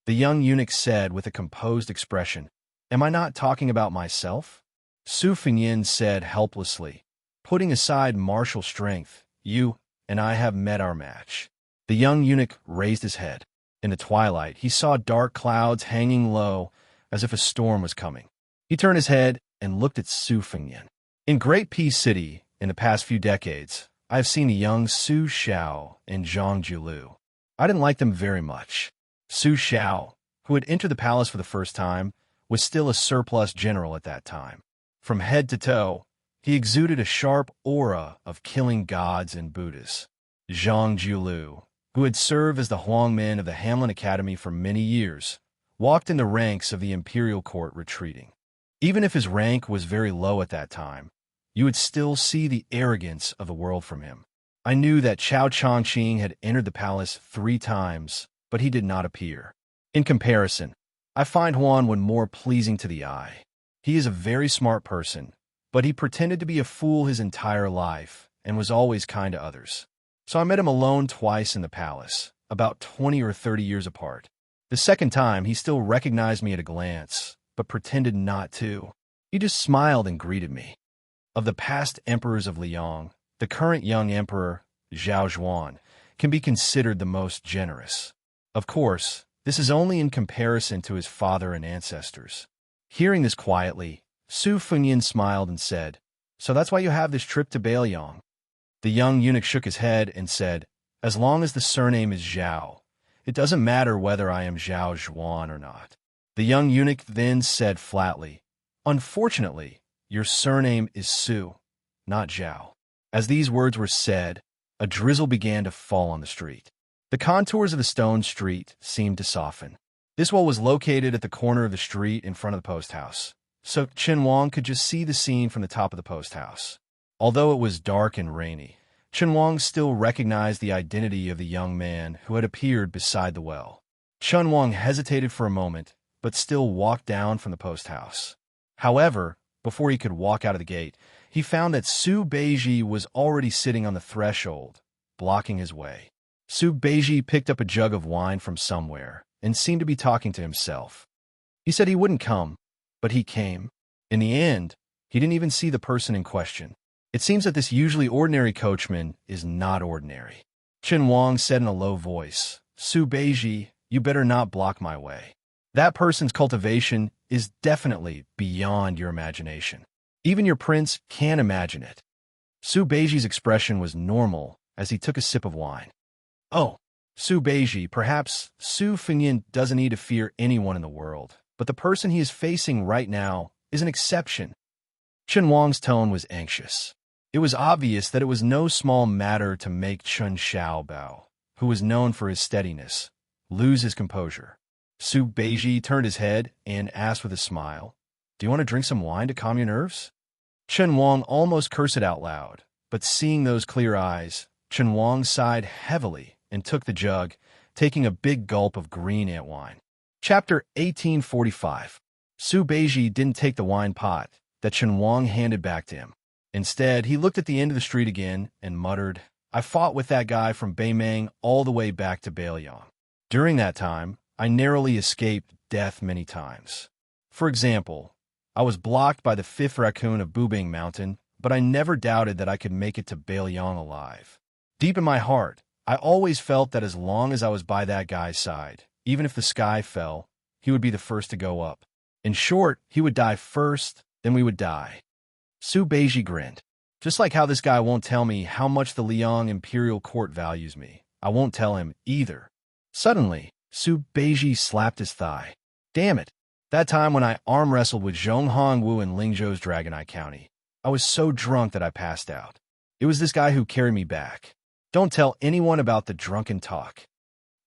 The young eunuch said with a composed expression. "Am I not talking about myself?" Su Fengnian said helplessly, "Putting aside martial strength, you and I have met our match." The young eunuch raised his head. In the twilight, he saw dark clouds hanging low as if a storm was coming. He turned his head and looked at Su Fengnian. "In Great Peace City, in the past few decades, I have seen the young Su Xiao and Zhang Julu. I didn't like them very much." Su Xiao, who had entered the palace for the first time, was still a surplus general at that time. From head to toe, he exuded a sharp aura of killing gods and Buddhas. Zhang Julu, who had served as the Huangmen of the Hamlin Academy for many years, walked in the ranks of the imperial court retreating. Even if his rank was very low at that time, you would still see the arrogance of the world from him. I knew that Chao Changqing had entered the palace 3 times, but he did not appear. In comparison, I find Huan more pleasing to the eye. He is a very smart person, but he pretended to be a fool his entire life and was always kind to others. So I met him alone twice in the palace, about 20 or 30 years apart. The second time, he still recognized me at a glance, but pretended not to. He just smiled and greeted me. Of the past emperors of Liang, the current young emperor, Zhao Zhuan, can be considered the most generous. Of course, This is only in comparison to his father and ancestors. Hearing this quietly, Su Fengyin smiled and said, "So that's why you have this trip to Bailiang?" The young eunuch shook his head and said, "As long as the surname is Zhao, it doesn't matter whether I am Zhao Zhuan or not." The young eunuch then said flatly, "Unfortunately, your surname is Su, not Zhao." As these words were said, a drizzle began to fall on the street. The contours of the stone street seemed to soften. This well was located at the corner of the street in front of the post house, so Chen Wang could just see the scene from the top of the post house. Although it was dark and rainy, Chen Wang still recognized the identity of the young man who had appeared beside the well. Chen Wang hesitated for a moment, but still walked down from the post house. However, before he could walk out of the gate, he found that Su Beiji was already sitting on the threshold, blocking his way. Su Beiji picked up a jug of wine from somewhere and seemed to be talking to himself. He said he wouldn't come, but he came. In the end, he didn't even see the person in question. It seems that this usually ordinary coachman is not ordinary. Chen Wang said in a low voice, "Su Beiji, you better not block my way. That person's cultivation is definitely beyond your imagination. Even your prince can't imagine it." Su Beiji's expression was normal as he took a sip of wine. "Oh, Su Beiji, perhaps Su Fengyin doesn't need to fear anyone in the world, but the person he is facing right now is an exception." Chen Wang's tone was anxious. It was obvious that it was no small matter to make Chen Xiaobao, who was known for his steadiness, lose his composure. Su Beiji turned his head and asked with a smile, "Do you want to drink some wine to calm your nerves?" Chen Wang almost cursed out loud, but seeing those clear eyes, Chen Wang sighed heavily and took the jug, taking a big gulp of green ant wine. Chapter 1845. Su Beiji didn't take the wine pot that Chen Wang handed back to him. Instead, he looked at the end of the street again and muttered, "I fought with that guy from Beimeng all the way back to Bailiang. During that time, I narrowly escaped death many times. For example, I was blocked by the 5th raccoon of Bubing Mountain, but I never doubted that I could make it to Bailiang alive. Deep in my heart, I always felt that as long as I was by that guy's side, even if the sky fell, he would be the first to go up. In short, he would die first, then we would die." Su Beiji grinned. "Just like how this guy won't tell me how much the Liang Imperial Court values me, I won't tell him either." Suddenly, Su Beiji slapped his thigh. "Damn it. That time when I arm wrestled with Zhong Hongwu in Lingzhou's Dragon Eye County, I was so drunk that I passed out. It was this guy who carried me back. Don't tell anyone about the drunken talk."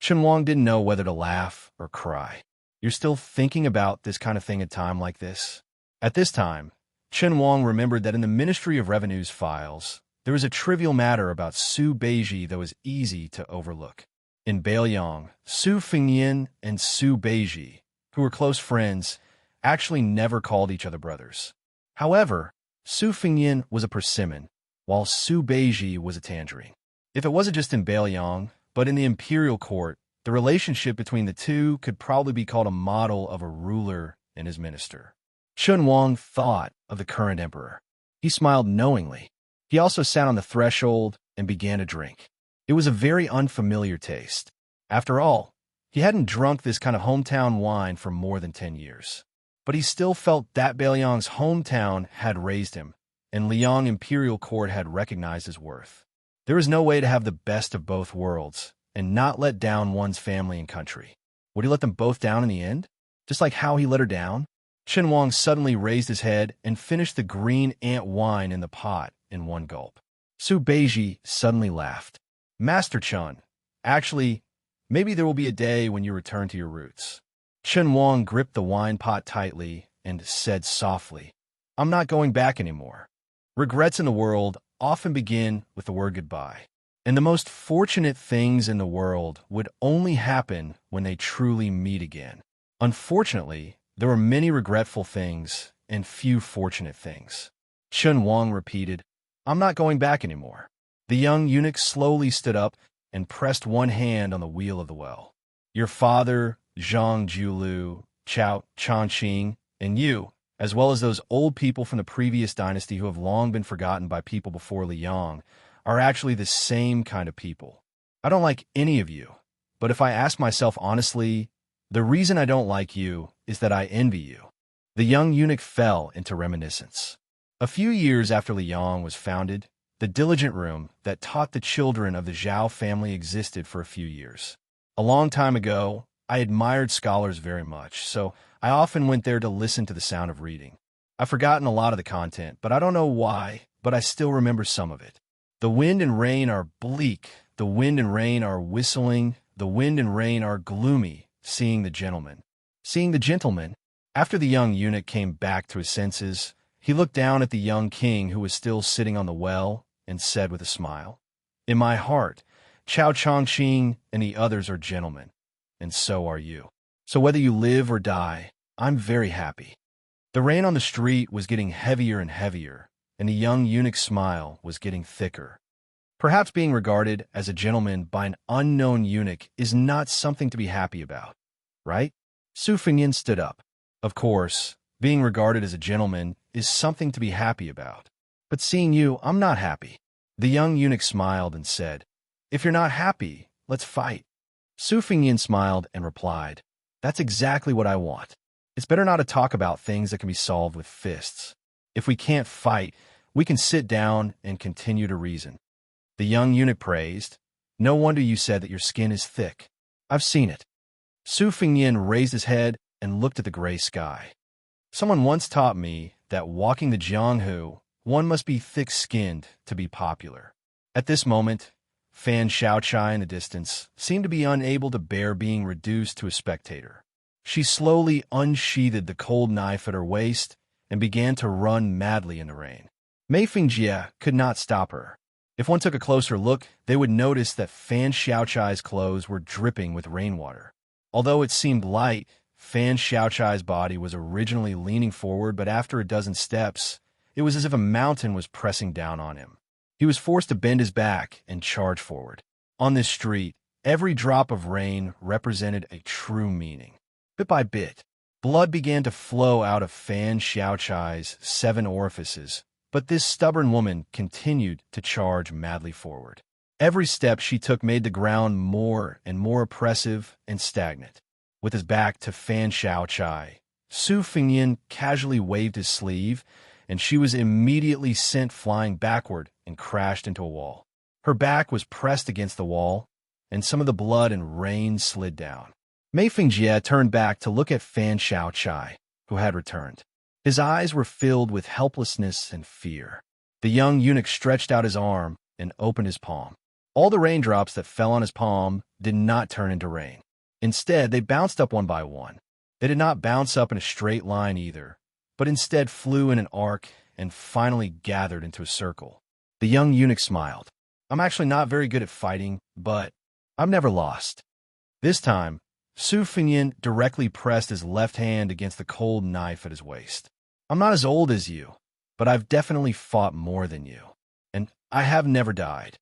Chen Wang didn't know whether to laugh or cry. "You're still thinking about this kind of thing at a time like this?" At this time, Chen Wang remembered that in the Ministry of Revenue's files, there was a trivial matter about Su Beiji that was easy to overlook. In Bailiang, Su Fengyin and Su Beiji, who were close friends, actually never called each other brothers. However, Su Fengyin was a persimmon, while Su Beiji was a tangerine. If it wasn't just in Bailiang, but in the imperial court, the relationship between the two could probably be called a model of a ruler and his minister. Chen Wang thought of the current emperor. He smiled knowingly. He also sat on the threshold and began to drink. It was a very unfamiliar taste. After all, he hadn't drunk this kind of hometown wine for more than 10 years. But he still felt that Bailiang's hometown had raised him, and Liang Imperial Court had recognized his worth. There was no way to have the best of both worlds and not let down one's family and country. Would he let them both down in the end? Just like how he let her down? Chen Wang suddenly raised his head and finished the green ant wine in the pot in one gulp. Su Beiji suddenly laughed. "Master Chen, actually, maybe there will be a day when you return to your roots." Chen Wang gripped the wine pot tightly and said softly, "I'm not going back anymore." Regrets in the world often begin with the word goodbye. And the most fortunate things in the world would only happen when they truly meet again. Unfortunately, there were many regretful things and few fortunate things. Chen Wang repeated, "I'm not going back anymore." The young eunuch slowly stood up and pressed one hand on the wheel of the well. "Your father, Zhang Julu, Chao Changqing, and you, as well as those old people from the previous dynasty who have long been forgotten by people before Liang, are actually the same kind of people. I don't like any of you, but if I ask myself honestly, The reason I don't like you is that I envy you. The young eunuch fell into reminiscence. A few years after Liang was founded, the diligent room that taught the children of the Zhao family existed for a few years. A long time ago, I admired scholars very much, so I often went there to listen to the sound of reading. I've forgotten a lot of the content, but I don't know why, but I still remember some of it. The wind and rain are bleak, the wind and rain are whistling, the wind and rain are gloomy, seeing the gentleman. Seeing the gentleman, after the young eunuch came back to his senses, he looked down at the young king who was still sitting on the well and said with a smile, "In my heart, Chao Chongqing and the others are gentlemen, and so are you. So whether you live or die, I'm very happy." The rain on the street was getting heavier and heavier, and the young eunuch's smile was getting thicker. Perhaps being regarded as a gentleman by an unknown eunuch is not something to be happy about, right? Su Fengyin stood up. Of course, being regarded as a gentleman is something to be happy about. But seeing you, I'm not happy. The young eunuch smiled and said, "If you're not happy, let's fight." Su Fengyin smiled and replied, "That's exactly what I want. It's better not to talk about things that can be solved with fists. If we can't fight, we can sit down and continue to reason." The young eunuch praised, "No wonder you said that your skin is thick. I've seen it." Su Fengyin raised his head and looked at the gray sky. Someone once taught me that walking the Jianghu, one must be thick-skinned to be popular. At this moment, Fan Xiaochai in the distance seemed to be unable to bear being reduced to a spectator. She slowly unsheathed the cold knife at her waist and began to run madly in the rain. Mei Fingjie could not stop her. If one took a closer look, they would notice that Fan Xiaochai's clothes were dripping with rainwater. Although it seemed light, Fan Xiaochai's body was originally leaning forward, but after a dozen steps, it was as if a mountain was pressing down on him. He was forced to bend his back and charge forward. On this street, every drop of rain represented a true meaning. Bit by bit, blood began to flow out of Fan Xiaochai's 7 orifices, but this stubborn woman continued to charge madly forward. Every step she took made the ground more and more oppressive and stagnant. With his back to Fan Xiaochai, Su Fengyin casually waved his sleeve, and she was immediately sent flying backward and crashed into a wall. Her back was pressed against the wall, and some of the blood and rain slid down. Mei Fingjie turned back to look at Fan Xiaochai, who had returned. His eyes were filled with helplessness and fear. The young eunuch stretched out his arm and opened his palm. All the raindrops that fell on his palm did not turn into rain. Instead, they bounced up one by one. They did not bounce up in a straight line either, but instead flew in an arc and finally gathered into a circle. The young eunuch smiled. "I'm actually not very good at fighting, but I've never lost." This time, Su Fengyin directly pressed his left hand against the cold knife at his waist. "I'm not as old as you, but I've definitely fought more than you, and I have never died.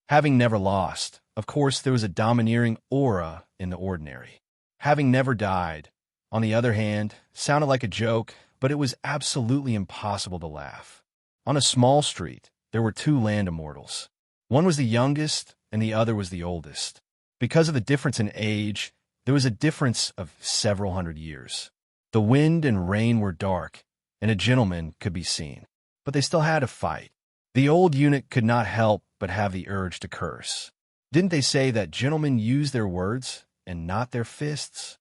Having never lost, of course there was a domineering aura in the ordinary. Having never died, on the other hand, sounded like a joke, but it was absolutely impossible to laugh. On a small street, there were 2 land immortals. One was the youngest, and the other was the oldest. Because of the difference in age, there was a difference of several hundred years. The wind and rain were dark, and a gentleman could be seen. But they still had to fight. The old eunuch could not help but have the urge to curse. Didn't they say that gentlemen use their words and not their fists?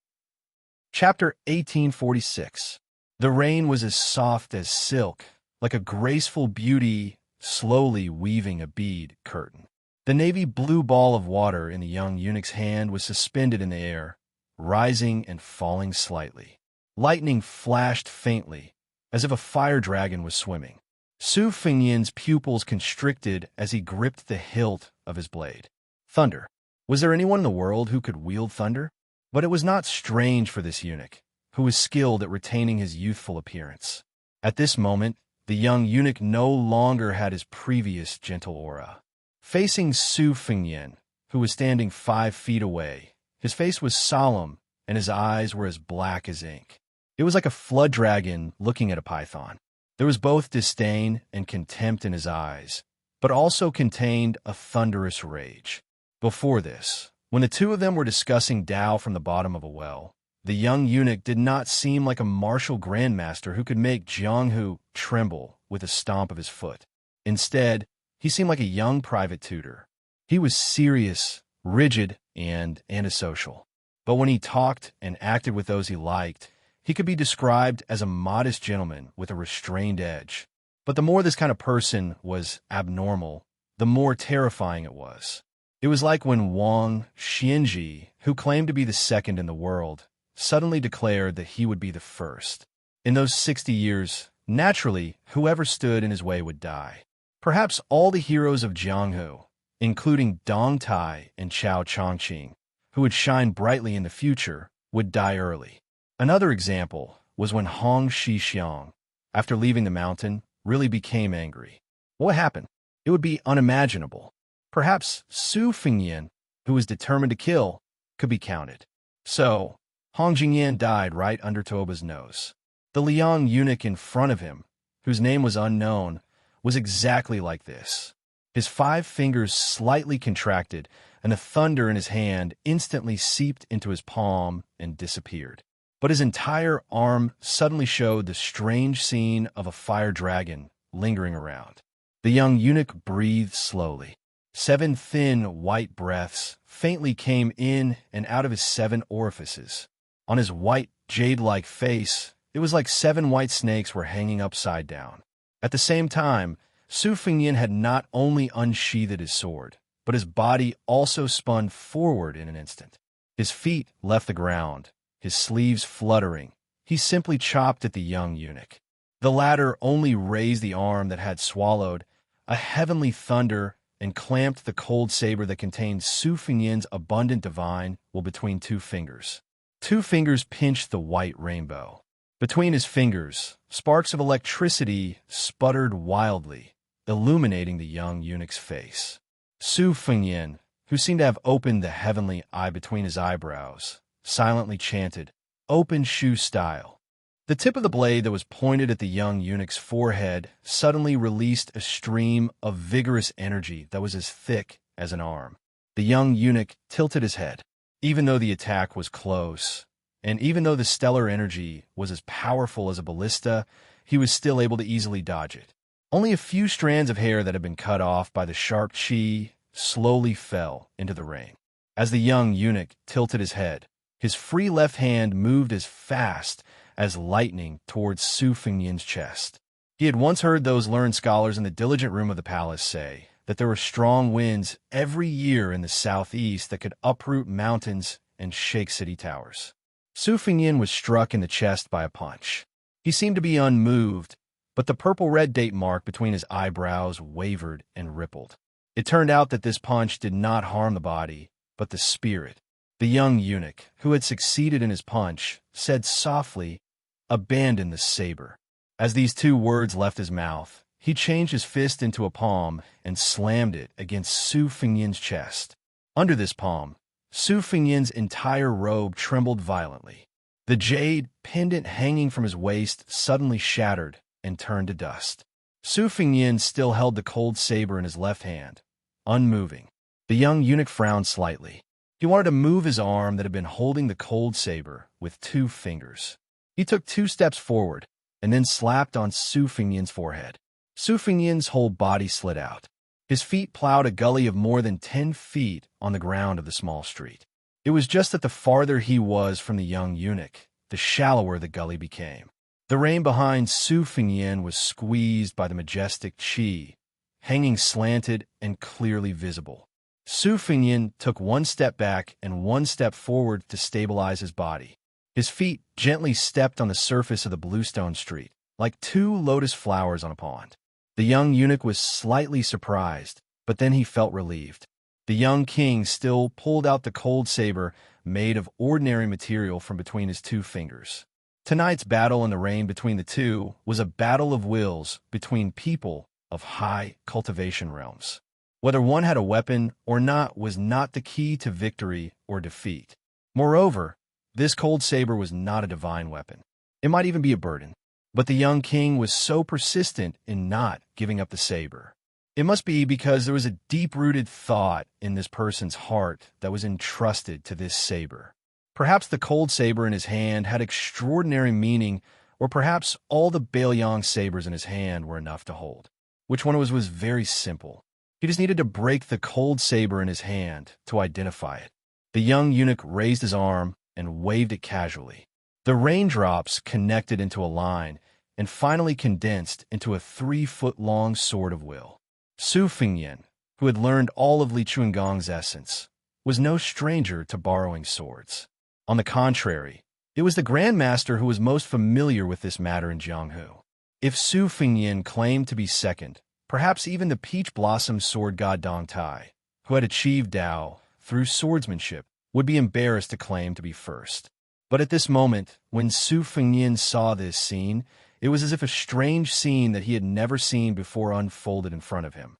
Chapter 1846. The rain was as soft as silk, like a graceful beauty slowly weaving a bead curtain. The navy blue ball of water in the young eunuch's hand was suspended in the air, rising and falling slightly. Lightning flashed faintly, as if a fire dragon was swimming. Su Fengyin's pupils constricted as he gripped the hilt of his blade. Thunder. Was there anyone in the world who could wield thunder? But it was not strange for this eunuch, who was skilled at retaining his youthful appearance. At this moment, the young eunuch no longer had his previous gentle aura. Facing Su Fengyin, who was standing 5 feet away, his face was solemn and his eyes were as black as ink. It was like a flood dragon looking at a python. There was both disdain and contempt in his eyes, but also contained a thunderous rage. Before this, when the 2 of them were discussing Tao from the bottom of a well, The young eunuch did not seem like a martial grandmaster who could make Jianghu tremble with a stomp of his foot. Instead, he seemed like a young private tutor. He was serious, rigid, and antisocial. But when he talked and acted with those he liked, he could be described as a modest gentleman with a restrained edge. But the more this kind of person was abnormal, the more terrifying it was. It was like when Xianxia, who claimed to be the second in the world, suddenly declared that he would be the first. In those 60 years, naturally, whoever stood in his way would die. Perhaps all the heroes of Jianghu, including Dong Tai and Chao Chongqing, who would shine brightly in the future, would die early. Another example was when Hong Shixiang, after leaving the mountain, really became angry. What happened? It would be unimaginable. Perhaps Su Fengyan, who was determined to kill, could be counted. So, Hong Jingyan died right under Toba's nose. The Liang eunuch in front of him, whose name was unknown, was exactly like this. His 5 fingers slightly contracted, and the thunder in his hand instantly seeped into his palm and disappeared. But his entire arm suddenly showed the strange scene of a fire dragon lingering around. The young eunuch breathed slowly. 7 thin, white breaths faintly came in and out of his 7 orifices. On his white, jade-like face, it was like 7 white snakes were hanging upside down. At the same time, Su Fengyan had not only unsheathed his sword, but his body also spun forward in an instant. His feet left the ground, his sleeves fluttering. He simply chopped at the young eunuch. The latter only raised the arm that had swallowed a heavenly thunder and clamped the cold saber that contained Su Fengyan's abundant divine will between 2 fingers. 2 fingers pinched the white rainbow. Between his fingers, sparks of electricity sputtered wildly, illuminating the young eunuch's face. Su Fengyan, who seemed to have opened the heavenly eye between his eyebrows, silently chanted, "Open shoe style." The tip of the blade that was pointed at the young eunuch's forehead suddenly released a stream of vigorous energy that was as thick as an arm. The young eunuch tilted his head. Even though the attack was close, and even though the stellar energy was as powerful as a ballista, he was still able to easily dodge it. Only a few strands of hair that had been cut off by the sharp chi slowly fell into the rain. As the young eunuch tilted his head, his free left hand moved as fast as lightning towards Su Fengyan's chest. He had once heard those learned scholars in the diligent room of the palace say that there were strong winds every year in the southeast that could uproot mountains and shake city towers. Su Fengyan was struck in the chest by a punch. He seemed to be unmoved, but the purple-red date mark between his eyebrows wavered and rippled. It turned out that this punch did not harm the body, but the spirit. The young eunuch, who had succeeded in his punch, said softly, "Abandon the saber." As these 2 words left his mouth, he changed his fist into a palm and slammed it against Su Fengyan's chest. Under this palm, Su Fengyan's entire robe trembled violently. The jade pendant hanging from his waist suddenly shattered and turned to dust. Su Fengyan still held the cold saber in his left hand, unmoving. The young eunuch frowned slightly. He wanted to move his arm that had been holding the cold saber with 2 fingers. He took 2 steps forward and then slapped on Su Fengyan's forehead. Su Fengyan's whole body slid out. His feet plowed a gully of more than 10 feet on the ground of the small street. It was just that the farther he was from the young eunuch, the shallower the gully became. The rain behind Su Fengyan was squeezed by the majestic chi, hanging slanted and clearly visible. Su Fengyan took 1 step back and 1 step forward to stabilize his body. His feet gently stepped on the surface of the bluestone street, like 2 lotus flowers on a pond. The young eunuch was slightly surprised, but then he felt relieved. The young king still pulled out the cold saber made of ordinary material from between his 2 fingers. Tonight's battle in the rain between the 2 was a battle of wills between people of high cultivation realms. Whether one had a weapon or not was not the key to victory or defeat. Moreover, this cold saber was not a divine weapon. It might even be a burden. But the young king was so persistent in not giving up the saber. It must be because there was a deep-rooted thought in this person's heart that was entrusted to this saber. Perhaps the cold saber in his hand had extraordinary meaning, or perhaps all the Baoyang sabers in his hand were enough to hold. Which one was very simple. He just needed to break the cold saber in his hand to identify it. The young eunuch raised his arm and waved it casually. The raindrops connected into a line and finally condensed into a 3-foot-long sword of will. Su Fengyan, who had learned all of Li Chuangong's essence, was no stranger to borrowing swords. On the contrary, it was the Grandmaster who was most familiar with this matter in Jianghu. If Su Fengyan claimed to be second, perhaps even the peach blossom sword god Dong Tai, who had achieved Dao through swordsmanship, would be embarrassed to claim to be first. But at this moment, when Su Fengyan saw this scene, it was as if a strange scene that he had never seen before unfolded in front of him.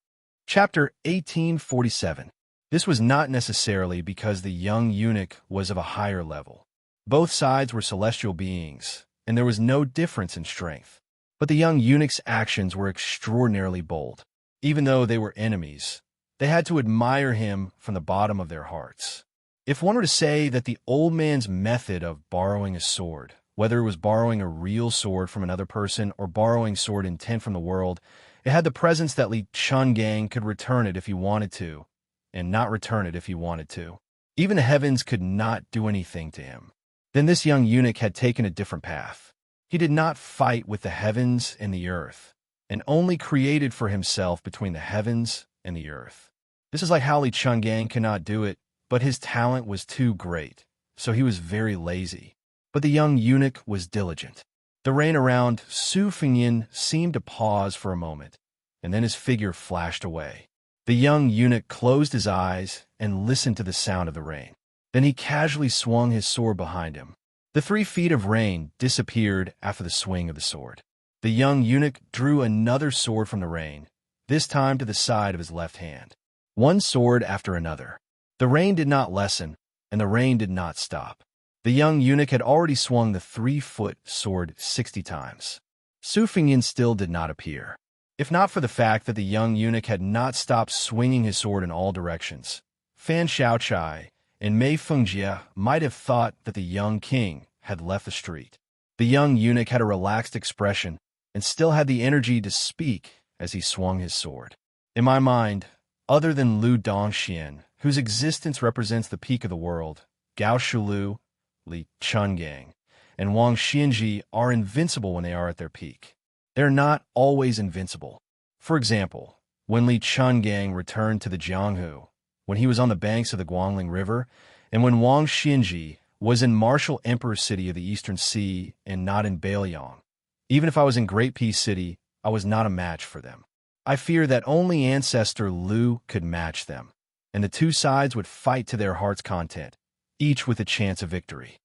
Chapter 1847. This was not necessarily because the young eunuch was of a higher level. Both sides were celestial beings, and there was no difference in strength. But the young eunuch's actions were extraordinarily bold. Even though they were enemies, they had to admire him from the bottom of their hearts. If one were to say that the old man's method of borrowing a sword, whether it was borrowing a real sword from another person or borrowing sword intent from the world, it had the presence that Li Chuangong could return it if he wanted to, and not return it if he wanted to. Even the heavens could not do anything to him. Then this young eunuch had taken a different path. He did not fight with the heavens and the earth, and only created for himself between the heavens and the earth. This is like how Li Chuangong cannot do it, but his talent was too great, so he was very lazy. But the young eunuch was diligent. The rain around Su Fengyan seemed to pause for a moment, and then his figure flashed away. The young eunuch closed his eyes and listened to the sound of the rain. Then he casually swung his sword behind him. The 3 feet of rain disappeared after the swing of the sword. The young eunuch drew another sword from the rain, this time to the side of his left hand. One sword after another. The rain did not lessen, and the rain did not stop. The young eunuch had already swung the 3-foot sword 60 times. Su Fengyan still did not appear. If not for the fact that the young eunuch had not stopped swinging his sword in all directions, Fan Xiaochai and Mei Fengjie might have thought that the young king had left the street. The young eunuch had a relaxed expression and still had the energy to speak as he swung his sword. In my mind, other than Lu Dongxian, whose existence represents the peak of the world, Gao Shulu, Li Chuangong, and Wang Xianji are invincible when they are at their peak. They're not always invincible. For example, when Li Chuangong returned to the Jianghu, when he was on the banks of the Guangling River, and when Wang Xianji was in Martial Emperor City of the Eastern Sea and not in Baoyang. Even if I was in Great Peace City, I was not a match for them. I fear that only Ancestor Lu could match them, and the two sides would fight to their heart's content, each with a chance of victory.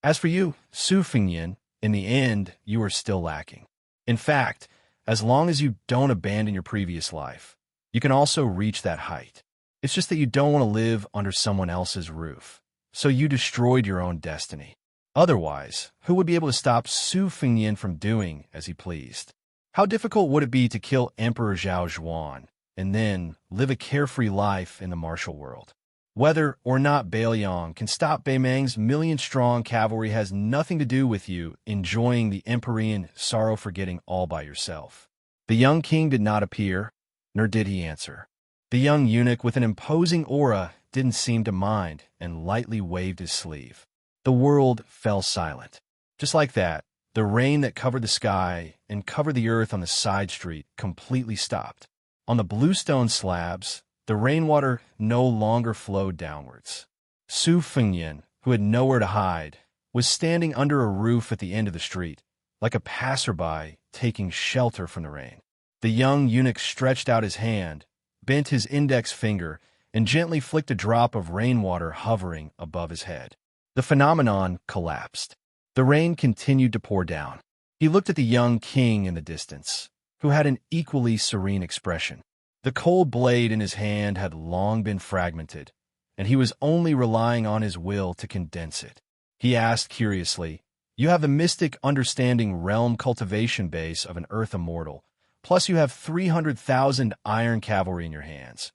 As for you, Su Fengyan, in the end, you are still lacking. In fact, as long as you don't abandon your previous life, you can also reach that height. It's just that you don't want to live under someone else's roof, so you destroyed your own destiny. Otherwise, who would be able to stop Su Fengyan from doing as he pleased? How difficult would it be to kill Emperor Zhao Zhuan and then live a carefree life in the martial world? Whether or not Baoyang can stop Beimang's million-strong cavalry has nothing to do with you enjoying the Empyrean sorrow-forgetting all by yourself. The young king did not appear, nor did he answer. The young eunuch with an imposing aura didn't seem to mind and lightly waved his sleeve. The world fell silent. Just like that, the rain that covered the sky and covered the earth on the side street completely stopped. On the bluestone slabs, the rainwater no longer flowed downwards. Su Fengyan, who had nowhere to hide, was standing under a roof at the end of the street, like a passerby taking shelter from the rain. The young eunuch stretched out his hand, bent his index finger, and gently flicked a drop of rainwater hovering above his head. The phenomenon collapsed. The rain continued to pour down. He looked at the young king in the distance, who had an equally serene expression. The cold blade in his hand had long been fragmented, and he was only relying on his will to condense it. He asked curiously, "You have the mystic understanding realm cultivation base of an earth immortal, plus you have 300,000 iron cavalry in your hands.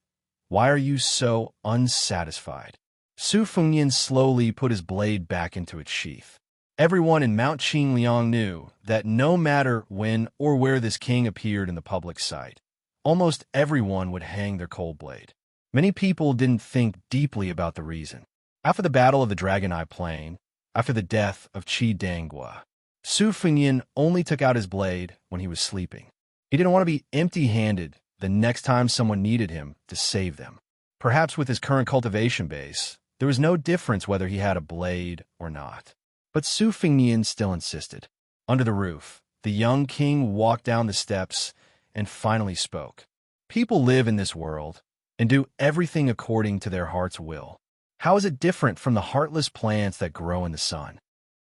Why are you so unsatisfied?" Su Fengyan slowly put his blade back into its sheath. Everyone in Mount Qingliang knew that no matter when or where this king appeared in the public sight, almost everyone would hang their cold blade. Many people didn't think deeply about the reason. After the Battle of the Dragon Eye Plain, after the death of Qi Danggua, Su Fengyan only took out his blade when he was sleeping. He didn't want to be empty-handed the next time someone needed him to save them. Perhaps with his current cultivation base, there was no difference whether he had a blade or not. But Su Fengyan still insisted. Under the roof, the young king walked down the steps and finally spoke. People live in this world and do everything according to their heart's will. How is it different from the heartless plants that grow in the sun?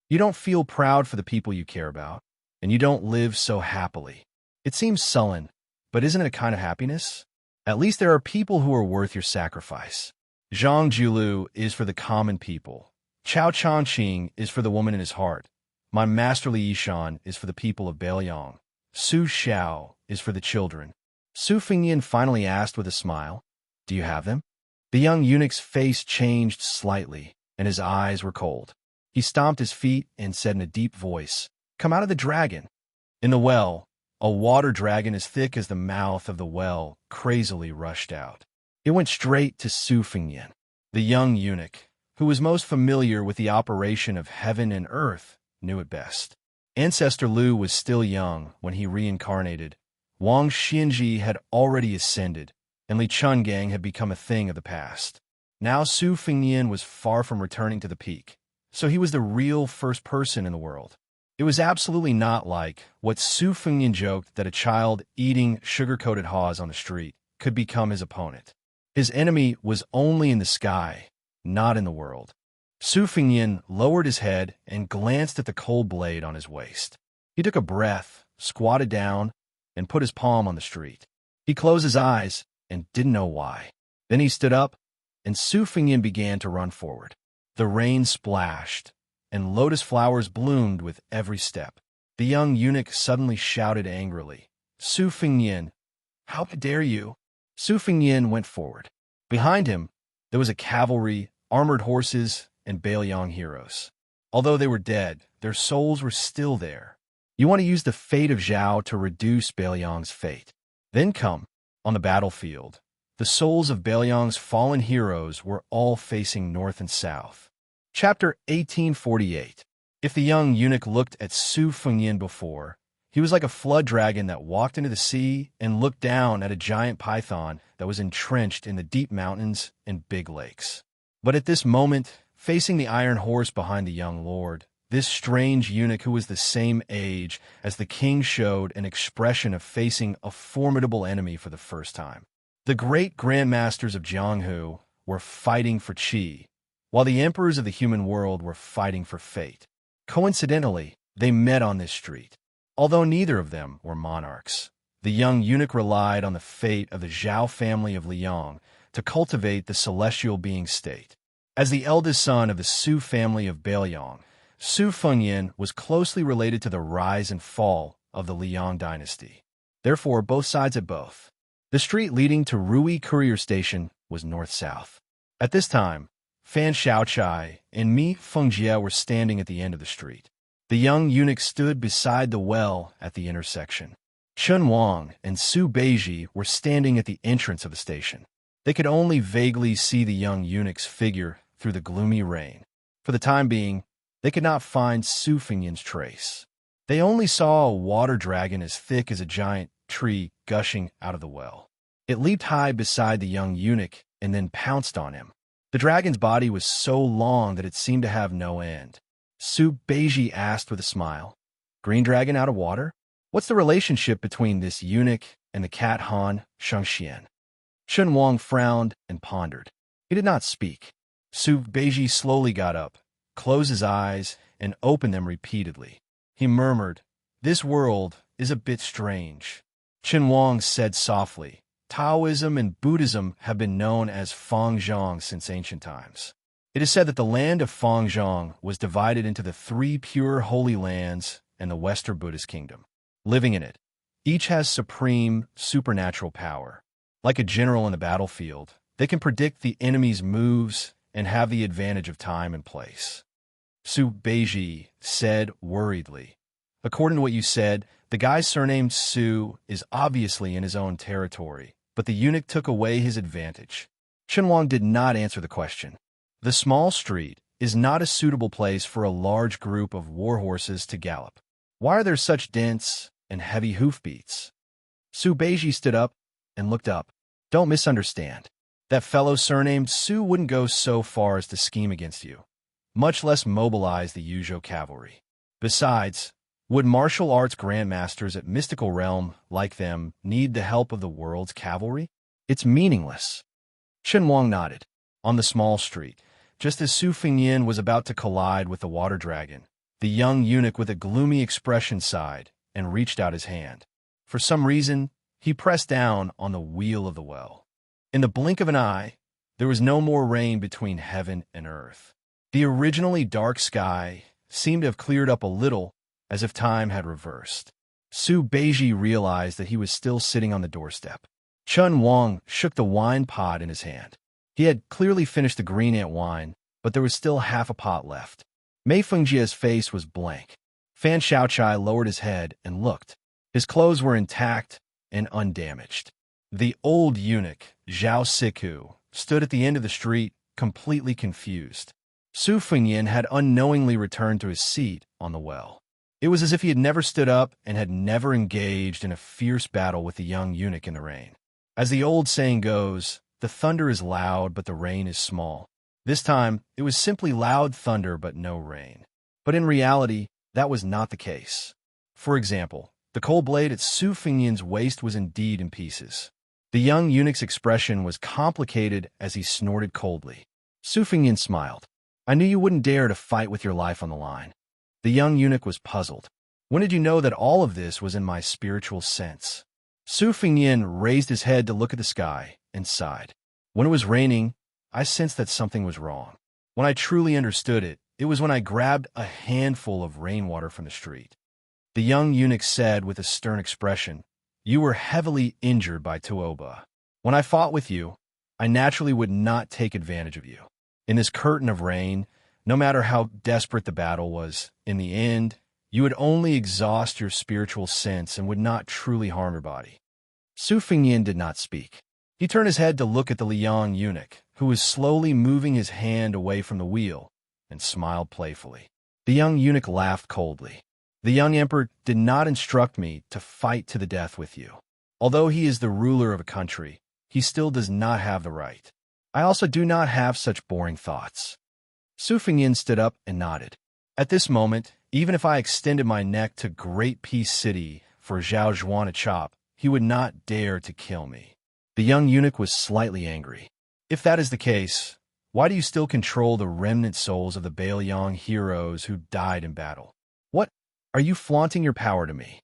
You don't feel proud for the people you care about, and you don't live so happily. It seems sullen, but isn't it a kind of happiness? At least there are people who are worth your sacrifice. Zhang Julu is for the common people. Chao Changqing is for the woman in his heart. My masterly Yishan is for the people of Beiliang. Su Xiao is for the children. Su Fengyan finally asked with a smile, "Do you have them?" The young eunuch's face changed slightly, and his eyes were cold. He stomped his feet and said in a deep voice, "Come out of the dragon." In the well, a water dragon as thick as the mouth of the well crazily rushed out. It went straight to Su Fengyan. The young eunuch, who was most familiar with the operation of heaven and earth, knew it best. Ancestor Lu was still young when he reincarnated. Wang Xianxia had already ascended, and Li Chungang had become a thing of the past. Now Su Fengyan was far from returning to the peak, so he was the real first person in the world. It was absolutely not like what Su Fengyan joked that a child eating sugar-coated haws on the street could become his opponent. His enemy was only in the sky, not in the world. Su Fengyan lowered his head and glanced at the cold blade on his waist. He took a breath, squatted down, and put his palm on the street. He closed his eyes and didn't know why. Then he stood up, and Su Fengyan began to run forward. The rain splashed, and lotus flowers bloomed with every step. The young eunuch suddenly shouted angrily, "Su Fengyan, how dare you?" Su Fengyan went forward. Behind him, there was a cavalry, armored horses, and Beiliang heroes. Although they were dead, their souls were still there. You want to use the fate of Zhao to reduce Beiliang's fate. Then come, on the battlefield, the souls of Beiliang's fallen heroes were all facing north and south. Chapter 1848. If the young eunuch looked at Su Fengyan before, he was like a flood dragon that walked into the sea and looked down at a giant python that was entrenched in the deep mountains and big lakes. But at this moment, facing the iron horse behind the young lord, this strange eunuch who was the same age as the king showed an expression of facing a formidable enemy for the first time. The great grandmasters of Jianghu were fighting for Qi, while the emperors of the human world were fighting for fate. Coincidentally, they met on this street. Although neither of them were monarchs, the young eunuch relied on the fate of the Zhao family of Liang to cultivate the celestial being state. As the eldest son of the Su family of Beiliang, Su Fengyan was closely related to the rise and fall of the Liang dynasty. Therefore, both sides had both. The street leading to Rui Courier Station was north-south. At this time, Fan Xiaochai and Mi Fengjie were standing at the end of the street. The young eunuch stood beside the well at the intersection. Chun Wang and Su Beiji were standing at the entrance of the station. They could only vaguely see the young eunuch's figure through the gloomy rain. For the time being, they could not find Su Fengyan's trace. They only saw a water dragon as thick as a giant tree gushing out of the well. It leaped high beside the young eunuch and then pounced on him. The dragon's body was so long that it seemed to have no end. Su Beiji asked with a smile, "Green dragon out of water? What's the relationship between this eunuch and the cat Han Xianxia?" Chun Wang frowned and pondered. He did not speak. Su Beiji slowly got up, closed his eyes, and opened them repeatedly. He murmured, "This world is a bit strange." Chun Wang said softly, "Taoism and Buddhism have been known as Fangzhong since ancient times. It is said that the land of Fangzhong was divided into the 3 pure holy lands and the Western Buddhist kingdom. Living in it, each has supreme supernatural power. Like a general in the battlefield, they can predict the enemy's moves and have the advantage of time and place. Su Beiji said worriedly. According to what you said, the guy surnamed Su is obviously in his own territory, but the eunuch took away his advantage. Shenhuang did not answer the question. The small street is not a suitable place for a large group of war horses to gallop. Why are there such dense and heavy hoofbeats? Su Beiji stood up and looked up. Don't misunderstand. That fellow surnamed Su wouldn't go so far as to scheme against you, much less mobilize the Yuzhou cavalry. Besides, would martial arts grandmasters at mystical realm like them need the help of the world's cavalry? It's meaningless. Shenhuang nodded. On the small street, just as Su Fengyin was about to collide with the water dragon, the young eunuch with a gloomy expression sighed and reached out his hand. For some reason, he pressed down on the wheel of the well. In the blink of an eye, there was no more rain between heaven and earth. The originally dark sky seemed to have cleared up a little, as if time had reversed. Su Beiji realized that he was still sitting on the doorstep. Chun Wang shook the wine pot in his hand. He had clearly finished the green ant wine, but there was still half a pot left. Mei Fengjia's face was blank. Fan Xiaochai lowered his head and looked. His clothes were intact and undamaged. The old eunuch, Zhao Siku, stood at the end of the street, completely confused. Su Fengyin had unknowingly returned to his seat on the well. It was as if he had never stood up and had never engaged in a fierce battle with the young eunuch in the rain. As the old saying goes, the thunder is loud, but the rain is small. This time, it was simply loud thunder but no rain. But in reality, that was not the case. For example, the cold blade at Su Fengyin's waist was indeed in pieces. The young eunuch's expression was complicated as he snorted coldly. Su Fengyin smiled. I knew you wouldn't dare to fight with your life on the line. The young eunuch was puzzled. When did you know that all of this was in my spiritual sense? Su Fengyin raised his head to look at the sky and sighed. When it was raining, I sensed that something was wrong. When I truly understood it, it was when I grabbed a handful of rainwater from the street. The young eunuch said with a stern expression, You were heavily injured by Tuoba. When I fought with you, I naturally would not take advantage of you. In this curtain of rain, no matter how desperate the battle was, in the end, you would only exhaust your spiritual sense and would not truly harm your body. Su Fengyin did not speak. He turned his head to look at the young eunuch, who was slowly moving his hand away from the wheel, and smiled playfully. The young eunuch laughed coldly. The young emperor did not instruct me to fight to the death with you. Although he is the ruler of a country, he still does not have the right. I also do not have such boring thoughts. Su Fengyin stood up and nodded. At this moment, even if I extended my neck to Great Peace City for Zhao Zhuan to chop, he would not dare to kill me. The young eunuch was slightly angry. If that is the case, why do you still control the remnant souls of the Baoyang heroes who died in battle? What? Are you flaunting your power to me?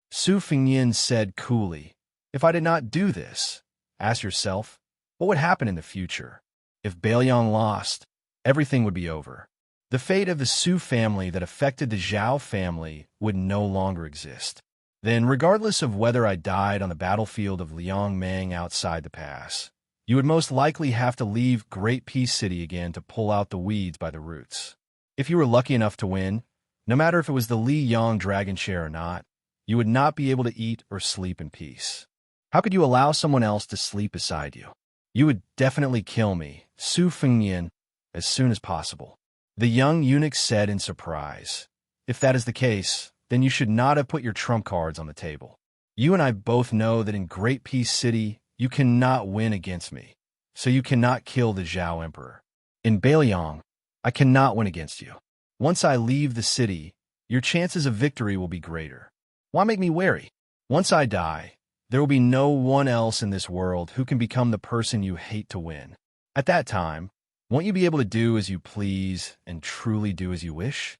Su Fengyin said coolly, If I did not do this, ask yourself, what would happen in the future? If Baoyang lost, everything would be over. The fate of the Su family that affected the Zhao family would no longer exist. Then, regardless of whether I died on the battlefield of Liangmeng outside the pass, you would most likely have to leave Great Peace City again to pull out the weeds by the roots. If you were lucky enough to win, no matter if it was the Li Yang dragon share or not, you would not be able to eat or sleep in peace. How could you allow someone else to sleep beside you? You would definitely kill me, Su Fengyin, as soon as possible. The young eunuch said in surprise. If that is the case, then you should not have put your trump cards on the table. You and I both know that in Great Peace City, you cannot win against me, so you cannot kill the Zhao Emperor. In Baoyang, I cannot win against you. Once I leave the city, your chances of victory will be greater. Why make me wary? Once I die, there will be no one else in this world who can become the person you hate to win. At that time, won't you be able to do as you please and truly do as you wish?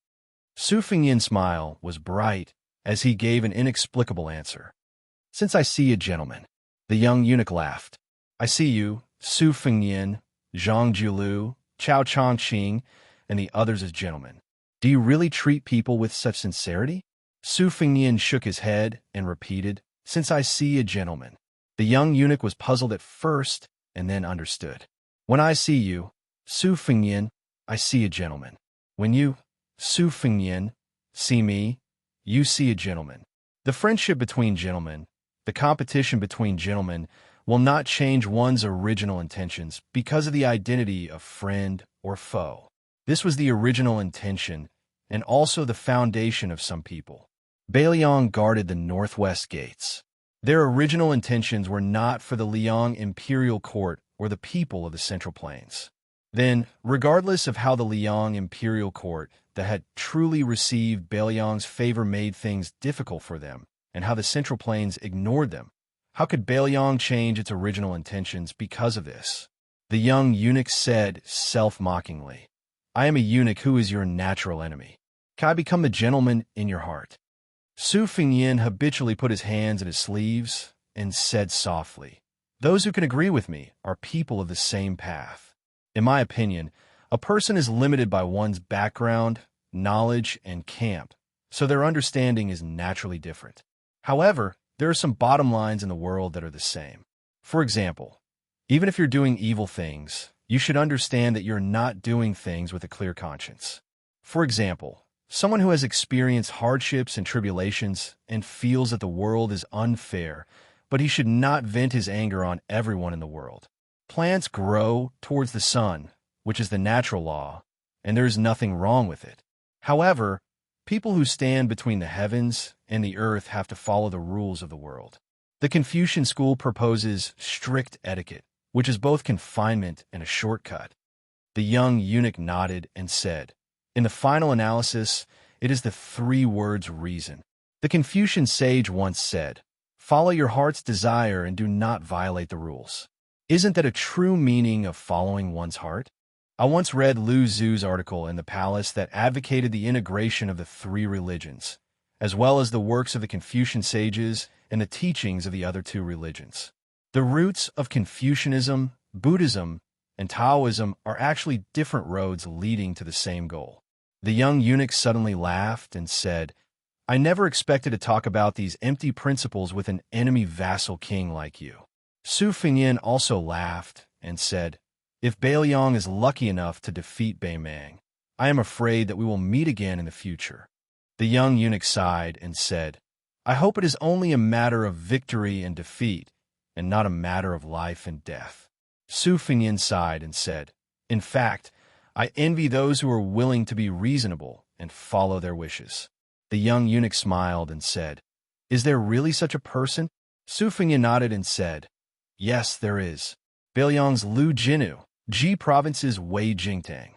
Su Fengyin's smile was bright as he gave an inexplicable answer. Since I see a gentleman, the young eunuch laughed. I see you, Su Fengyin, Zhang Jiulu, Chao Chongqing, and the others as gentlemen. Do you really treat people with such sincerity? Su Fengyin shook his head and repeated, Since I see a gentleman. The young eunuch was puzzled at first and then understood. When I see you, Su Fengyan, I see a gentleman. When you, Su Fengyan, see me, you see a gentleman. The friendship between gentlemen, the competition between gentlemen, will not change one's original intentions because of the identity of friend or foe. This was the original intention and also the foundation of some people. Bailiang guarded the northwest gates. Their original intentions were not for the Liang imperial court or the people of the Central Plains. Then, regardless of how the Liang imperial court that had truly received Bailiang's favor made things difficult for them, and how the Central Plains ignored them, how could Bailiang change its original intentions because of this? The young eunuch said self-mockingly, I am a eunuch who is your natural enemy. Can I become the gentleman in your heart? Su Fengyan habitually put his hands in his sleeves and said softly, those who can agree with me are people of the same path. In my opinion, a person is limited by one's background, knowledge, and camp, so their understanding is naturally different. However, there are some bottom lines in the world that are the same. For example, even if you're doing evil things, you should understand that you're not doing things with a clear conscience. For example, someone who has experienced hardships and tribulations and feels that the world is unfair, but he should not vent his anger on everyone in the world. Plants grow towards the sun, which is the natural law, and there is nothing wrong with it. However, people who stand between the heavens and the earth have to follow the rules of the world. The Confucian school proposes strict etiquette, which is both confinement and a shortcut. The young eunuch nodded and said, in the final analysis, it is the 3 words reason. The Confucian sage once said, follow your heart's desire and do not violate the rules. Isn't that a true meaning of following one's heart? I once read Lu Zhu's article in the Palace that advocated the integration of the 3 religions, as well as the works of the Confucian sages and the teachings of the other 2 religions. The roots of Confucianism, Buddhism, and Taoism are actually different roads leading to the same goal. The young eunuch suddenly laughed and said, I never expected to talk about these empty principles with an enemy vassal king like you. Su Fengyan also laughed and said, if Bailiang is lucky enough to defeat Beimang, I am afraid that we will meet again in the future. The young eunuch sighed and said, I hope it is only a matter of victory and defeat, and not a matter of life and death. Su Fengyan sighed and said, in fact, I envy those who are willing to be reasonable and follow their wishes. The young eunuch smiled and said, is there really such a person? Su Fengyan nodded and said, yes, there is. Bailiang's Lu Jinu, Ji Province's Wei Jingtang.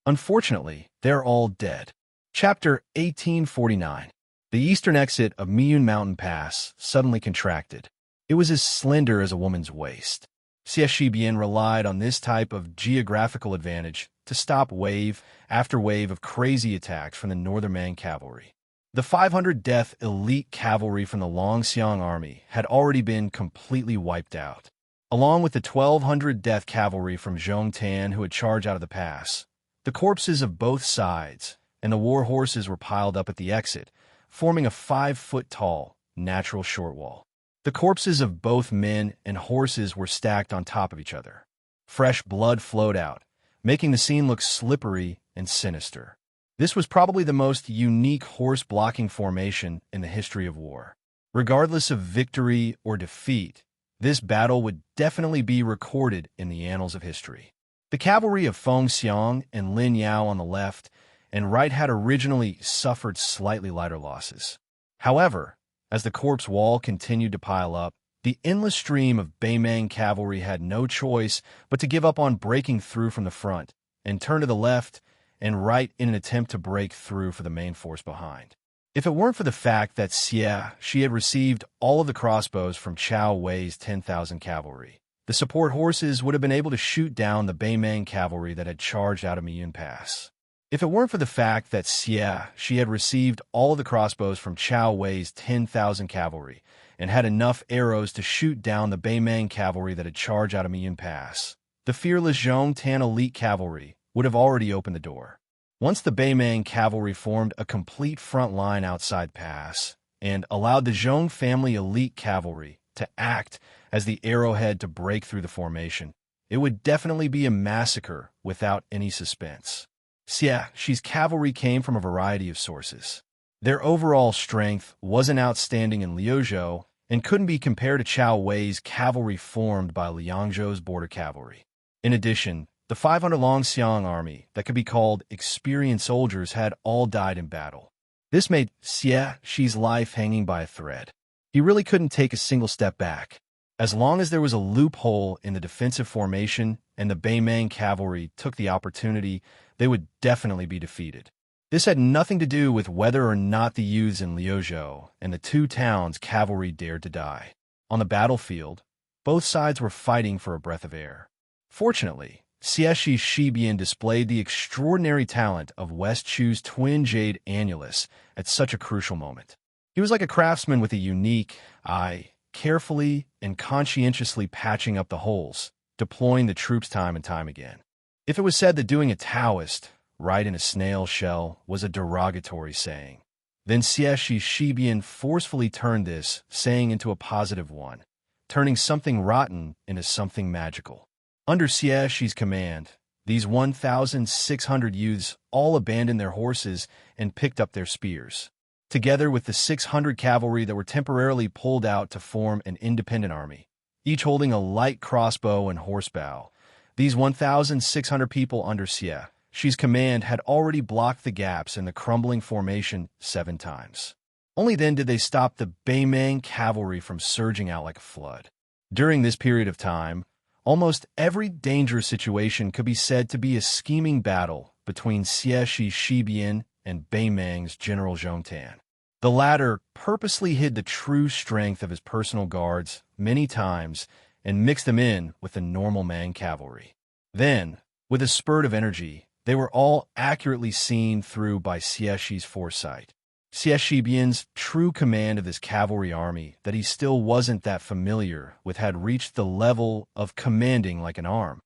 Unfortunately, they're all dead. Chapter 1849. The eastern exit of Miyun Mountain Pass suddenly contracted. It was as slender as a woman's waist. Xie Shibian relied on this type of geographical advantage to stop wave after wave of crazy attacks from the Northern Man cavalry. The 500 death elite cavalry from the Longxiang army had already been completely wiped out, along with the 1,200 death cavalry from Zhongtan who had charged out of the pass. The corpses of both sides and the war horses were piled up at the exit, forming a 5-foot-tall, natural short wall. The corpses of both men and horses were stacked on top of each other. Fresh blood flowed out, making the scene look slippery and sinister. This was probably the most unique horse-blocking formation in the history of war. Regardless of victory or defeat, this battle would definitely be recorded in the annals of history. The cavalry of Feng Xiang and Lin Yao on the left and right had originally suffered slightly lighter losses. However, as the corpse wall continued to pile up, the endless stream of Beimang cavalry had no choice but to give up on breaking through from the front and turn to the left and right in an attempt to break through for the main force behind. If it weren't for the fact that Xie, she had received all of the crossbows from Chao Wei's 10,000 cavalry, the support horses would have been able to shoot down the Beimang cavalry that had charged out of Miyun Pass. If it weren't for the fact that Xie, she had received all of the crossbows from Chao Wei's 10,000 cavalry and had enough arrows to shoot down the Beimang cavalry that had charged out of Miyun Pass, the fearless Zhongtan elite cavalry would have already opened the door. Once the Beimang cavalry formed a complete front line outside Pass and allowed the Zhong family elite cavalry to act as the arrowhead to break through the formation, it would definitely be a massacre without any suspense. Xiaxi's cavalry came from a variety of sources. Their overall strength wasn't outstanding in Liuzhou and couldn't be compared to Chao Wei's cavalry formed by Liangzhou's border cavalry. In addition, the 500-long Xiang army that could be called experienced soldiers had all died in battle. This made Xiaxi's life hanging by a thread. He really couldn't take a single step back. As long as there was a loophole in the defensive formation and the Beimang cavalry took the opportunity, they would definitely be defeated. This had nothing to do with whether or not the youths in Liuzhou and the two towns' cavalry dared to die. On the battlefield, both sides were fighting for a breath of air. Fortunately, Xiexi Shibian displayed the extraordinary talent of West Chu's twin jade annulus at such a crucial moment. He was like a craftsman with a unique eye, carefully and conscientiously patching up the holes, deploying the troops time and time again. If it was said that doing a Taoist right in a snail shell was a derogatory saying, then Xiexi Shibian forcefully turned this saying into a positive one, turning something rotten into something magical. Under Xiexi's command, these 1,600 youths all abandoned their horses and picked up their spears. Together with the 600 cavalry that were temporarily pulled out to form an independent army, each holding a light crossbow and horsebow, these 1,600 people under Xiexi's command had already blocked the gaps in the crumbling formation 7 times. Only then did they stop the Beimang cavalry from surging out like a flood. During this period of time, almost every dangerous situation could be said to be a scheming battle between Xiexi Shibian and Beimang's General Zhongtan. The latter purposely hid the true strength of his personal guards many times and mixed them in with the normal Mang cavalry. Then, with a spurt of energy, they were all accurately seen through by Xiexi's foresight. Xiexi Bian's true command of this cavalry army that he still wasn't that familiar with had reached the level of commanding like an arm.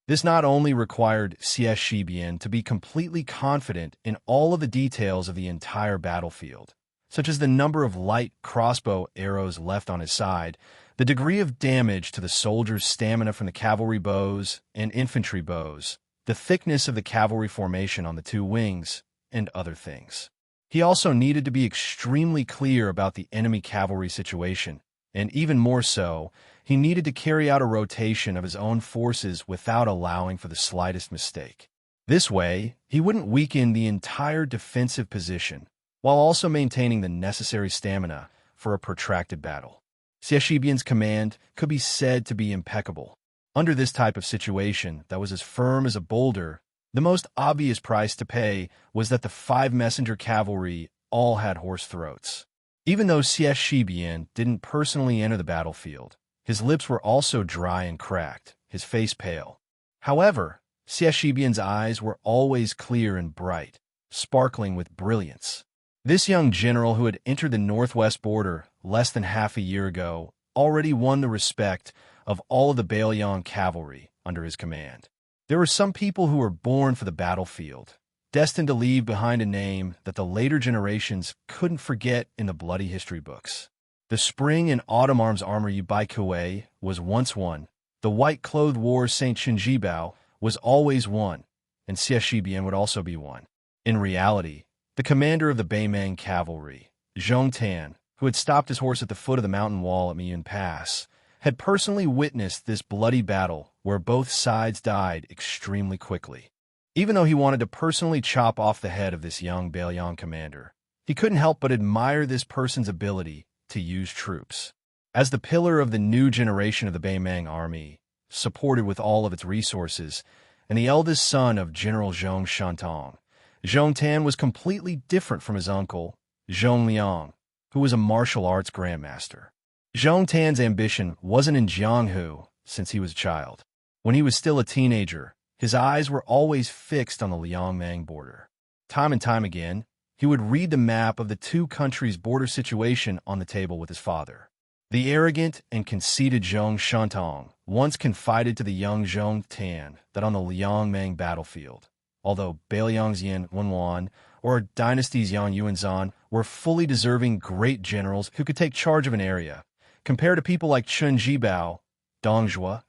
This not only required Xiexi Bian to be completely confident in all of the details of the entire battlefield, such as the number of light crossbow arrows left on his side, the degree of damage to the soldiers' stamina from the cavalry bows and infantry bows, the thickness of the cavalry formation on the 2 wings, and other things. He also needed to be extremely clear about the enemy cavalry situation, and even more so, he needed to carry out a rotation of his own forces without allowing for the slightest mistake. This way, he wouldn't weaken the entire defensive position, while also maintaining the necessary stamina for a protracted battle. Xiexi Bian's command could be said to be impeccable. Under this type of situation that was as firm as a boulder, the most obvious price to pay was that the 5 messenger cavalry all had horse throats. Even though Xiexi Bian didn't personally enter the battlefield, his lips were also dry and cracked, his face pale. However, Xiexi Bian's eyes were always clear and bright, sparkling with brilliance. This young general who had entered the northwest border less than half a year ago already won the respect of all of the Bailiang cavalry under his command. There were some people who were born for the battlefield, destined to leave behind a name that the later generations couldn't forget in the bloody history books. The spring and autumn arms armory by Kuei was once won, the white-clothed war Saint Shinjibao was always won, and Xiexi Bian would also be won. In reality, the commander of the Beimang cavalry, Zhongtan, who had stopped his horse at the foot of the mountain wall at Miyun Pass, had personally witnessed this bloody battle where both sides died extremely quickly. Even though he wanted to personally chop off the head of this young Bailiang commander, he couldn't help but admire this person's ability to use troops. As the pillar of the new generation of the Beimang army, supported with all of its resources, and the eldest son of General Zhong Shantong, Zhongtan was completely different from his uncle, Zhongliang, who was a martial arts grandmaster. Zhongtan's ambition wasn't in Jianghu since he was a child. When he was still a teenager, his eyes were always fixed on the Liangmang border. Time and time again, he would read the map of the 2 countries' border situation on the table with his father. The arrogant and conceited Zhong Shantong once confided to the young Zhongtan that on the Liangmang battlefield, although Bailiang's Yan Wenwan or Dynasty's Yang Yuanzhan were fully deserving great generals who could take charge of an area, compared to people like Chen Jibao, Dong Zhuo,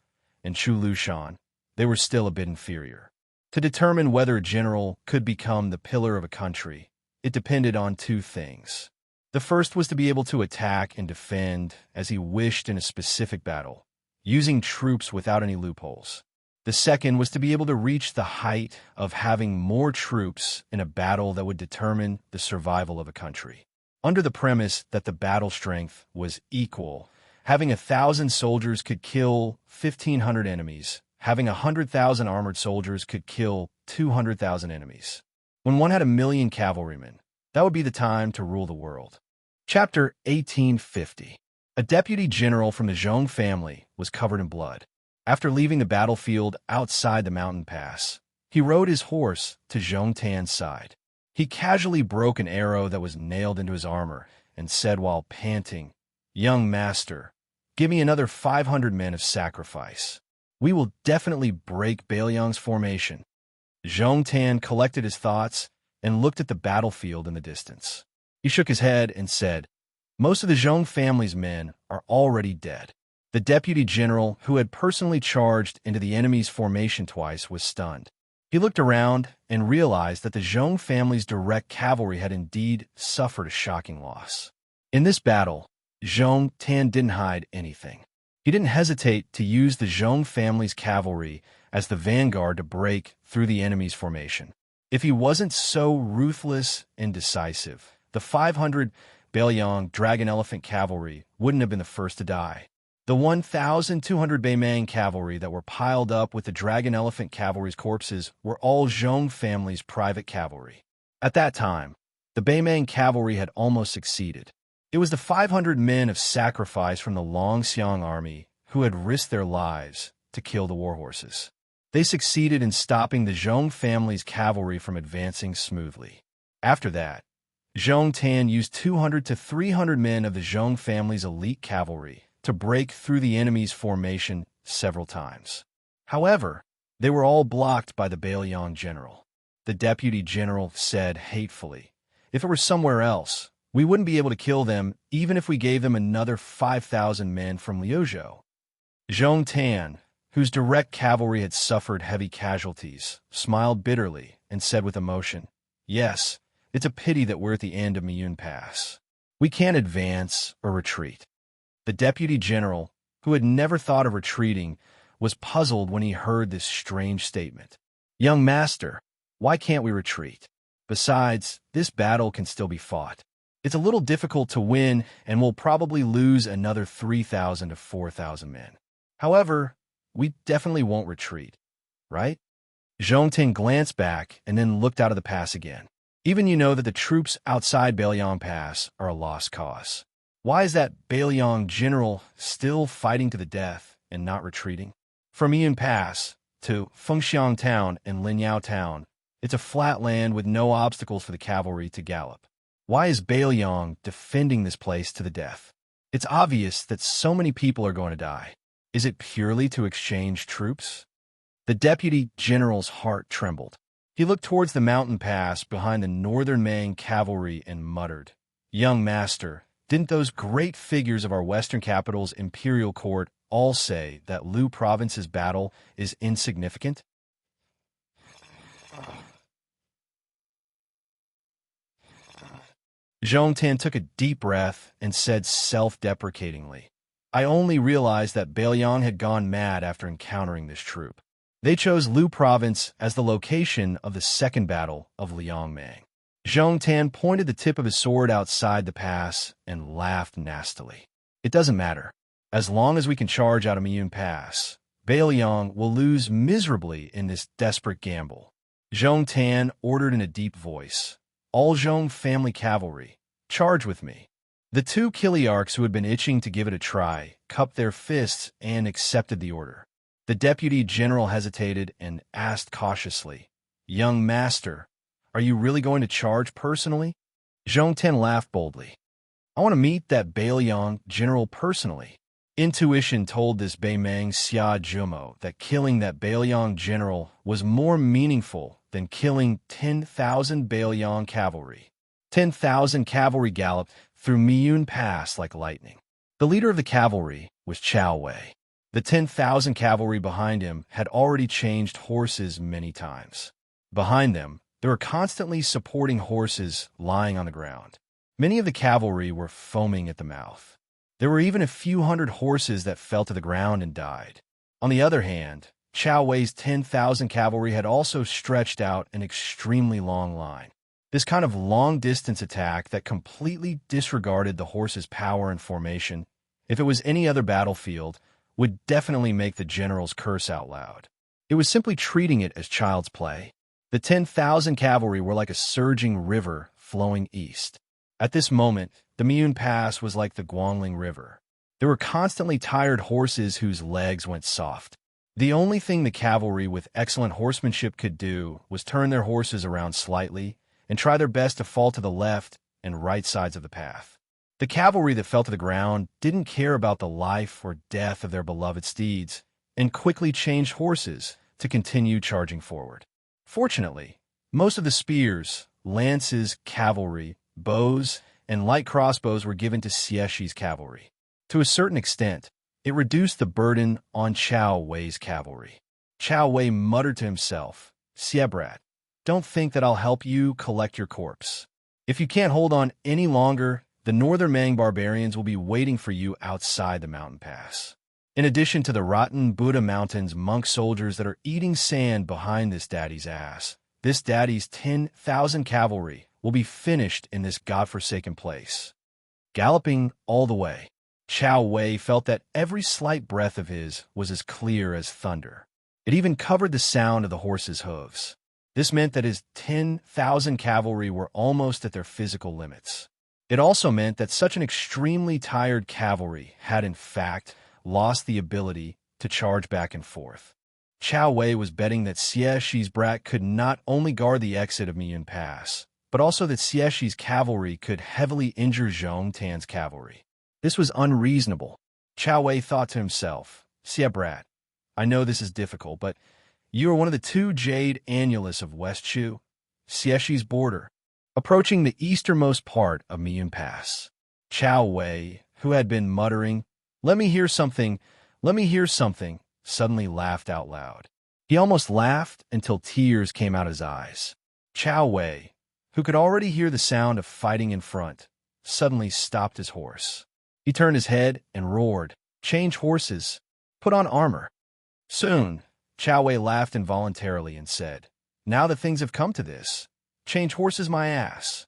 and Chu Lushan, they were still a bit inferior. To determine whether a general could become the pillar of a country, it depended on two things. The first was to be able to attack and defend as he wished in a specific battle, using troops without any loopholes. The second was to be able to reach the height of having more troops in a battle that would determine the survival of a country. Under the premise that the battle strength was equal, having 1,000 soldiers could kill 1,500 enemies, having 100,000 armored soldiers could kill 200,000 enemies. When one had 1,000,000 cavalrymen, that would be the time to rule the world. Chapter 1850. A deputy general from the Zhong family was covered in blood. After leaving the battlefield outside the mountain pass, he rode his horse to Zhong Tan's side. He casually broke an arrow that was nailed into his armor and said while panting, "Young master, give me another 500 men of sacrifice. We will definitely break Bailiang's formation." Zhong Tan collected his thoughts and looked at the battlefield in the distance. He shook his head and said, "Most of the Zhong family's men are already dead." The deputy general, who had personally charged into the enemy's formation twice, was stunned. He looked around and realized that the Zhong family's direct cavalry had indeed suffered a shocking loss. In this battle, Zhong Tan didn't hide anything. He didn't hesitate to use the Zhong family's cavalry as the vanguard to break through the enemy's formation. If he wasn't so ruthless and decisive, the 500 Bailiang Dragon Elephant cavalry wouldn't have been the first to die. The 1,200 Baimang cavalry that were piled up with the Dragon Elephant cavalry's corpses were all Zhong family's private cavalry. At that time, the Baimang cavalry had almost succeeded. It was the 500 men of sacrifice from the Longxiang army who had risked their lives to kill the warhorses. They succeeded in stopping the Zhong family's cavalry from advancing smoothly. After that, Zhong Tan used 200 to 300 men of the Zhong family's elite cavalry to break through the enemy's formation several times. However, they were all blocked by the Bailiang general. The deputy general said hatefully, "If it were somewhere else, we wouldn't be able to kill them even if we gave them another 5,000 men from Liuzhou." Zhong Tan, whose direct cavalry had suffered heavy casualties, smiled bitterly and said with emotion, "Yes, it's a pity that we're at the end of Miyun Pass. We can't advance or retreat." The deputy general, who had never thought of retreating, was puzzled when he heard this strange statement. "Young master, why can't we retreat? Besides, this battle can still be fought. It's a little difficult to win, and we'll probably lose another 3,000 to 4,000 men. However, we definitely won't retreat, right?" Zhongting glanced back and then looked out of the pass again. "Even you know that the troops outside Bailiang Pass are a lost cause. Why is that Bailiang general still fighting to the death and not retreating? From Yun Pass to Fengxiang Town and Linyao Town, it's a flat land with no obstacles for the cavalry to gallop. Why is Bailiang defending this place to the death? It's obvious that so many people are going to die. Is it purely to exchange troops?" The deputy general's heart trembled. He looked towards the mountain pass behind the northern Mang cavalry and muttered, "Young master, didn't those great figures of our western capital's imperial court all say that Lu province's battle is insignificant?" Zhong Tan took a deep breath and said self-deprecatingly, "I only realized that Bailiang had gone mad after encountering this troop. They chose Lu province as the location of the second battle of Liangmang." Zhong Tan pointed the tip of his sword outside the pass and laughed nastily. "It doesn't matter. As long as we can charge out of Miyun Pass, Bailiang will lose miserably in this desperate gamble." Zhong Tan ordered in a deep voice, "All Zhong family cavalry, charge with me." The two Kiliarchs who had been itching to give it a try cupped their fists and accepted the order. The deputy general hesitated and asked cautiously, "Young master, are you really going to charge personally?" Zhong Tan laughed boldly. "I want to meet that Bailiang general personally." Intuition told this Baimang Xia Jumo that killing that Bailiang general was more meaningful than killing 10,000 Bailiang cavalry. 10,000 cavalry galloped through Miyun Pass like lightning. The leader of the cavalry was Chao Wei. The 10,000 cavalry behind him had already changed horses many times. Behind them, there were constantly supporting horses lying on the ground. Many of the cavalry were foaming at the mouth. There were even a few hundred horses that fell to the ground and died. On the other hand, Chao Wei's 10,000 cavalry had also stretched out an extremely long line. This kind of long-distance attack that completely disregarded the horse's power and formation, if it was any other battlefield, would definitely make the generals curse out loud. It was simply treating it as child's play. The 10,000 cavalry were like a surging river flowing east. At this moment, the Miyun Pass was like the Guangling River. There were constantly tired horses whose legs went soft. The only thing the cavalry with excellent horsemanship could do was turn their horses around slightly and try their best to fall to the left and right sides of the path. The cavalry that fell to the ground didn't care about the life or death of their beloved steeds and quickly changed horses to continue charging forward. Fortunately, most of the spears, lances, cavalry, bows, and light crossbows were given to Xianxia's cavalry. To a certain extent, it reduced the burden on Chao Wei's cavalry. Chao Wei muttered to himself, "Siebrat, don't think that I'll help you collect your corpse. If you can't hold on any longer, the northern Mang barbarians will be waiting for you outside the mountain pass. In addition to the rotten Buddha Mountains monk soldiers that are eating sand behind this daddy's ass, this daddy's 10,000 cavalry will be finished in this godforsaken place." Galloping all the way, Chao Wei felt that every slight breath of his was as clear as thunder. It even covered the sound of the horse's hooves. This meant that his 10,000 cavalry were almost at their physical limits. It also meant that such an extremely tired cavalry had, in fact, lost the ability to charge back and forth. Chao Wei was betting that Xianxia's brat could not only guard the exit of Miyun Pass, but also that Xianxia's cavalry could heavily injure Zhong Tan's cavalry. This was unreasonable. Chao Wei thought to himself, "Siebrat, I know this is difficult, but you are one of the two jade annulus of West Shu, Xianxia's border." Approaching the easternmost part of Miyun Pass, Chao Wei, who had been muttering, let me hear something," suddenly laughed out loud. He almost laughed until tears came out his eyes. Chao Wei, who could already hear the sound of fighting in front, suddenly stopped his horse. He turned his head and roared, "Change horses! Put on armor!" Soon, Chao Wei laughed involuntarily and said, "Now that things have come to this, change horses my ass."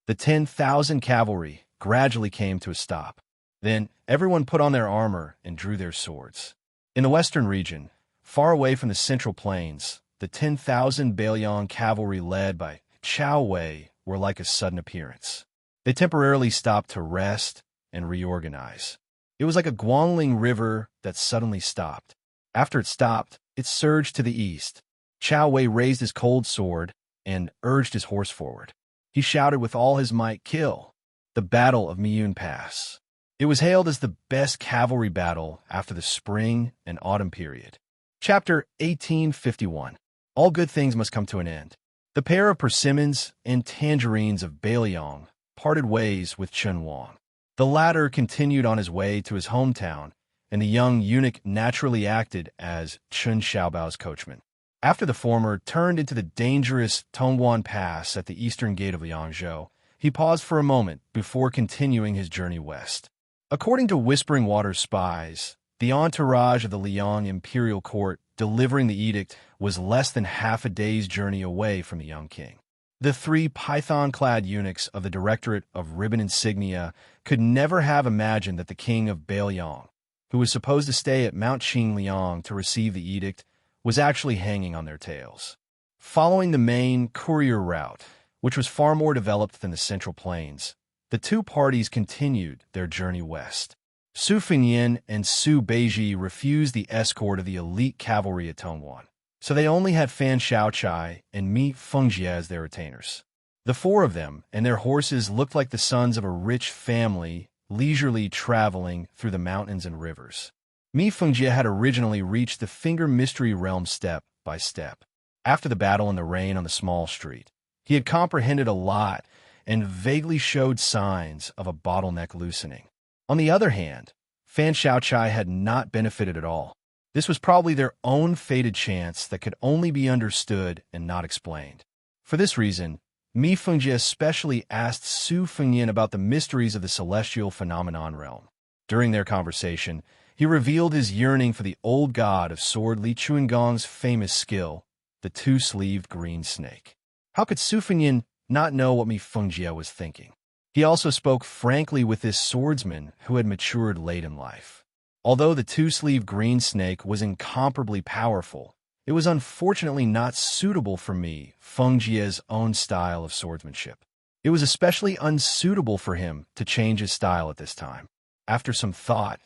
The 10,000 cavalry gradually came to a stop. Then everyone put on their armor and drew their swords. In the western region, far away from the central plains, the 10,000 Bailiang cavalry led by Chao Wei were like a sudden appearance. They temporarily stopped to rest and reorganize. It was like a Guangling river that suddenly stopped. After it stopped, it surged to the east. Chao Wei raised his cold sword and urged his horse forward. He shouted with all his might, "Kill!" The Battle of Miyun Pass. It was hailed as the best cavalry battle after the spring and autumn period. Chapter 1851. All good things must come to an end. The pair of persimmons and tangerines of Bailiang parted ways with Chun Wang. The latter continued on his way to his hometown, and the young eunuch naturally acted as Chun Xiaobao's coachman. After the former turned into the dangerous Tongguan Pass at the eastern gate of Liangzhou, he paused for a moment before continuing his journey west. According to Whispering Water's spies, the entourage of the Liang imperial court delivering the edict was less than half a day's journey away from the young king. The three python-clad eunuchs of the Directorate of Ribbon Insignia could never have imagined that the king of Bailiang, who was supposed to stay at Mount Qingliang to receive the edict, was actually hanging on their tails. Following the main courier route, which was far more developed than the Central Plains, the two parties continued their journey west. Su Fengyan and Su Beiji refused the escort of the elite cavalry at Tongguan, so they only had Fan Shaochai and Mi Fengjie as their retainers. The four of them and their horses looked like the sons of a rich family, leisurely traveling through the mountains and rivers. Mi Fengjie had originally reached the Finger Mystery Realm step by step. After the battle in the rain on the small street, he had comprehended a lot and vaguely showed signs of a bottleneck loosening. On the other hand, Fan Xiaochai had not benefited at all. This was probably their own fated chance that could only be understood and not explained. For this reason, Mi Fengjie especially asked Su Fengyin about the mysteries of the celestial phenomenon realm. During their conversation, he revealed his yearning for the old god of sword Li Chuangong's famous skill, the two-sleeved green snake. How could Su Fengyin not know what Mi Fengjie was thinking? He also spoke frankly with this swordsman who had matured late in life. Although the two-sleeved green snake was incomparably powerful, it was unfortunately not suitable for Mi Fengjie's own style of swordsmanship. It was especially unsuitable for him to change his style at this time. After some thought,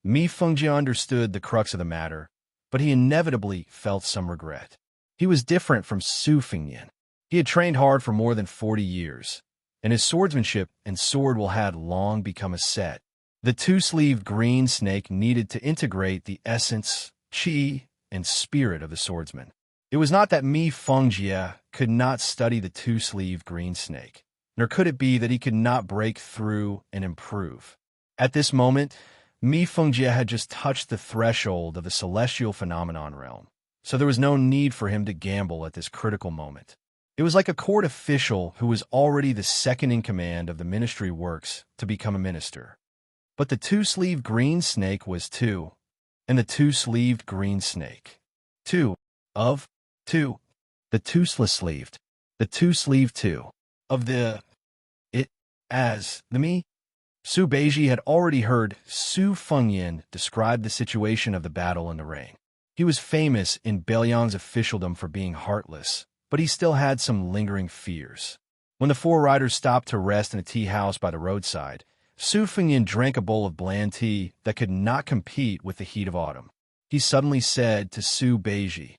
Mi Fengjie understood the crux of the matter, but he inevitably felt some regret. He was different from Su Fengyin. He had trained hard for more than 40 years, and his swordsmanship and sword will had long become a set. The two-sleeved green snake needed to integrate the essence, qi, and spirit of the swordsman. It was not that Mi Fengjie could not study the two-sleeved green snake, nor could it be that he could not break through and improve. At this moment, Mi Fengjie had just touched the threshold of the celestial phenomenon realm, so there was no need for him to gamble at this critical moment. It was like a court official who was already the second in command of the ministry works to become a minister. But the two-sleeved green snake was two, and the two-sleeved green snake. Two, the two-sleeved, the two-sleeved two, of the, it, as, the me. Su Beiji had already heard Su Fengyin describe the situation of the battle in the rain. He was famous in Bailiang's officialdom for being heartless, but he still had some lingering fears. When the four riders stopped to rest in a tea house by the roadside, Su Fengyin drank a bowl of bland tea that could not compete with the heat of autumn. He suddenly said to Su Beiji,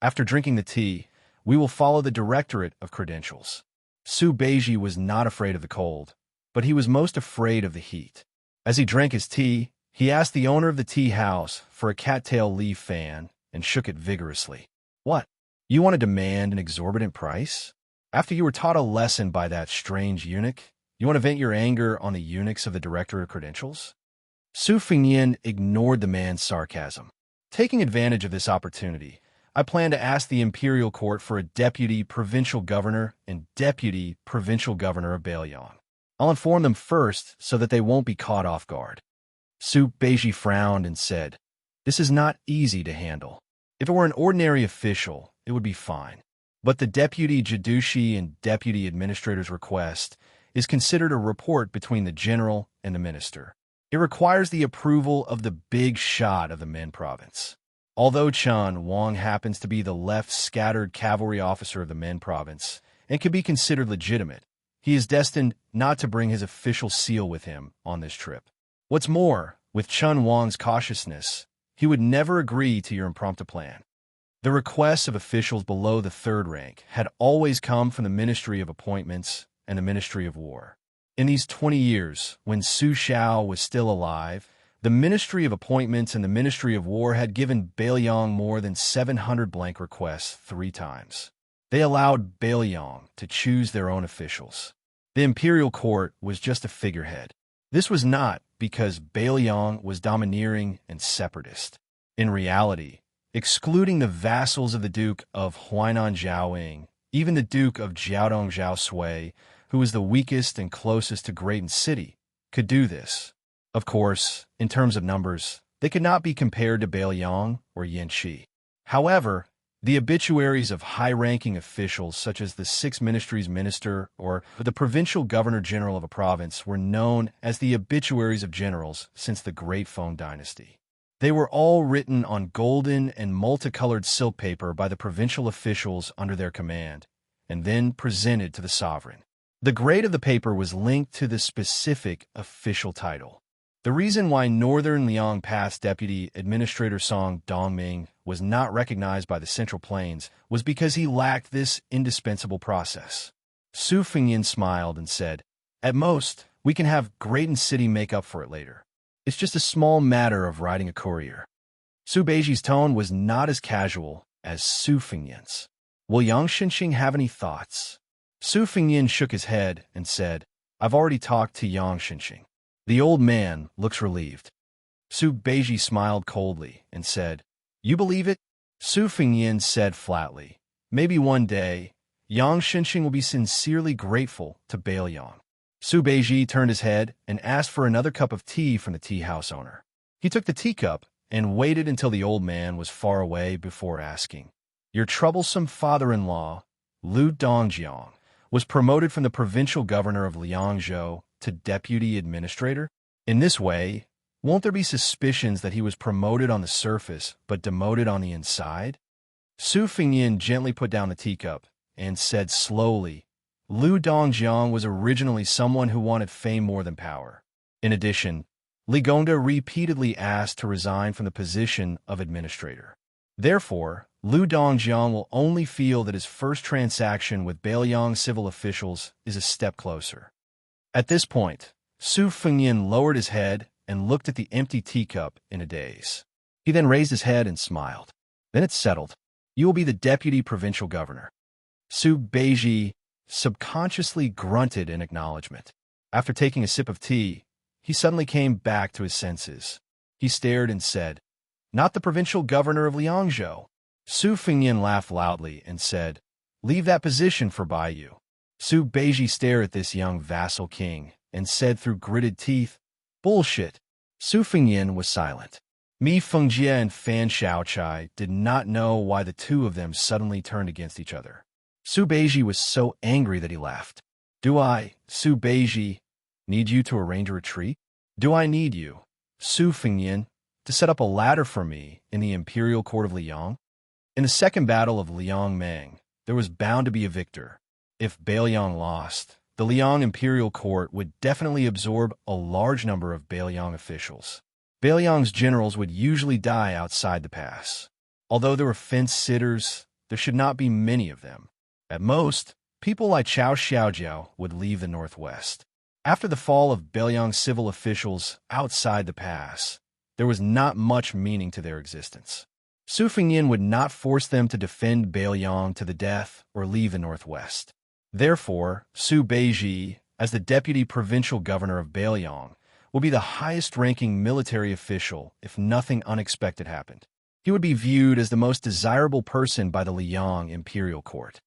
"After drinking the tea, we will follow the Directorate of Credentials." Su Beiji was not afraid of the cold, but he was most afraid of the heat. As he drank his tea, he asked the owner of the tea house for a cattail leaf fan and shook it vigorously. "What? You want to demand an exorbitant price? After you were taught a lesson by that strange eunuch, you want to vent your anger on the eunuchs of the Directorate of Credentials?" Su Fengyin ignored the man's sarcasm. Taking advantage of this opportunity, I plan to ask the Imperial Court for a Deputy Provincial Governor and Deputy Provincial Governor of Bailiang. I'll inform them first so that they won't be caught off guard. Su Beiji frowned and said, "This is not easy to handle. If it were an ordinary official, it would be fine. But the Deputy Judushi and Deputy Administrator's request is considered a report between the general and the minister. It requires the approval of the big shot of the Min province. Although Chen Wang happens to be the left-scattered cavalry officer of the Min province and can be considered legitimate, he is destined not to bring his official seal with him on this trip. What's more, with Chen Wang's cautiousness, he would never agree to your impromptu plan." The requests of officials below the third rank had always come from the Ministry of Appointments and the Ministry of War. In these 20 years, when Su Xiao was still alive, the Ministry of Appointments and the Ministry of War had given Bailiang more than 700 blank requests 3 times. They allowed Bailiang to choose their own officials. The Imperial Court was just a figurehead. This was not because Bailiang was domineering and separatist. In reality, excluding the vassals of the Duke of Huainan Zhaoying, even the Duke of Jiaodong Zhao Sui, who was the weakest and closest to Great City, could do this. Of course, in terms of numbers, they could not be compared to Bailiang or Yanqi. However, the obituaries of high-ranking officials such as the 6 ministries minister or the provincial governor-general of a province were known as the obituaries of generals since the Great Feng dynasty. They were all written on golden and multicolored silk paper by the provincial officials under their command, and then presented to the sovereign. The grade of the paper was linked to the specific official title. The reason why Northern Liang Pass Deputy Administrator Song Dongming was not recognized by the Central Plains was because he lacked this indispensable process. Su Fengyin smiled and said, "At most, we can have Great City make up for it later. It's just a small matter of writing a courier." Su Beiji's tone was not as casual as Su Fengyin's. "Will Yang Xinxing have any thoughts?" Su Fengyin shook his head and said, "I've already talked to Yang Xinxing." The old man looks relieved. Su Beiji smiled coldly and said, "You believe it?" Su Fengyin said flatly, "Maybe one day, Yang Xinxing will be sincerely grateful to Bailiang." Su Beiji turned his head and asked for another cup of tea from the tea house owner. He took the teacup and waited until the old man was far away before asking, "Your troublesome father-in-law, Lu Dongjiang, was promoted from the provincial governor of Liangzhou to deputy administrator? In this way, won't there be suspicions that he was promoted on the surface but demoted on the inside?" Su Fengyin gently put down the teacup and said slowly, "Lu Dongjiang was originally someone who wanted fame more than power. In addition, Li Gongda repeatedly asked to resign from the position of administrator. Therefore, Lu Dongjiang will only feel that his first transaction with Bailiang civil officials is a step closer." At this point, Su Fengyin lowered his head and looked at the empty teacup in a daze. He then raised his head and smiled. "Then it's settled. You will be the deputy provincial governor." Su Beiji subconsciously grunted in acknowledgement. After taking a sip of tea, he suddenly came back to his senses. He stared and said, "Not the provincial governor of Liangzhou." Su Fengyin laughed loudly and said, "Leave that position for Baiyu." Su Beiji stared at this young vassal king and said through gritted teeth, "Bullshit." Su Fengyin was silent. Mi Fengjie and Fan Xiaochai did not know why the two of them suddenly turned against each other. Su Beiji was so angry that he laughed. "Do I, Su Beiji, need you to arrange a retreat? Do I need you, Su Fengyin, to set up a ladder for me in the imperial court of Liang?" In the second battle of Liangmeng, there was bound to be a victor. If Bailiang lost, the Liang imperial court would definitely absorb a large number of Bailiang officials. Bailiang's generals would usually die outside the pass. Although there were fence-sitters, there should not be many of them. At most, people like Chao Xiaojiao would leave the northwest. After the fall of Bailiang's civil officials outside the pass, there was not much meaning to their existence. Su Fengyin would not force them to defend Bailiang to the death or leave the northwest. Therefore, Su Beiji, as the deputy provincial governor of Bailiang, will be the highest-ranking military official if nothing unexpected happened. He would be viewed as the most desirable person by the Liang imperial court.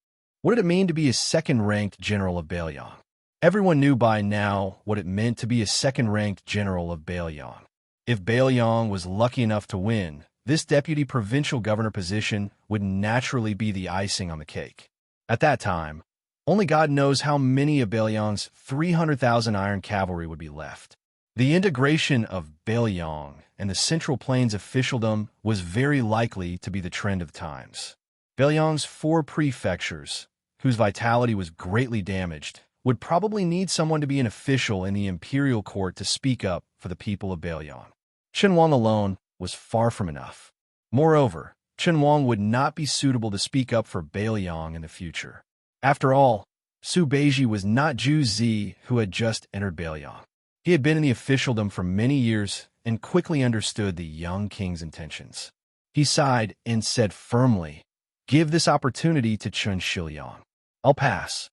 What did it mean to be a second-ranked general of Bailiang? Everyone knew by now what it meant to be a second-ranked general of Bailiang. If Bailiang was lucky enough to win, this deputy provincial governor position would naturally be the icing on the cake. At that time, only God knows how many of Bailiang's 300,000 iron cavalry would be left. The integration of Bailiang and the Central Plains officialdom was very likely to be the trend of the times. Bailiang's 4 prefectures, whose vitality was greatly damaged, would probably need someone to be an official in the imperial court to speak up for the people of Bailiang. Qianwang alone was far from enough. Moreover, Qianwang would not be suitable to speak up for Bailiang in the future. After all, Su Beiji was not Zhu Zi, who had just entered Bailiang. He had been in the officialdom for many years and quickly understood the young king's intentions. He sighed and said firmly, "Give this opportunity to Chen Shiliang. I'll pass."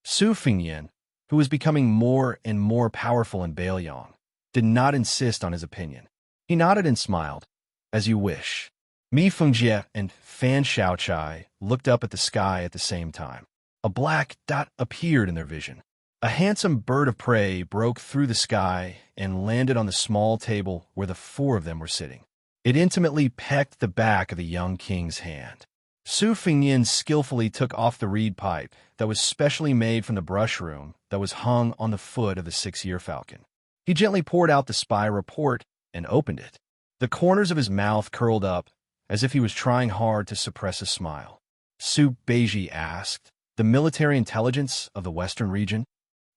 Su Fengyin, who was becoming more and more powerful in Bailiang, did not insist on his opinion. He nodded and smiled. "As you wish." Mi Fengjie and Fan Xiaochai looked up at the sky at the same time. A black dot appeared in their vision. A handsome bird of prey broke through the sky and landed on the small table where the 4 of them were sitting. It intimately pecked the back of the young king's hand. Su Fengyin skillfully took off the reed pipe that was specially made from the brushroom that was hung on the foot of the 6-year falcon. He gently poured out the spy report and opened it. The corners of his mouth curled up as if he was trying hard to suppress a smile. Su Beiji asked, "The military intelligence of the western region?"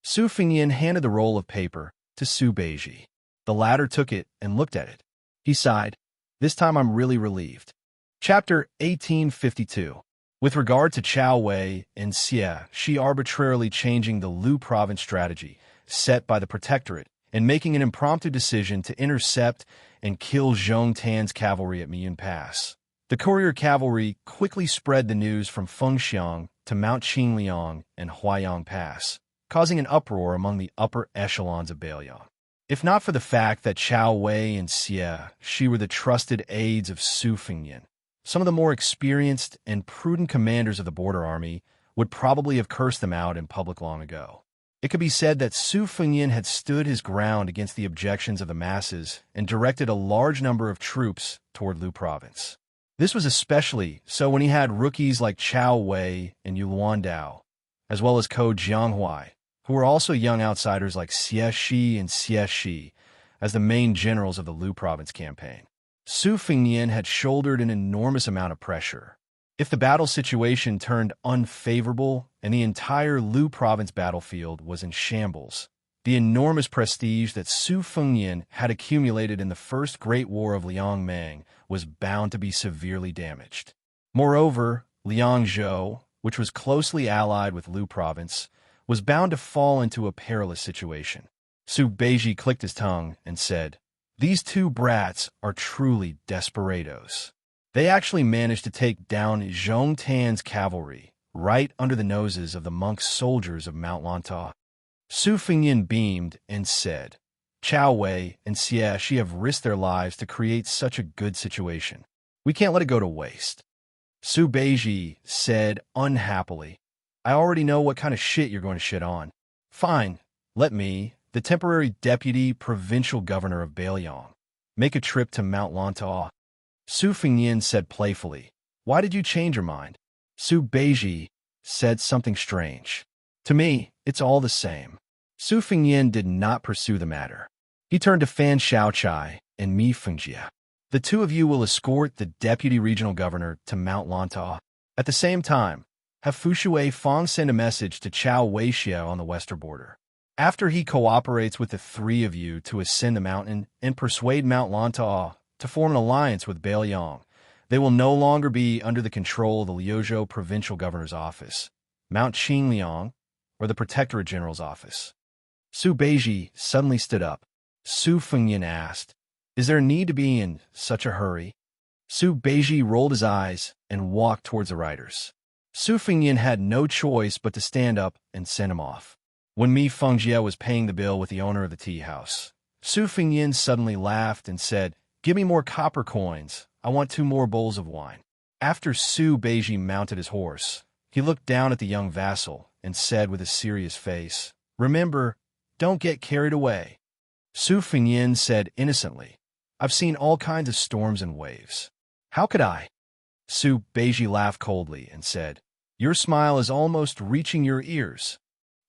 Su Fengyin handed the roll of paper to Su Beiji. The latter took it and looked at it. He sighed. "This time I'm really relieved." Chapter 1852. With regard to Chao Wei and Xie, she arbitrarily changing the Lu province strategy set by the protectorate and making an impromptu decision to intercept and kill Zhong Tan's cavalry at Miyun Pass. The courier cavalry quickly spread the news from Fengxiang to Mount Qingliang and Huaiyang Pass, causing an uproar among the upper echelons of Bailiang. If not for the fact that Chao Wei and Xianxia were the trusted aides of Su Fengnian, some of the more experienced and prudent commanders of the border army would probably have cursed them out in public long ago. It could be said that Su Fengnian had stood his ground against the objections of the masses and directed a large number of troops toward Lu province. This was especially so when he had rookies like Chao Wei and Yuan Dao, as well as Ko Jianghuai, who were also young outsiders like Xie Shi and Xie Shi, as the main generals of the Lu province campaign. Su Fengnian had shouldered an enormous amount of pressure. If the battle situation turned unfavorable and the entire Lu province battlefield was in shambles, the enormous prestige that Su Fengnian had accumulated in the First Great War of Liangmang was bound to be severely damaged. Moreover, Liangzhou, which was closely allied with Lu province, was bound to fall into a perilous situation. Su Beiji clicked his tongue and said, "These two brats are truly desperados. They actually managed to take down Zhong Tan's cavalry right under the noses of the monk soldiers of Mount Lanta." Su Fengnian beamed and said, "Chao Wei and Xie have risked their lives to create such a good situation. We can't let it go to waste." Su Beiji said unhappily, "I already know what kind of shit you're going to shit on. Fine, let me, the temporary deputy provincial governor of Beiliang, make a trip to Mount Lanta." Su Fengnian said playfully, "Why did you change your mind?" Su Beiji said something strange. "To me, it's all the same." Su Fengnian did not pursue the matter. He turned to Fan Xiaochai and Mi Fengjia. "The two of you will escort the deputy regional governor to Mount Lanta. At the same time, have Fushui Fang send a message to Chao Weixia on the western border. After he cooperates with the three of you to ascend the mountain and persuade Mount Lanta to form an alliance with Beiliang, they will no longer be under the control of the Liuzhou provincial governor's office, Mount Qingliang, or the Protectorate General's office." Su Beiji suddenly stood up. Su Fengnian asked, "Is there a need to be in such a hurry?" Su Beiji rolled his eyes and walked towards the riders. Su Fengnian had no choice but to stand up and send him off. When Mi Fengjia was paying the bill with the owner of the tea house, Su Fengnian suddenly laughed and said, "Give me more copper coins. I want 2 more bowls of wine." After Su Beiji mounted his horse, he looked down at the young vassal and said with a serious face, "Remember, don't get carried away." Su Fengnian said innocently, "I've seen all kinds of storms and waves. How could I?" Su Beiji laughed coldly and said, "Your smile is almost reaching your ears."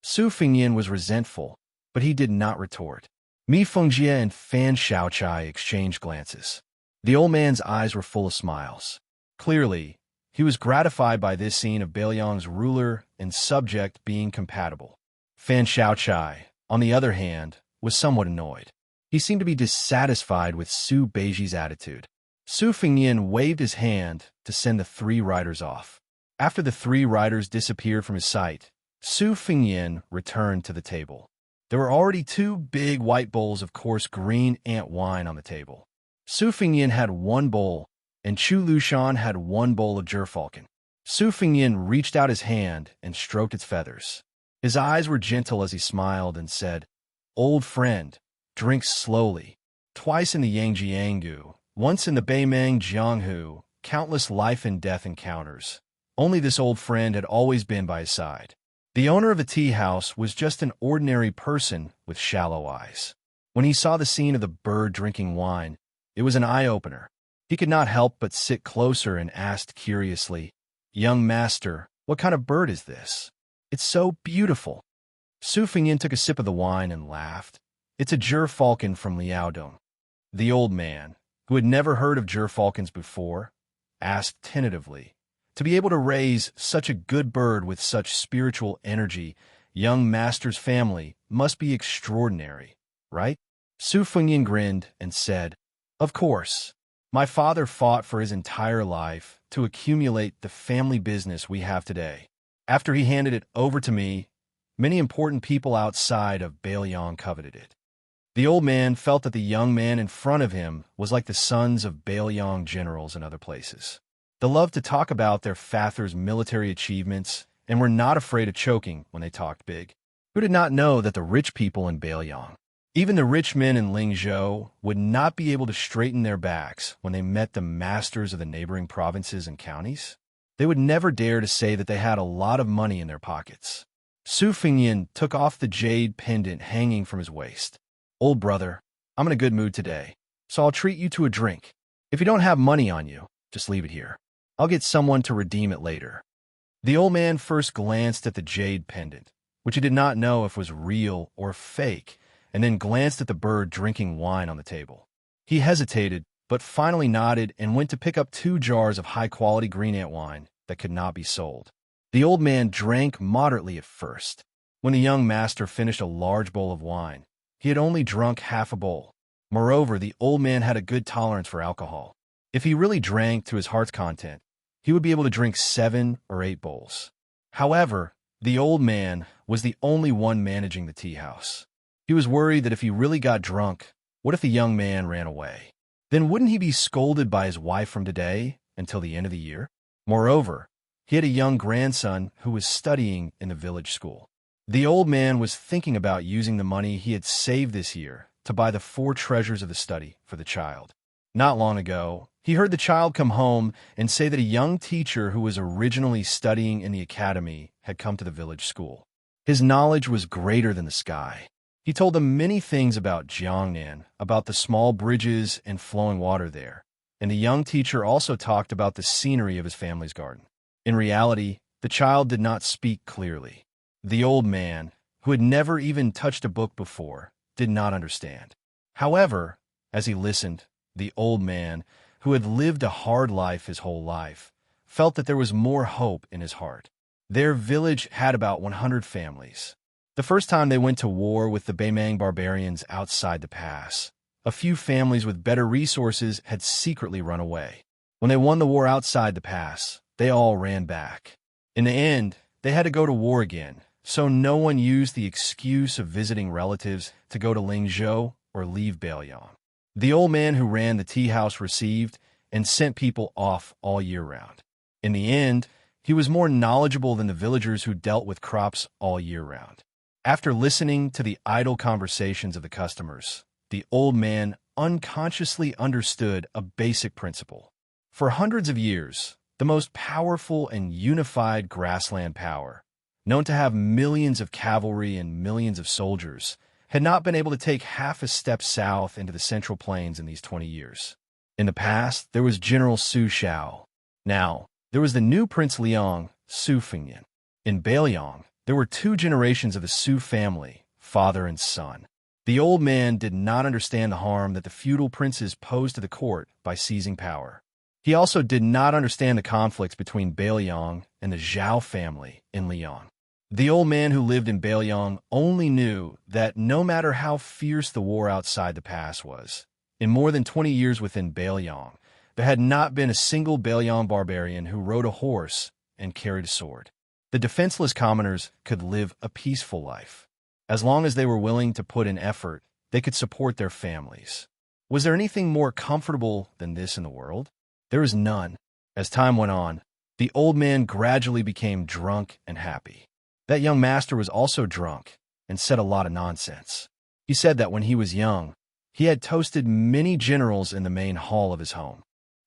Su Fengnian was resentful, but he did not retort. Mi Fengjia and Fan Xiaochai exchanged glances. The old man's eyes were full of smiles. Clearly, he was gratified by this scene of Beiliang's ruler and subject being compatible. Fan Xiaochai, on the other hand, was somewhat annoyed. He seemed to be dissatisfied with Su Beiji's attitude. Su Fengnian waved his hand to send the 3 riders off. After the 3 riders disappeared from his sight, Su Fengnian returned to the table. There were already 2 big white bowls of coarse green ant wine on the table. Su Fengnian had 1 bowl, and Chu Lushan had 1 bowl of gerfalcon. Su Fengnian reached out his hand and stroked its feathers. His eyes were gentle as he smiled and said, "Old friend, drink slowly. Twice in the Yangjianggu, once in the Beimeng Jianghu, countless life and death encounters. Only this old friend had always been by his side." The owner of the tea house was just an ordinary person with shallow eyes. When he saw the scene of the bird drinking wine, it was an eye-opener. He could not help but sit closer and asked curiously, "Young master, what kind of bird is this? It's so beautiful." Su Fengnian took a sip of the wine and laughed. "It's a gerfalcon from Liaodong." The old man, who had never heard of gerfalcons before, asked tentatively, "To be able to raise such a good bird with such spiritual energy, young master's family must be extraordinary, right?" Su Fengnian grinned and said, "Of course. My father fought for his entire life to accumulate the family business we have today. After he handed it over to me, many important people outside of Beiliang coveted it." The old man felt that the young man in front of him was like the sons of Beiliang generals in other places. They loved to talk about their father's military achievements and were not afraid of choking when they talked big. Who did not know that the rich people in Beiliang, Even the rich men in Lingzhou would not be able to straighten their backs when they met the masters of the neighboring provinces and counties. They would never dare to say that they had a lot of money in their pockets. Su Fengyan took off the jade pendant hanging from his waist. "Old brother, I'm in a good mood today, so I'll treat you to a drink. If you don't have money on you, just leave it here. I'll get someone to redeem it later." The old man first glanced at the jade pendant, which he did not know if was real or fake, and then glanced at the bird drinking wine on the table. He hesitated, but finally nodded and went to pick up 2 jars of high-quality green ant wine that could not be sold. The old man drank moderately at first. When the young master finished a large bowl of wine, he had only drunk half a bowl. Moreover, the old man had a good tolerance for alcohol. If he really drank to his heart's content, he would be able to drink 7 or 8 bowls. However, the old man was the only one managing the tea house. He was worried that if he really got drunk, what if the young man ran away? Then wouldn't he be scolded by his wife from today until the end of the year? Moreover, he had a young grandson who was studying in the village school. The old man was thinking about using the money he had saved this year to buy the 4 treasures of the study for the child. Not long ago, he heard the child come home and say that a young teacher who was originally studying in the academy had come to the village school. His knowledge was greater than the sky. He told them many things about Jiangnan, about the small bridges and flowing water there, and the young teacher also talked about the scenery of his family's garden. In reality, the child did not speak clearly. The old man, who had never even touched a book before, did not understand. However, as he listened, the old man, who had lived a hard life his whole life, felt that there was more hope in his heart. Their village had about 100 families. The first time they went to war with the Beimang barbarians outside the pass, a few families with better resources had secretly run away. When they won the war outside the pass, they all ran back. In the end, they had to go to war again, so no one used the excuse of visiting relatives to go to Lingzhou or leave Baiyang. The old man who ran the tea house received and sent people off all year round. In the end, he was more knowledgeable than the villagers who dealt with crops all year round. After listening to the idle conversations of the customers, the old man unconsciously understood a basic principle. For hundreds of years, the most powerful and unified grassland power, known to have millions of cavalry and millions of soldiers, had not been able to take half a step south into the Central Plains in these 20 years. In the past, there was General Su Xiao. Now, there was the new Prince Liang, Su Fengyan. In Baiyang, there were 2 generations of the Su family, father and son. The old man did not understand the harm that the feudal princes posed to the court by seizing power. He also did not understand the conflicts between Baiyang and the Zhao family in Liang. The old man who lived in Baiyang only knew that no matter how fierce the war outside the pass was, in more than 20 years within Baiyang, there had not been a single Baiyang barbarian who rode a horse and carried a sword. The defenseless commoners could live a peaceful life. As long as they were willing to put in effort, they could support their families. Was there anything more comfortable than this in the world? There was none. As time went on, the old man gradually became drunk and happy. That young master was also drunk and said a lot of nonsense. He said that when he was young, he had toasted many generals in the main hall of his home.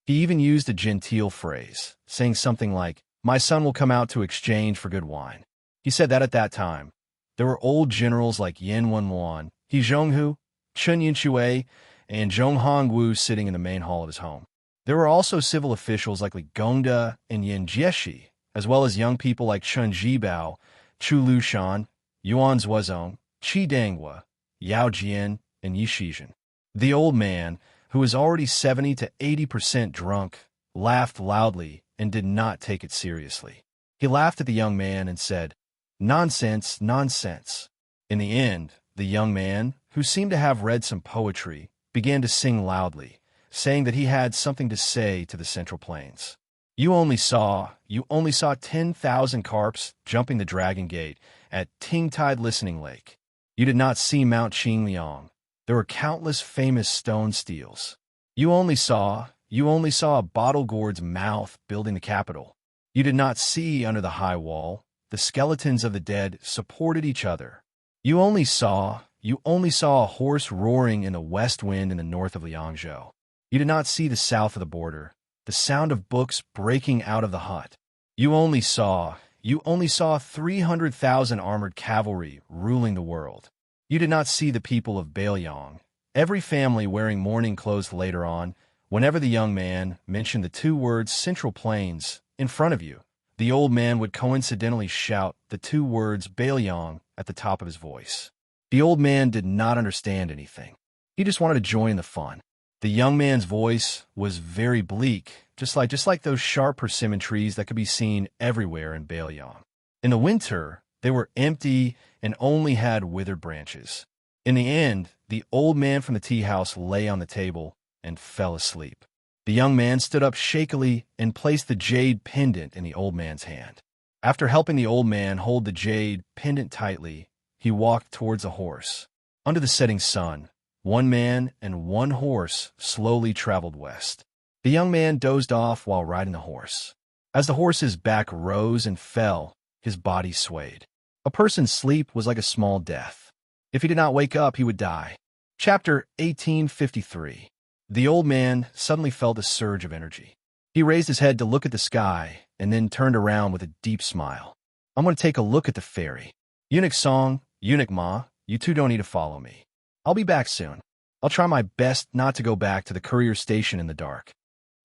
He even used a genteel phrase, saying something like, "My son will come out to exchange for good wine." He said that at that time, there were old generals like Yan Wenwan, He Zhonghu, Chen Yinshui, and Zhong Hongwu sitting in the main hall of his home. There were also civil officials like Li Gongda and Yan Jieshi, as well as young people like Chen Zhibao, Chu Lushan, Yuan Zuozong, Qi Danghua, Yao Jian, and Yi Shizhen. The old man, who was already 70 to 80% drunk, laughed loudly and did not take it seriously. He laughed at the young man and said, "Nonsense, nonsense." In the end, the young man, who seemed to have read some poetry, began to sing loudly, saying that he had something to say to the Central Plains. You only saw 10,000 carps jumping the Dragon Gate at Tingtide Listening Lake. You did not see Mount Qingliang. There were countless famous stone steels. You only saw a bottle gourd's mouth building the capital. You did not see under the high wall. The skeletons of the dead supported each other. You only saw you only saw a horse roaring in the west wind in the north of Liangzhou. You did not see the south of the border, the sound of books breaking out of the hut. You only saw 300,000 armored cavalry ruling the world. You did not see the people of Bailiang, every family wearing mourning clothes. Later on, whenever the young man mentioned the two words Central Plains in front of you, the old man would coincidentally shout the two words Bailiang at the top of his voice. The old man did not understand anything. He just wanted to join the fun. The young man's voice was very bleak, just like those sharp persimmon trees that could be seen everywhere in Bailiang. In the winter, they were empty and only had withered branches. In the end, the old man from the tea house lay on the table and fell asleep. The young man stood up shakily and placed the jade pendant in the old man's hand. After helping the old man hold the jade pendant tightly, he walked towards the horse. Under the setting sun, one man and one horse slowly traveled west. The young man dozed off while riding the horse. As the horse's back rose and fell, his body swayed. A person's sleep was like a small death. If he did not wake up, he would die. Chapter 1853. The old man suddenly felt a surge of energy. He raised his head to look at the sky and then turned around with a deep smile. I'm going to take a look at the fairy. Eunuch Song, Eunuch Ma, you two don't need to follow me. I'll be back soon. I'll try my best not to go back to the courier station in the dark.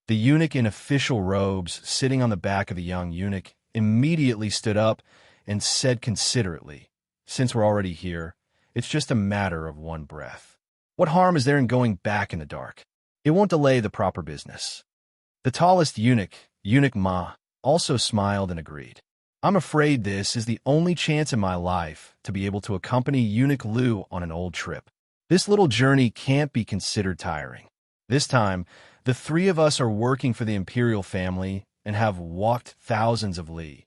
The eunuch in official robes, sitting on the back of the young eunuch, immediately stood up and said considerately, "Since we're already here, it's just a matter of one breath. What harm is there in going back in the dark? It won't delay the proper business." The tallest eunuch, Eunuch Ma, also smiled and agreed. I'm afraid this is the only chance in my life to be able to accompany Eunuch Lu on an old trip. This little journey can't be considered tiring. This time, the three of us are working for the imperial family and have walked thousands of li.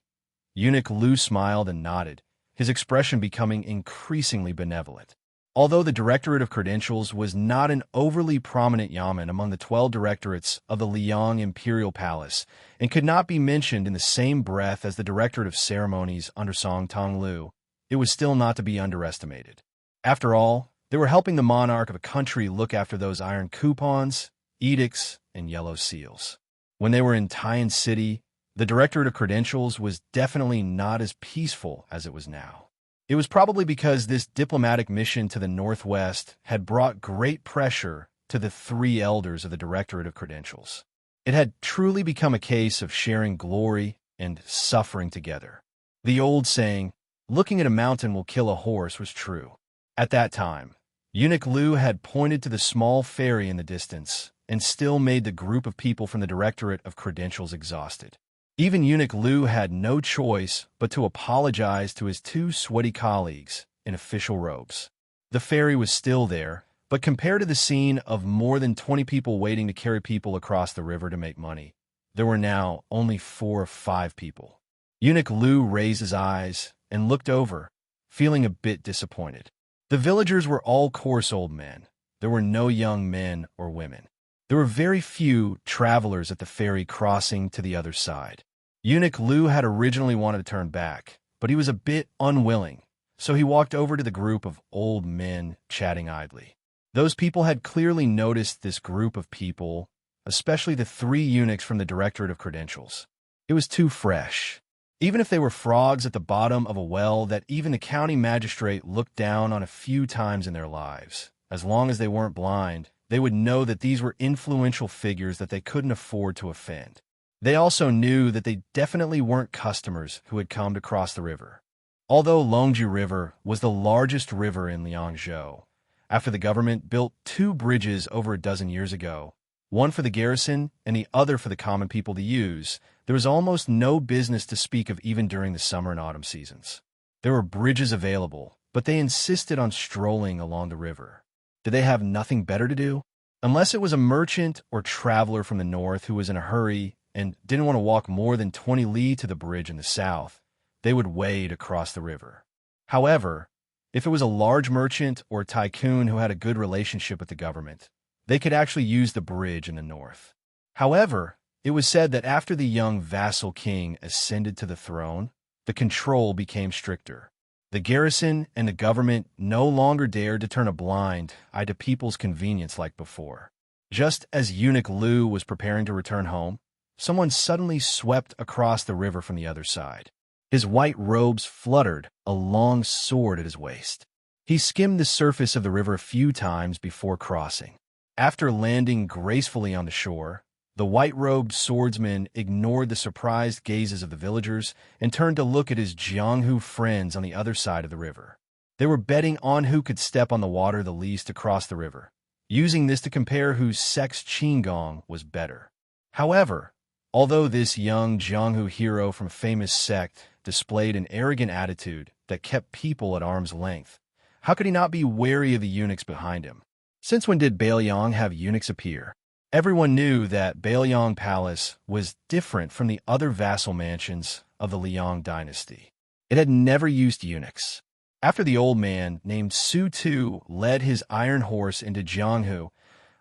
Eunuch Lu smiled and nodded, his expression becoming increasingly benevolent. Although the Directorate of Credentials was not an overly prominent yamen among the 12 directorates of the Liang Imperial Palace and could not be mentioned in the same breath as the Directorate of Ceremonies under Song Tonglu, it was still not to be underestimated. After all, they were helping the monarch of a country look after those iron coupons, edicts, and yellow seals. When they were in Taiyan City, the Directorate of Credentials was definitely not as peaceful as it was now. It was probably because this diplomatic mission to the northwest had brought great pressure to the three elders of the Directorate of Credentials. It had truly become a case of sharing glory and suffering together. The old saying, "Looking at a mountain will kill a horse," was true. At that time, Eunuch Lu had pointed to the small ferry in the distance and still made the group of people from the Directorate of Credentials exhausted. Even Eunuch Lu had no choice but to apologize to his two sweaty colleagues in official robes. The ferry was still there, but compared to the scene of more than 20 people waiting to carry people across the river to make money, there were now only 4 or 5 people. Eunuch Lu raised his eyes and looked over, feeling a bit disappointed. The villagers were all coarse old men. There were no young men or women. There were very few travelers at the ferry crossing to the other side. Eunuch Lu had originally wanted to turn back, but he was a bit unwilling, so he walked over to the group of old men chatting idly. Those people had clearly noticed this group of people, especially the 3 eunuchs from the Directorate of Credentials. It was too fresh. Even if they were frogs at the bottom of a well that even the county magistrate looked down on a few times in their lives, as long as they weren't blind, they would know that these were influential figures that they couldn't afford to offend. They also knew that they definitely weren't customers who had come to cross the river. Although Longju River was the largest river in Liangzhou, after the government built 2 bridges over a dozen years ago, one for the garrison and the other for the common people to use, there was almost no business to speak of even during the summer and autumn seasons. There were bridges available, but they insisted on strolling along the river. Did they have nothing better to do? Unless it was a merchant or traveler from the north who was in a hurry and didn't want to walk more than 20 li to the bridge in the south, they would wade across the river. However, if it was a large merchant or tycoon who had a good relationship with the government, they could actually use the bridge in the north. However, it was said that after the young vassal king ascended to the throne, the control became stricter. The garrison and the government no longer dared to turn a blind eye to people's convenience like before. Just as Eunuch Lu was preparing to return home, someone suddenly swept across the river from the other side. His white robes fluttered, a long sword at his waist. He skimmed the surface of the river a few times before crossing. After landing gracefully on the shore, the white-robed swordsman ignored the surprised gazes of the villagers and turned to look at his Jianghu friends on the other side of the river. They were betting on who could step on the water the least to cross the river, using this to compare whose sex qigong was better. However, although this young Jianghu hero from a famous sect displayed an arrogant attitude that kept people at arm's length, how could he not be wary of the eunuchs behind him? Since when did Bailiang have eunuchs appear? Everyone knew that Bailiang Palace was different from the other vassal mansions of the Liang dynasty. It had never used eunuchs. After the old man named Su Tu led his iron horse into Jianghu,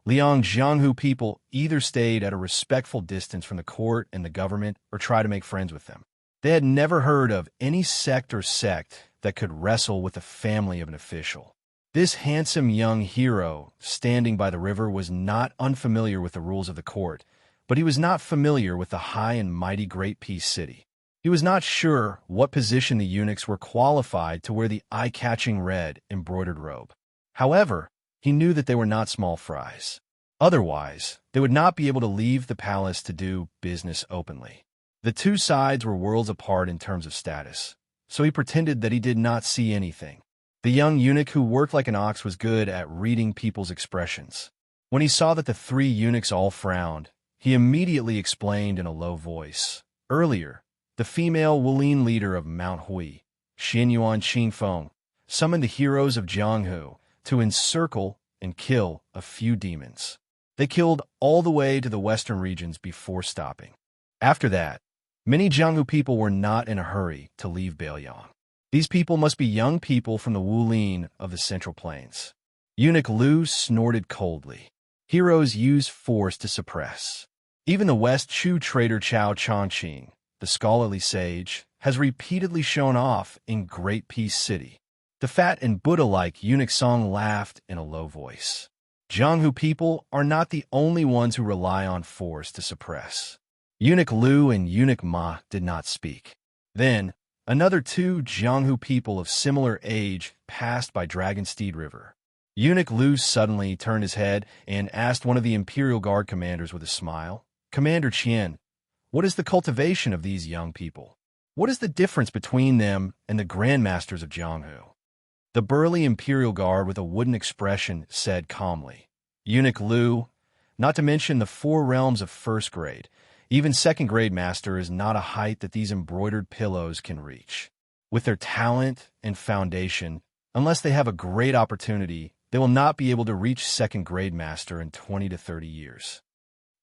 Liang Jianghu people either stayed at a respectful distance from the court and the government or tried to make friends with them. They had never heard of any sect or sect that could wrestle with the family of an official. This handsome young hero standing by the river was not unfamiliar with the rules of the court, but he was not familiar with the high and mighty Great Peace City. He was not sure what position the eunuchs were qualified to wear the eye-catching red embroidered robe. However, he knew that they were not small fries. Otherwise, they would not be able to leave the palace to do business openly. The two sides were worlds apart in terms of status, so he pretended that he did not see anything. The young eunuch who worked like an ox was good at reading people's expressions. When he saw that the three eunuchs all frowned, he immediately explained in a low voice. Earlier, the female Wulin leader of Mount Hui, Xianyuan Qingfeng, summoned the heroes of Jianghu to encircle and kill a few demons. They killed all the way to the western regions before stopping. After that, many Jianghu people were not in a hurry to leave Bailiang. These people must be young people from the Wulin of the Central Plains. Eunuch Lu snorted coldly. Heroes use force to suppress. Even the West Chu trader Chao Chongqing, the scholarly sage, has repeatedly shown off in Great Peace City. The fat and Buddha-like Eunuch Song laughed in a low voice. Jianghu people are not the only ones who rely on force to suppress. Eunuch Lu and Eunuch Ma did not speak. Then, another two Jianghu people of similar age passed by Dragonsteed River. Eunuch Lu suddenly turned his head and asked one of the Imperial Guard commanders with a smile, "Commander Qian, what is the cultivation of these young people? What is the difference between them and the grandmasters of Jianghu?" The burly Imperial Guard with a wooden expression said calmly, "Eunuch Lu, not to mention the 4 realms of first grade, even second grade master is not a height that these embroidered pillows can reach. With their talent and foundation, unless they have a great opportunity, they will not be able to reach second grade master in 20 to 30 years.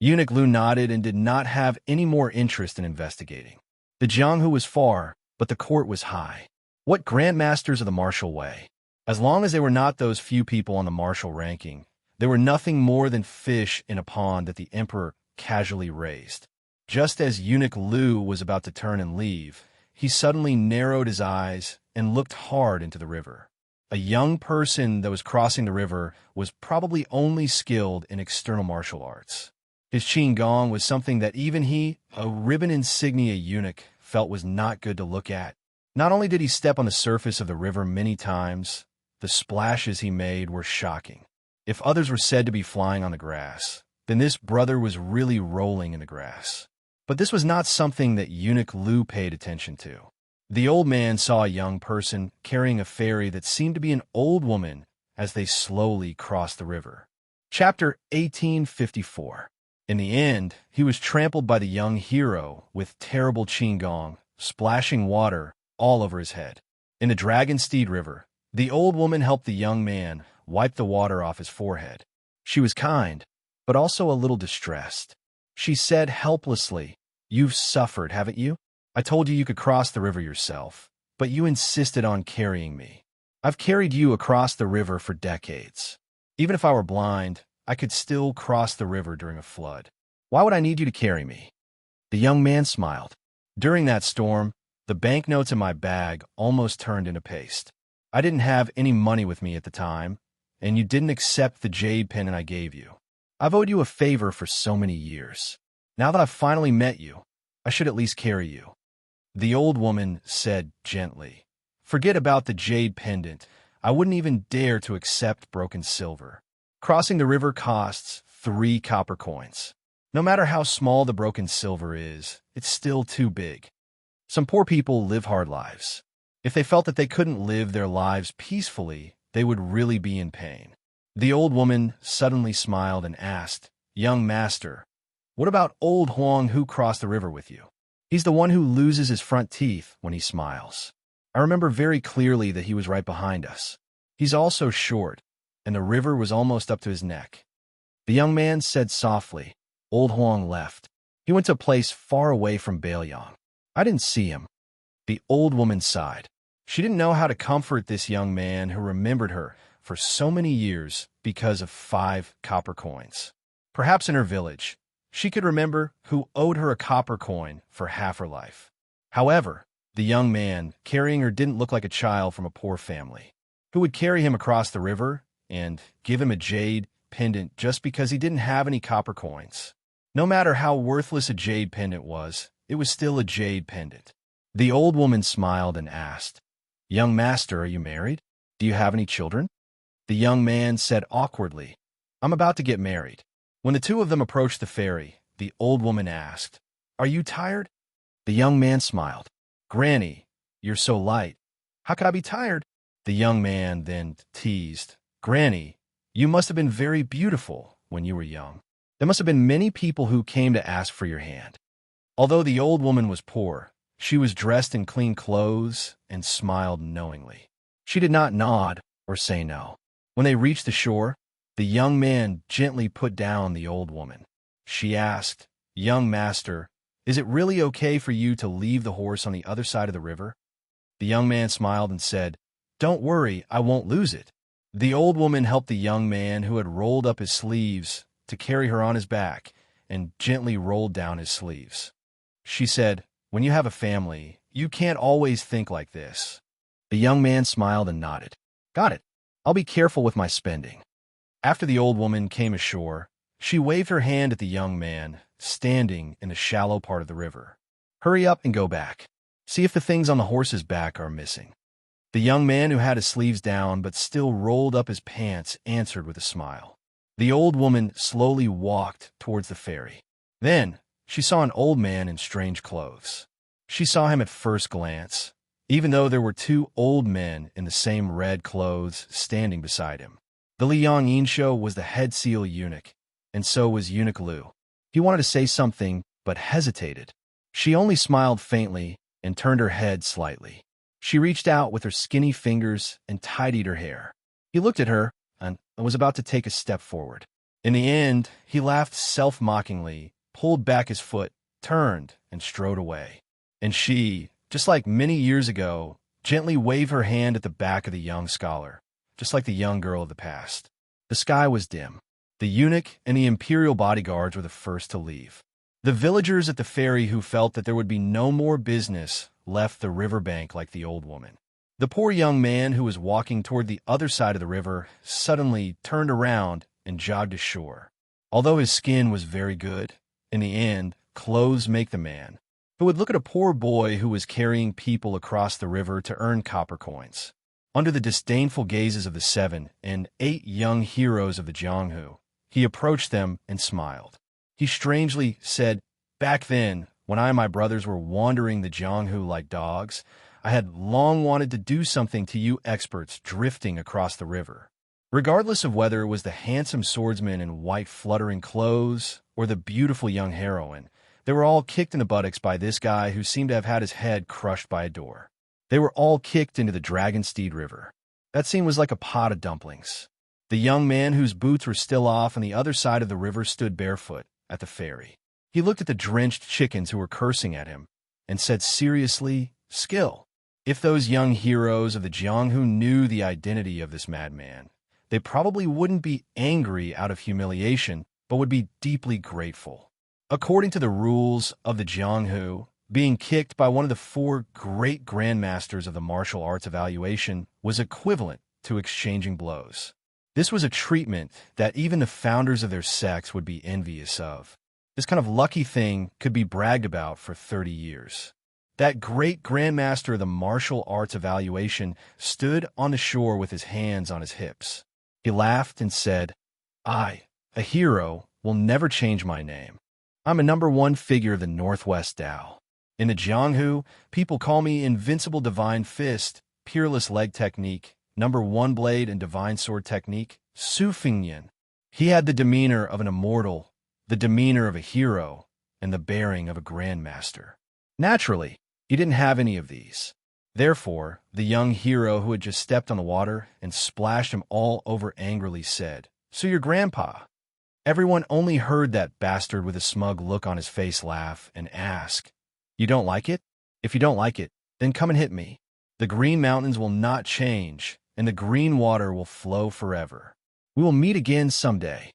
Eunuch Lu nodded and did not have any more interest in investigating. The Jianghu was far, but the court was high. What grandmasters of the martial way? As long as they were not those few people on the martial ranking, they were nothing more than fish in a pond that the emperor casually raised. Just as Eunuch Lu was about to turn and leave, he suddenly narrowed his eyes and looked hard into the river. A young person that was crossing the river was probably only skilled in external martial arts. His qigong was something that even he, a ribbon insignia eunuch, felt was not good to look at. Not only did he step on the surface of the river many times, the splashes he made were shocking. If others were said to be flying on the grass, then this brother was really rolling in the grass. But this was not something that Eunuch Lu paid attention to. The old man saw a young person carrying a fairy that seemed to be an old woman as they slowly crossed the river. Chapter 1854. In the end, he was trampled by the young hero with terrible qigong, splashing water all over his head. In the Dragonsteed River, the old woman helped the young man wipe the water off his forehead. She was kind, but also a little distressed. She said helplessly, "You've suffered, haven't you? I told you could cross the river yourself, but you insisted on carrying me. I've carried you across the river for decades. Even if I were blind, I could still cross the river during a flood. Why would I need you to carry me?" The young man smiled. During that storm, The banknotes in my bag almost turned into paste. I didn't have any money with me at the time, and you didn't accept the jade pendant I gave you. I've owed you a favor for so many years. Now that I've finally met you, I should at least carry you. The old woman said gently, "Forget about the jade pendant. I wouldn't even dare to accept broken silver. Crossing the river costs 3 copper coins. No matter how small the broken silver is, it's still too big. Some poor people live hard lives. If they felt that they couldn't live their lives peacefully, they would really be in pain." The old woman suddenly smiled and asked, "Young master, what about old Huang who crossed the river with you? He's the one who loses his front teeth when he smiles. I remember very clearly that he was right behind us. He's also short, and the river was almost up to his neck." The young man said softly, "Old Huang left. He went to a place far away from Baoyang. I didn't see him." The old woman sighed. She didn't know how to comfort this young man who remembered her for so many years because of 5 copper coins. Perhaps in her village, she could remember who owed her a copper coin for half her life. However, the young man carrying her didn't look like a child from a poor family, who would carry him across the river and give him a jade pendant just because he didn't have any copper coins. No matter how worthless a jade pendant was, it was still a jade pendant. The old woman smiled and asked, "Young master, are you married? Do you have any children?" The young man said awkwardly, "I'm about to get married." When the two of them approached the ferry, the old woman asked, "Are you tired?" The young man smiled. "Granny, you're so light. How could I be tired?" The young man then teased, "Granny, you must have been very beautiful when you were young. There must have been many people who came to ask for your hand." Although the old woman was poor, she was dressed in clean clothes and smiled knowingly. She did not nod or say no. When they reached the shore, the young man gently put down the old woman. She asked, "Young master, is it really okay for you to leave the horse on the other side of the river?" The young man smiled and said, "Don't worry, I won't lose it." The old woman helped the young man who had rolled up his sleeves to carry her on his back and gently rolled down his sleeves. She said, "When you have a family, you can't always think like this." The young man smiled and nodded. "Got it. I'll be careful with my spending." After the old woman came ashore, she waved her hand at the young man, standing in the shallow part of the river. "Hurry up and go back. See if the things on the horse's back are missing." The young man who had his sleeves down but still rolled up his pants answered with a smile. The old woman slowly walked towards the ferry. Then she saw an old man in strange clothes. She saw him at first glance, even though there were 2 old men in the same red clothes standing beside him. The Xianxia was the head seal eunuch, and so was Eunuch Lu. He wanted to say something, but hesitated. She only smiled faintly and turned her head slightly. She reached out with her skinny fingers and tidied her hair. He looked at her and was about to take a step forward. In the end, he laughed self-mockingly, pulled back his foot, turned, and strode away. And she, just like many years ago, gently waved her hand at the back of the young scholar, just like the young girl of the past. The sky was dim. The eunuch and the imperial bodyguards were the first to leave. The villagers at the ferry who felt that there would be no more business left the riverbank like the old woman. The poor young man who was walking toward the other side of the river suddenly turned around and jogged ashore. Although his skin was very good, in the end, clothes make the man, who would look at a poor boy who was carrying people across the river to earn copper coins. Under the disdainful gazes of the 7 and 8 young heroes of the Jianghu, he approached them and smiled. He strangely said, "Back then, when I and my brothers were wandering the Jianghu like dogs, I had long wanted to do something to you experts drifting across the river." Regardless of whether it was the handsome swordsman in white fluttering clothes or the beautiful young heroine, they were all kicked in the buttocks by this guy who seemed to have had his head crushed by a door. They were all kicked into the Dragonsteed River. That scene was like a pot of dumplings. The young man whose boots were still off on the other side of the river stood barefoot at the ferry. He looked at the drenched chickens who were cursing at him and said seriously, "Skill." If those young heroes of the Jianghu knew the identity of this madman, they probably wouldn't be angry out of humiliation, but would be deeply grateful. According to the rules of the Jianghu, Being kicked by one of the four great grandmasters of the martial arts evaluation was equivalent to exchanging blows. This was a treatment that even the founders of their sects would be envious of. This kind of lucky thing could be bragged about for 30 years. That great grandmaster of the martial arts evaluation stood on the shore with his hands on his hips. He laughed and said, "I, a hero, will never change my name. I'm a #1 figure of the Northwest Tao. In the Jianghu, people call me Invincible Divine Fist, Peerless Leg Technique, #1 Blade and Divine Sword Technique, Su Fingyan." He had the demeanor of an immortal, the demeanor of a hero, and the bearing of a grandmaster. Naturally, he didn't have any of these. Therefore, the young hero who had just stepped on the water and splashed him all over angrily said, "So your grandpa?" Everyone only heard that bastard with a smug look on his face laugh and ask, "You don't like it? If you don't like it, then come and hit me. The green mountains will not change, and the green water will flow forever. We will meet again someday."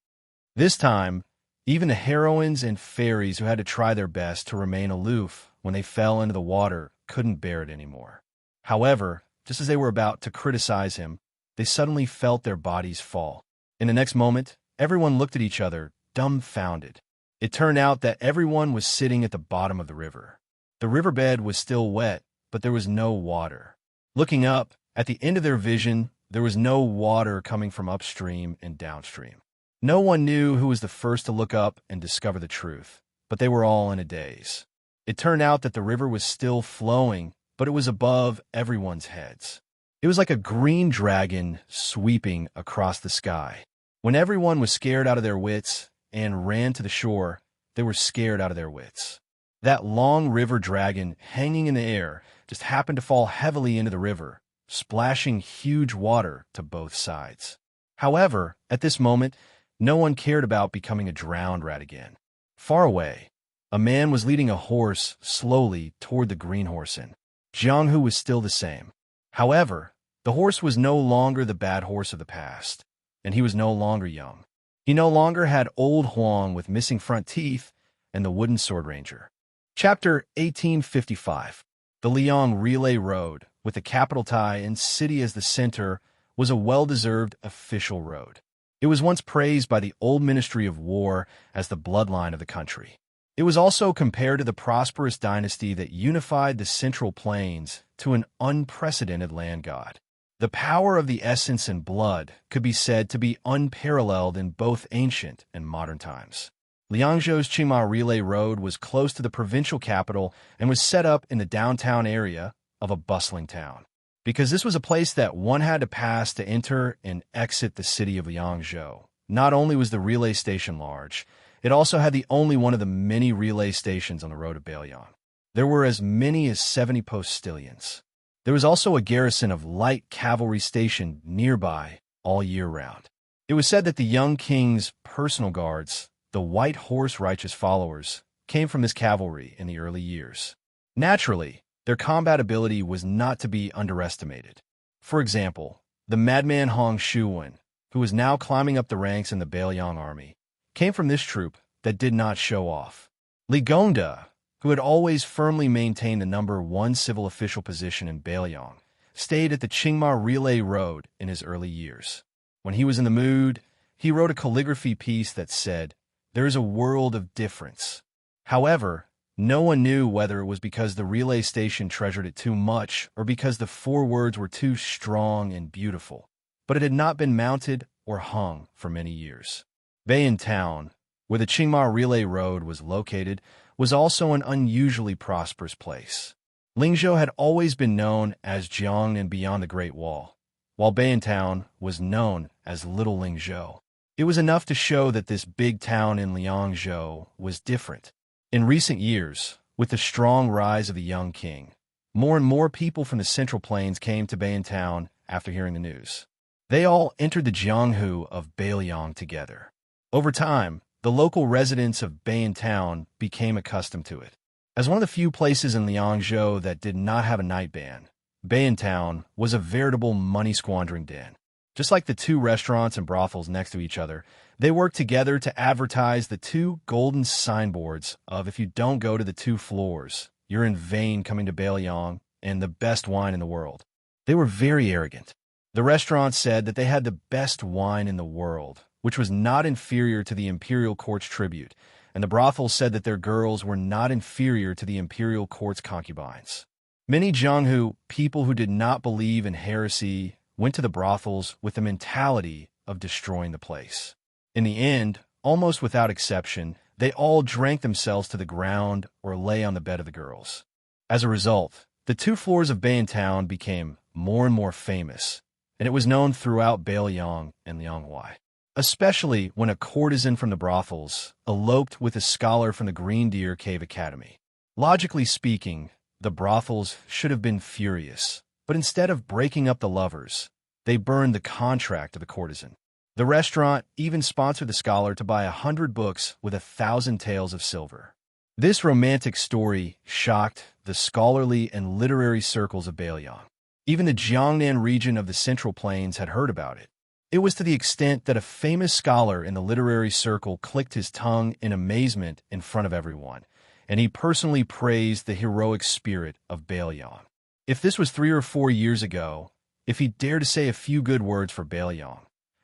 This time, even the heroines and fairies who had to try their best to remain aloof when they fell into the water couldn't bear it anymore. However, just as they were about to criticize him, they suddenly felt their bodies fall. In the next moment, everyone looked at each other, dumbfounded. It turned out that everyone was sitting at the bottom of the river. The riverbed was still wet, but there was no water. Looking up, at the end of their vision, there was no water coming from upstream and downstream. No one knew who was the first to look up and discover the truth, but they were all in a daze. It turned out that the river was still flowing, but it was above everyone's heads. It was like a green dragon sweeping across the sky. When everyone was scared out of their wits and ran to the shore, they were scared out of their wits. That long river dragon hanging in the air just happened to fall heavily into the river, splashing huge water to both sides. However, at this moment, no one cared about becoming a drowned rat again. Far away, a man was leading a horse slowly toward the green horse inn. Jianghu was still the same. However, the horse was no longer the bad horse of the past, and he was no longer young. He no longer had old Huang with missing front teeth and the wooden sword ranger. Chapter 1855. The Liang Relay Road, with the capital Tai and city as the center, was a well-deserved official road. It was once praised by the old Ministry of War as the bloodline of the country. It was also compared to the prosperous dynasty that unified the Central Plains to an unprecedented land god. The power of the essence and blood could be said to be unparalleled in both ancient and modern times. Liangzhou's Qingma Relay Road was close to the provincial capital and was set up in the downtown area of a bustling town. Because this was a place that one had to pass to enter and exit the city of Liangzhou. Not only was the relay station large, it also had the only one of the many relay stations on the road to Bailiang. There were as many as 70 postilions. There was also a garrison of light cavalry stationed nearby all year round. It was said that the young king's personal guards, the white horse righteous followers, came from this cavalry in the early years. Naturally, their combat ability was not to be underestimated. For example, the madman Hong Shuwen, who was now climbing up the ranks in the Bailiang army, came from this troop that did not show off. Li Gongda, who had always firmly maintained the #1 civil official position in Bailiang, stayed at the Qingma Relay Road in his early years. When he was in the mood, he wrote a calligraphy piece that said, "There is a world of difference." However, no one knew whether it was because the relay station treasured it too much or because the 4 words were too strong and beautiful, but it had not been mounted or hung for many years. Bayan Town, where the Qingma Relay Road was located, was also an unusually prosperous place. Lingzhou had always been known as Jiang and beyond the Great Wall, while Bayan Town was known as Little Lingzhou. It was enough to show that this big town in Liangzhou was different. In recent years, with the strong rise of the young king, more and more people from the Central Plains came to Bayan Town after hearing the news. They all entered the Jianghu of Bailiang together. Over time, the local residents of Bayan Town became accustomed to it. As one of the few places in Liangzhou that did not have a night ban, Bayan Town was a veritable money-squandering den. Just like the 2 restaurants and brothels next to each other, they worked together to advertise the 2 golden signboards of "If you don't go to the 2 floors, you're in vain coming to Bailiang and the best wine in the world. They were very arrogant. The restaurant said that they had the best wine in the world, which was not inferior to the imperial court's tribute, and the brothel said that their girls were not inferior to the imperial court's concubines. Many Jianghu, people who did not believe in heresy, went to the brothels with the mentality of destroying the place. In the end, almost without exception, they all drank themselves to the ground or lay on the bed of the girls. As a result, the 2 floors of Bayan Town became more and more famous, and it was known throughout Bailiang and Lianghuai. Especially when a courtesan from the brothels eloped with a scholar from the Green Deer Cave Academy. Logically speaking, the brothels should have been furious, but instead of breaking up the lovers, they burned the contract of the courtesan. The restaurant even sponsored the scholar to buy 100 books with 1,000 tales of silver. This romantic story shocked the scholarly and literary circles of Bailiang. Even the Jiangnan region of the Central Plains had heard about it. It was to the extent that a famous scholar in the literary circle clicked his tongue in amazement in front of everyone, and he personally praised the heroic spirit of Bailiang. If this was 3 or 4 years ago, if he dared to say a few good words for Bailiang,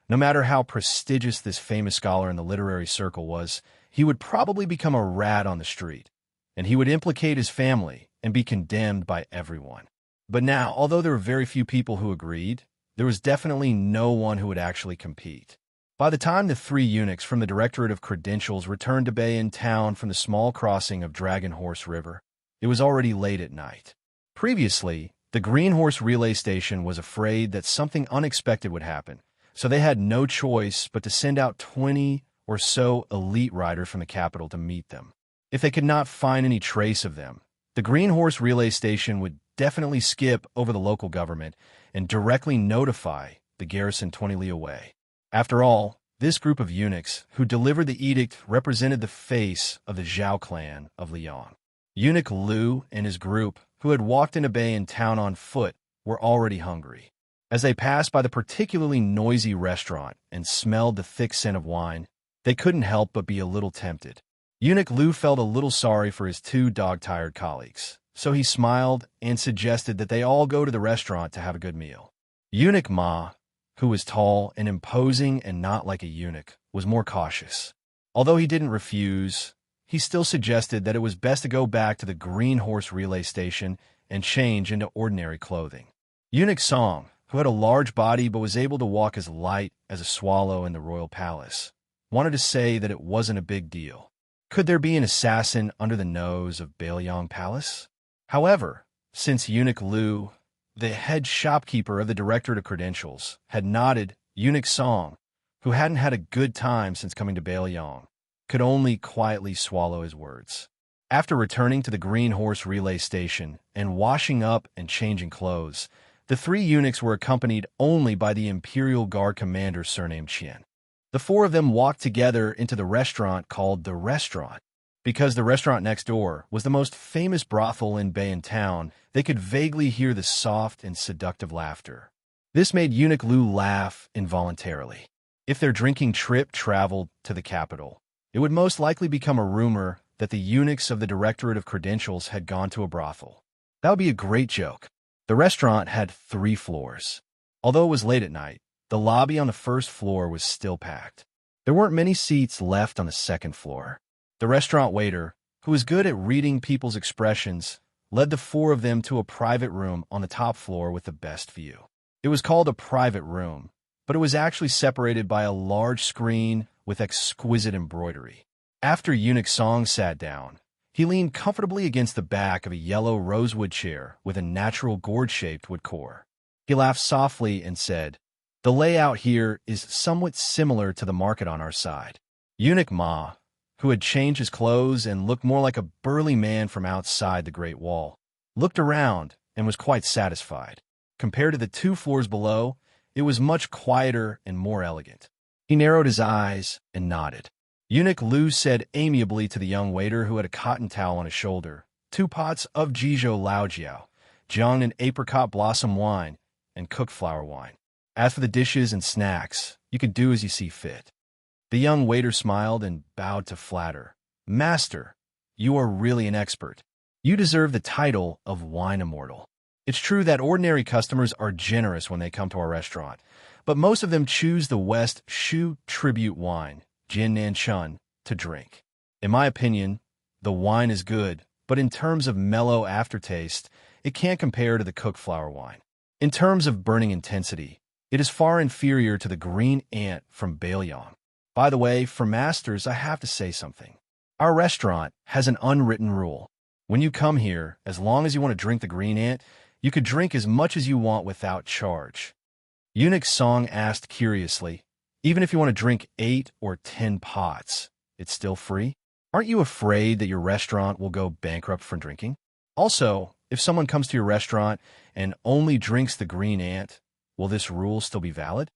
no matter how prestigious this famous scholar in the literary circle was, he would probably become a rat on the street, and he would implicate his family and be condemned by everyone. But now, although there were very few people who agreed, there was definitely no one who would actually compete. By the time the 3 eunuchs from the Directorate of Credentials returned to Bayan Town from the small crossing of Dragon Horse River, it was already late at night. Previously, the Green Horse Relay Station was afraid that something unexpected would happen, so they had no choice but to send out 20 or so elite riders from the capital to meet them. If they could not find any trace of them, the Green Horse Relay Station would definitely skip over the local government and directly notify the garrison 20 li away. After all, this group of eunuchs who delivered the edict represented the face of the Zhao clan of Liang. Eunuch Liu and his group, who had walked into Bayan Town on foot, were already hungry. As they passed by the particularly noisy restaurant and smelled the thick scent of wine, they couldn't help but be a little tempted. Eunuch Liu felt a little sorry for his 2 dog-tired colleagues, so he smiled and suggested that they all go to the restaurant to have a good meal. Eunuch Ma, who was tall and imposing and not like a eunuch, was more cautious. Although he didn't refuse, he still suggested that it was best to go back to the Green Horse Relay Station and change into ordinary clothing. Eunuch Song, who had a large body but was able to walk as light as a swallow in the royal palace, wanted to say that it wasn't a big deal. Could there be an assassin under the nose of Bailiang Palace? However, since Eunuch Liu, the head shopkeeper of the Directorate of Credentials, had nodded, Eunuch Song, who hadn't had a good time since coming to Bailiang, could only quietly swallow his words. After returning to the Green Horse Relay Station and washing up and changing clothes, the 3 eunuchs were accompanied only by the Imperial Guard commander surnamed Qian. The 4 of them walked together into the restaurant called The Restaurant. Because the restaurant next door was the most famous brothel in Bayan Town, they could vaguely hear the soft and seductive laughter. This made Eunuch Liu laugh involuntarily. If their drinking trip traveled to the capital, it would most likely become a rumor that the eunuchs of the Directorate of Credentials had gone to a brothel. That would be a great joke. The restaurant had 3 floors. Although it was late at night, the lobby on the first floor was still packed. There weren't many seats left on the second floor. The restaurant waiter, who was good at reading people's expressions, led the 4 of them to a private room on the top floor with the best view. It was called a private room, but it was actually separated by a large screen with exquisite embroidery. After Eunuch Song sat down, he leaned comfortably against the back of a yellow rosewood chair with a natural gourd-shaped wood core. He laughed softly and said, "The layout here is somewhat similar to the market on our side." Eunuch Ma, who had changed his clothes and looked more like a burly man from outside the Great Wall, looked around and was quite satisfied. Compared to the 2 floors below, it was much quieter and more elegant. He narrowed his eyes and nodded. Eunuch Liu said amiably to the young waiter who had a cotton towel on his shoulder, 2 pots of Jizhou Laojiao, Jiang and apricot blossom wine, and cooked flower wine. As for the dishes and snacks, you can do as you see fit. The young waiter smiled and bowed to flatter. "Master, you are really an expert." You deserve the title of Wine Immortal. It's true that ordinary customers are generous when they come to our restaurant, but most of them choose the West Shu tribute wine, Jin Nanchun, to drink. In my opinion, the wine is good, but in terms of mellow aftertaste, it can't compare to the cooked flower wine. In terms of burning intensity, it is far inferior to the green ant from Baelyang. By the way, for masters, I have to say something. Our restaurant has an unwritten rule. When you come here, as long as you want to drink the green ant, you could drink as much as you want without charge. Eunuch Song asked curiously, even if you want to drink 8 or 10 pots, it's still free? Aren't you afraid that your restaurant will go bankrupt from drinking? Also, if someone comes to your restaurant and only drinks the green ant, will this rule still be valid?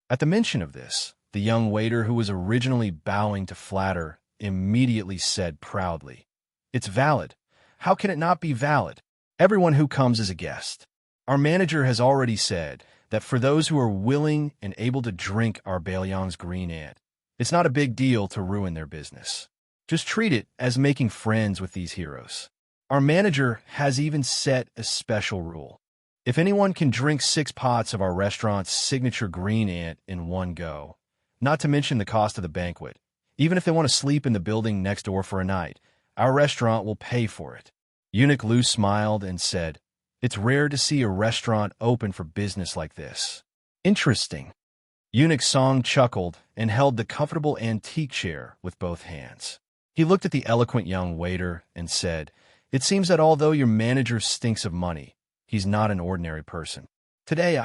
At the mention of this, the young waiter who was originally bowing to flatter immediately said proudly, "It's valid. How can it not be valid? Everyone who comes is a guest." Our manager has already said that for those who are willing and able to drink our Baelyang's green ant, it's not a big deal to ruin their business. Just treat it as making friends with these heroes. Our manager has even set a special rule. If anyone can drink 6 pots of our restaurant's signature green ant in one go, not to mention the cost of the banquet, even if they want to sleep in the building next door for a night, our restaurant will pay for it. Eunuch Lu smiled and said, "It's rare to see a restaurant open for business like this." Interesting. Eunuch Song chuckled and held the comfortable antique chair with both hands. He looked at the eloquent young waiter and said, "It seems that although your manager stinks of money, he's not an ordinary person. Today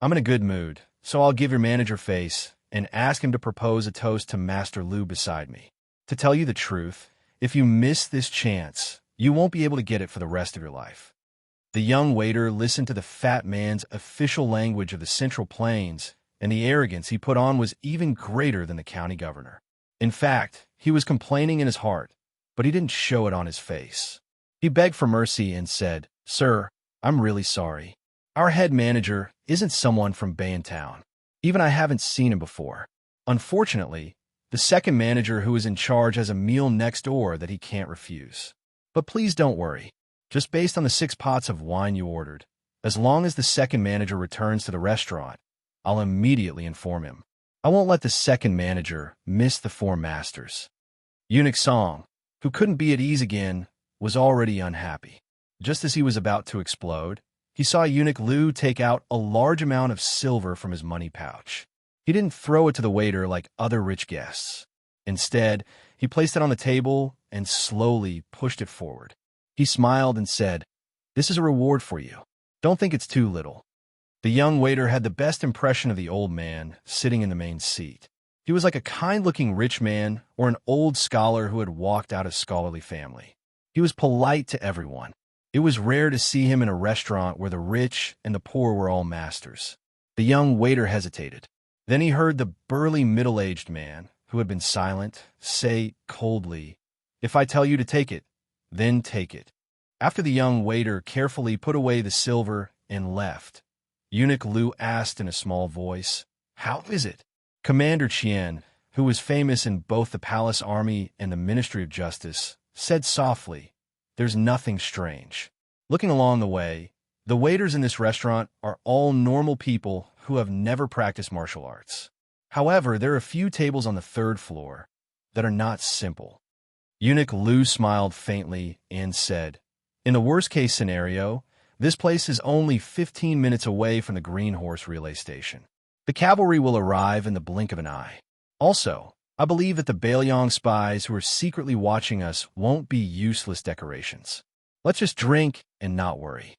I'm in a good mood, so I'll give your manager face and ask him to propose a toast to Master Lu beside me. To tell you the truth, if you miss this chance, you won't be able to get it for the rest of your life." The young waiter listened to the fat man's official language of the Central Plains, and the arrogance he put on was even greater than the county governor. In fact, he was complaining in his heart, but he didn't show it on his face. He begged for mercy and said, "Sir, I'm really sorry. Our head manager isn't someone from Bayantown. Even I haven't seen him before. Unfortunately, the second manager who is in charge has a meal next door that he can't refuse. But please don't worry. Just based on the 6 pots of wine you ordered, as long as the second manager returns to the restaurant, I'll immediately inform him. I won't let the second manager miss the 4 masters." Eunuch Song, who couldn't be at ease again, was already unhappy. Just as he was about to explode, he saw Eunuch Lu take out a large amount of silver from his money pouch. He didn't throw it to the waiter like other rich guests. Instead, he placed it on the table and slowly pushed it forward. He smiled and said, "This is a reward for you. Don't think it's too little." The young waiter had the best impression of the old man sitting in the main seat. He was like a kind-looking rich man or an old scholar who had walked out of scholarly family. He was polite to everyone. It was rare to see him in a restaurant where the rich and the poor were all masters. The young waiter hesitated. Then he heard the burly middle-aged man, who had been silent, say coldly, "If I tell you to take it, then take it." After the young waiter carefully put away the silver and left, Eunuch Lu asked in a small voice, "How is it?" Commander Qian, who was famous in both the palace army and the Ministry of Justice, said softly, "There's nothing strange." Looking along the way, the waiters in this restaurant are all normal people who have never practiced martial arts. However, there are a few tables on the 3rd floor that are not simple. Eunuch Lu smiled faintly and said, "In the worst-case scenario, this place is only 15 minutes away from the Green Horse relay station. The cavalry will arrive in the blink of an eye. Also, I believe that the Baelyang spies who are secretly watching us won't be useless decorations. Let's just drink and not worry."